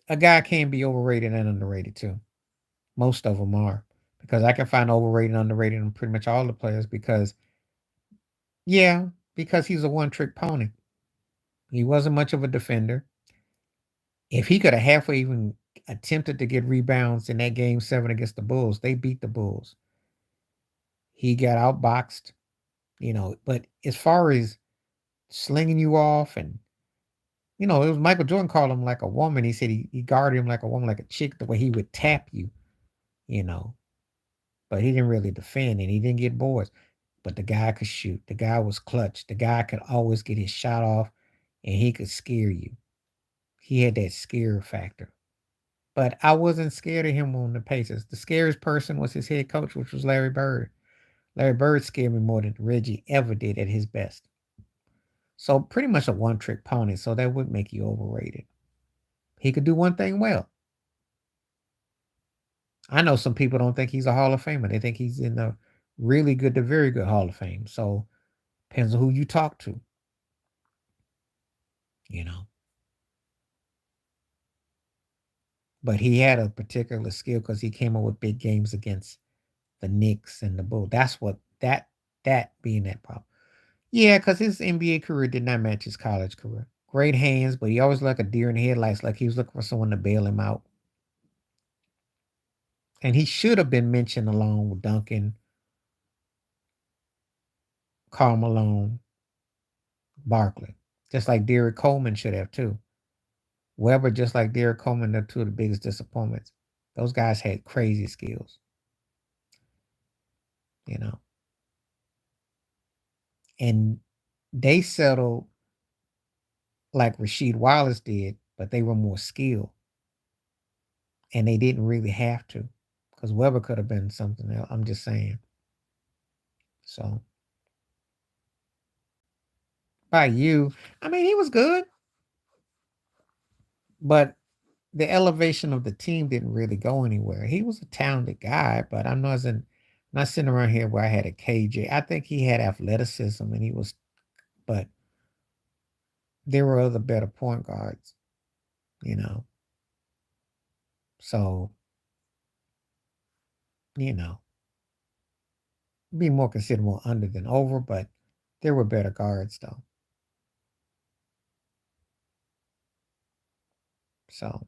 a guy can be overrated and underrated too. Most of them are because I can find overrated and underrated in pretty much all the players because yeah, because he's a one trick pony. He wasn't much of a defender. If he could have halfway even attempted to get rebounds in that game 7 against the Bulls, they beat the Bulls. He got outboxed, but as far as slinging you off and it was Michael Jordan called him like a woman. He said he guarded him like a woman, like a chick, the way he would tap you, you know. But he didn't really defend and he didn't get boards. But the guy could shoot. The guy was clutch. The guy could always get his shot off and he could scare you. He had that scare factor. But I wasn't scared of him on the Pacers. The scariest person was his head coach, which was Larry Bird. Larry Bird scared me more than Reggie ever did at his best. So pretty much a one-trick pony. So that would make you overrated. He could do one thing well. I know some people don't think he's a Hall of Famer. They think he's in the really good to very good Hall of Fame. So depends on who you talk to. You know. But he had a particular skill because he came up with big games against the Knicks and the Bulls. That's what that being that problem. Yeah, because his NBA career did not match his college career. Great hands, but he always like a deer in the headlights, like he was looking for someone to bail him out. And he should have been mentioned along with Duncan, Karl Malone, Barkley. Just like Derek Coleman should have too. Weber, just like Derek Coleman, they're two of the biggest disappointments. Those guys had crazy skills, you know. And they settled like Rasheed Wallace did, but they were more skilled. And they didn't really have to. Because Weber could have been something else. I'm just saying. So by you, I mean he was good, but the elevation of the team didn't really go anywhere. He was a talented guy, but not sitting around here where I had a KJ. I think he had athleticism and he was, but there were other better point guards, you know. So, you know, be more considered more under than over, but there were better guards though. So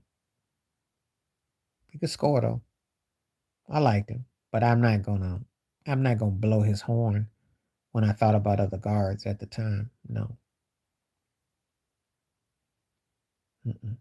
he could score though. I liked him, but I'm not gonna blow his horn when I thought about other guards at the time. No. Mm-mm.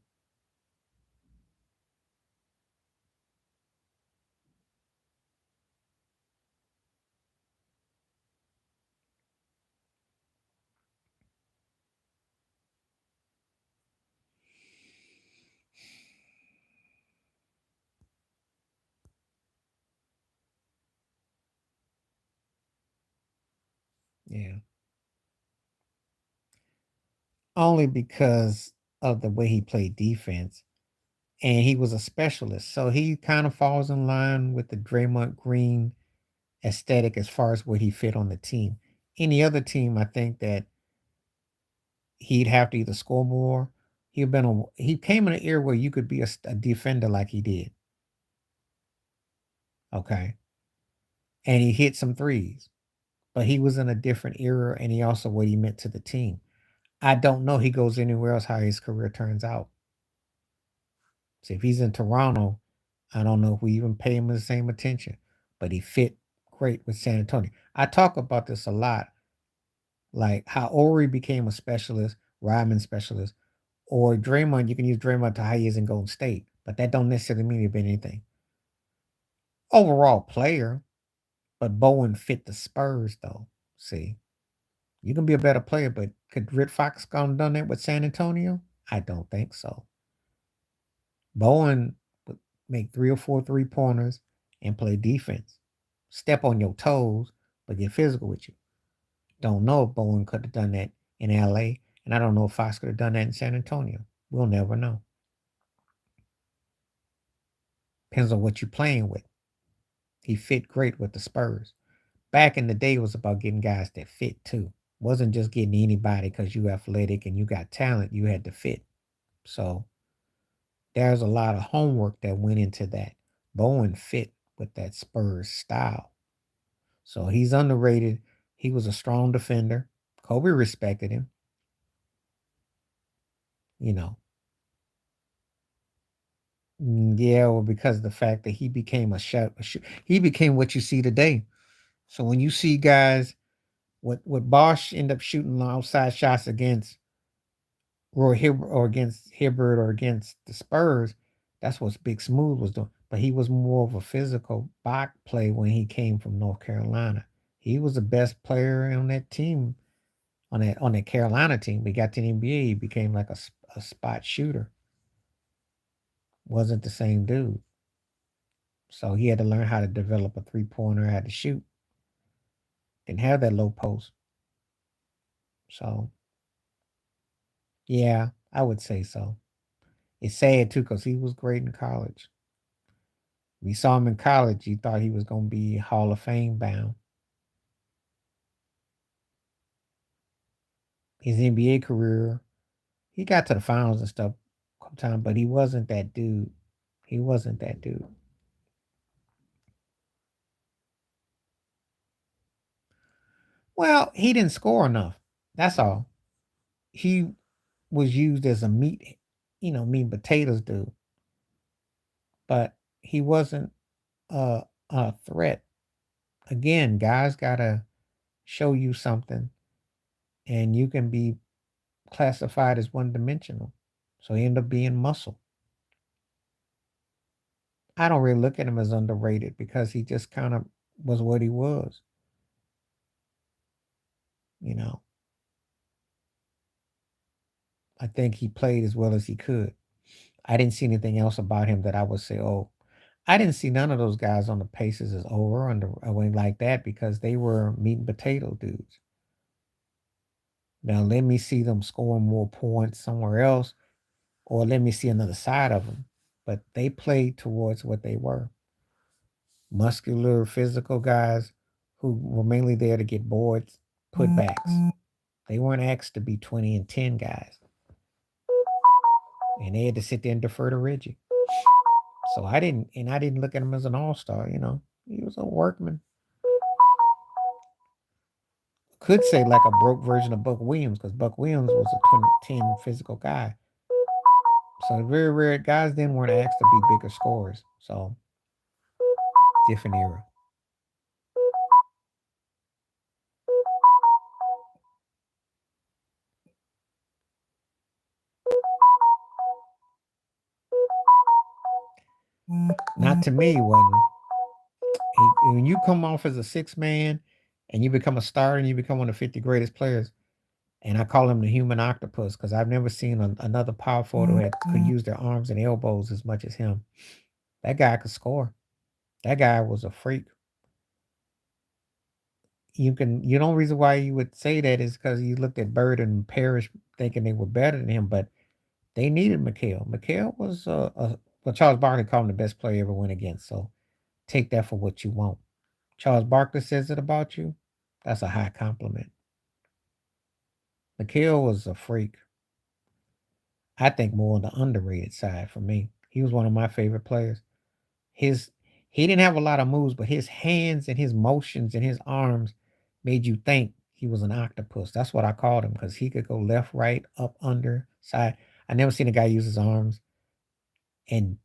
Yeah. Only because of the way he played defense, and he was a specialist. So he kind of falls in line with the Draymond Green aesthetic as far as where he fit on the team. Any other team, I think that he'd have to either score more. He came in an era where you could be a defender like he did. Okay. And he hit some threes, but he was in a different era, and he also what he meant to the team. I don't know he goes anywhere else how his career turns out. See, if he's in Toronto, I don't know if we even pay him the same attention, but he fit great with San Antonio. I talk about this a lot, like how Ori became a specialist, Rodman specialist, or Draymond. You can use Draymond to how he is in Golden State, but that don't necessarily mean he'd been anything. Overall player, but Bowen fit the Spurs though. See, you can be a better player, but could Rick Fox gone done that with San Antonio? I don't think so. Bowen would make 3 or 4 3-pointers and play defense. Step on your toes, but get physical with you. Don't know if Bowen could have done that in LA, and I don't know if Fox could have done that in San Antonio. We'll never know. Depends on what you're playing with. He fit great with the Spurs. Back in the day, it was about getting guys that fit too. It wasn't just getting anybody because you athletic and you got talent. You had to fit. So there's a lot of homework that went into that. Bowen fit with that Spurs style. So he's underrated. He was a strong defender. Kobe respected him. You know. Yeah, well, because of the fact that he became he became what you see today. So when you see guys, what Bosch end up shooting outside shots against Roy Hibbert or against Hibbert or against the Spurs, that's what Big Smooth was doing. But he was more of a physical back play when he came from North Carolina. He was the best player on that team, on that Carolina team. We got to the NBA, he became like a spot shooter. Wasn't the same dude. So he had to learn how to develop a 3-pointer, how to shoot. Didn't have that low post. So yeah, I would say so. It's sad too because he was great in college. We saw him in college. You thought he was going to be Hall of Fame bound. His NBA career, he got to the finals and stuff a couple times, but he wasn't that dude. He wasn't that dude. Well, he didn't score enough. That's all. He was used as a meat and potatoes dude, but he wasn't a threat. Again, guys gotta show you something, and you can be classified as one dimensional. So he ended up being muscle. I don't really look at him as underrated because he just kind of was what he was. You know, I think he played as well as he could. I didn't see anything else about him that I would say, oh, I didn't see none of those guys on the Pacers as over under or anything like that because they were meat and potato dudes. Now let me see them scoring more points somewhere else, or let me see another side of them. But they played towards what they were. Muscular, physical guys who were mainly there to get boards, putbacks. They weren't asked to be 20 and 10 guys. And they had to sit there and defer to Reggie. So I didn't look at him as an all-star, He was a workman. Could say like a broke version of Buck Williams, because Buck Williams was a 2010 physical guy. So very rare guys then weren't asked to be bigger scorers. So different era. Not to me, wasn't. When you come off as a 6 man and you become a star and you become one of the 50 greatest players, and I call him the human octopus because I've never seen another power forward that could use their arms and elbows as much as him. That guy could score. That guy was a freak. You know, reason why you would say that is because you looked at Bird and Parrish thinking they were better than him, but They needed McHale. McHale was well, Charles Barkley called him the best player ever went against. So take that for what you want. Charles Barkley says it about you. That's a high compliment. McHale was a freak. I think more on the underrated side for me. He was one of my favorite players. His he didn't have a lot of moves, but his hands and his motions and his arms made you think he was an octopus. That's what I called him because he could go left, right, up, under, side. I never seen a guy use his arms, and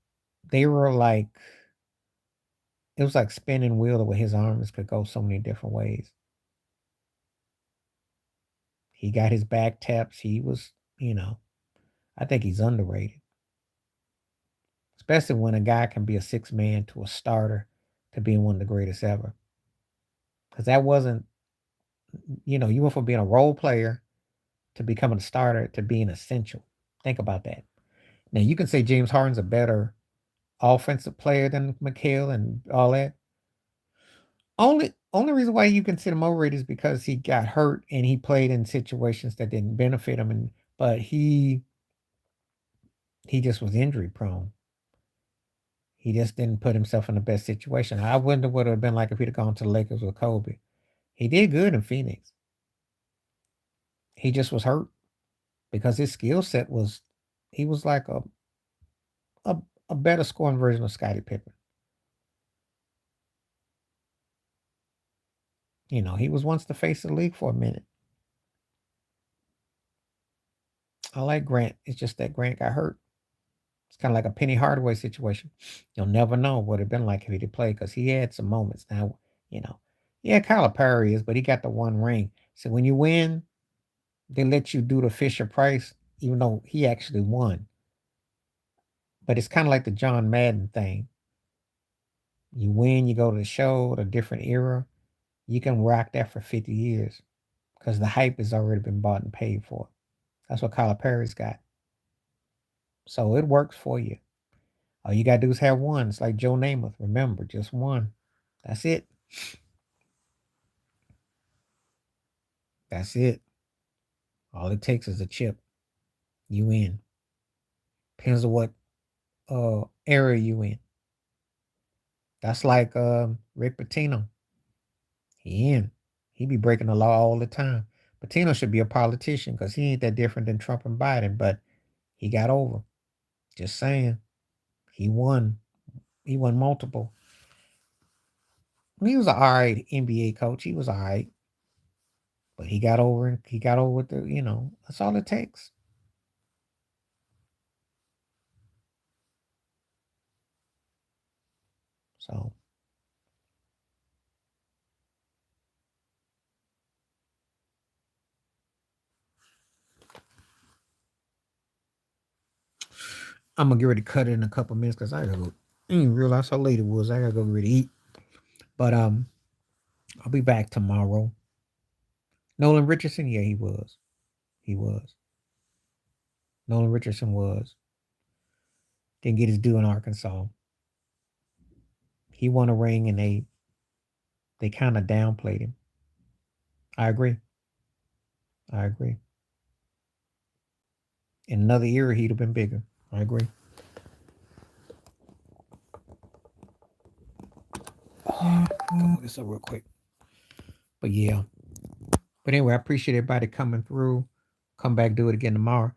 they were like it was like spinning wheel the way his arms could go so many different ways. He got his back taps. He was, I think he's underrated, especially when a guy can be a six man to a starter to being one of the greatest ever. Because that wasn't, you went from being a role player to becoming a starter to being essential. Think about that. Now you can say James Harden's a better offensive player than McHale and all that. Only reason why you consider him overrated is because he got hurt and he played in situations that didn't benefit him, but he just was injury prone. He just didn't put himself in the best situation. I wonder what it would have been like if he'd have gone to the Lakers with Kobe. He did good in Phoenix. He just was hurt because his skill set was he was like a, a better scoring version of Scottie Pippen. He was once the face of the league for a minute. I like Grant. It's just that Grant got hurt. It's kind of like a Penny Hardaway situation. You'll never know what it'd been like if he'd played because he had some moments. Now, yeah, Kyler Perry is, but he got the one ring. So when you win, they let you do the Fisher Price, even though he actually won. But it's kind of like the John Madden thing. You win, you go to the show, a different era. You can rock that for 50 years because the hype has already been bought and paid for. That's what Kyler Perry's got. So it works for you. All you gotta do is have one. It's like Joe Namath. Remember, just one. That's it. That's it. All it takes is a chip. You win. Depends on what area you in. That's like Rick Pitino. He in. He be breaking the law all the time. Pitino should be a politician because he ain't that different than Trump and Biden, but he got over. Just saying. He won. He won multiple. He was an alright NBA coach. He was alright. But he got over and he got over with that's all it takes. So I'm gonna get ready to cut it in a couple minutes because I gotta go. I didn't realize how late it was. I gotta go ready to eat. But I'll be back tomorrow. Nolan Richardson, yeah, he was. He was. Nolan Richardson was. Didn't get his due in Arkansas. He won a ring and they kind of downplayed him. I agree. I agree. In another era, he'd have been bigger. I agree. Look this up real quick. But yeah. But anyway, I appreciate everybody coming through. Come back, do it again tomorrow.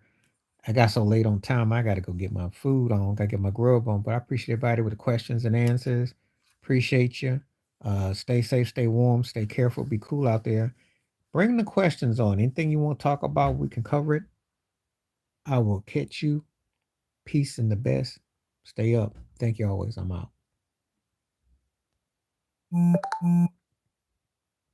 I got so late on time, I got to go get my food on. Got to get my grub on. But I appreciate everybody with the questions and answers. Appreciate you. Stay safe, stay warm, stay careful, be cool out there. Bring the questions on. Anything you want to talk about, we can cover it. I will catch you. Peace and the best. Stay up. Thank you always. I'm out.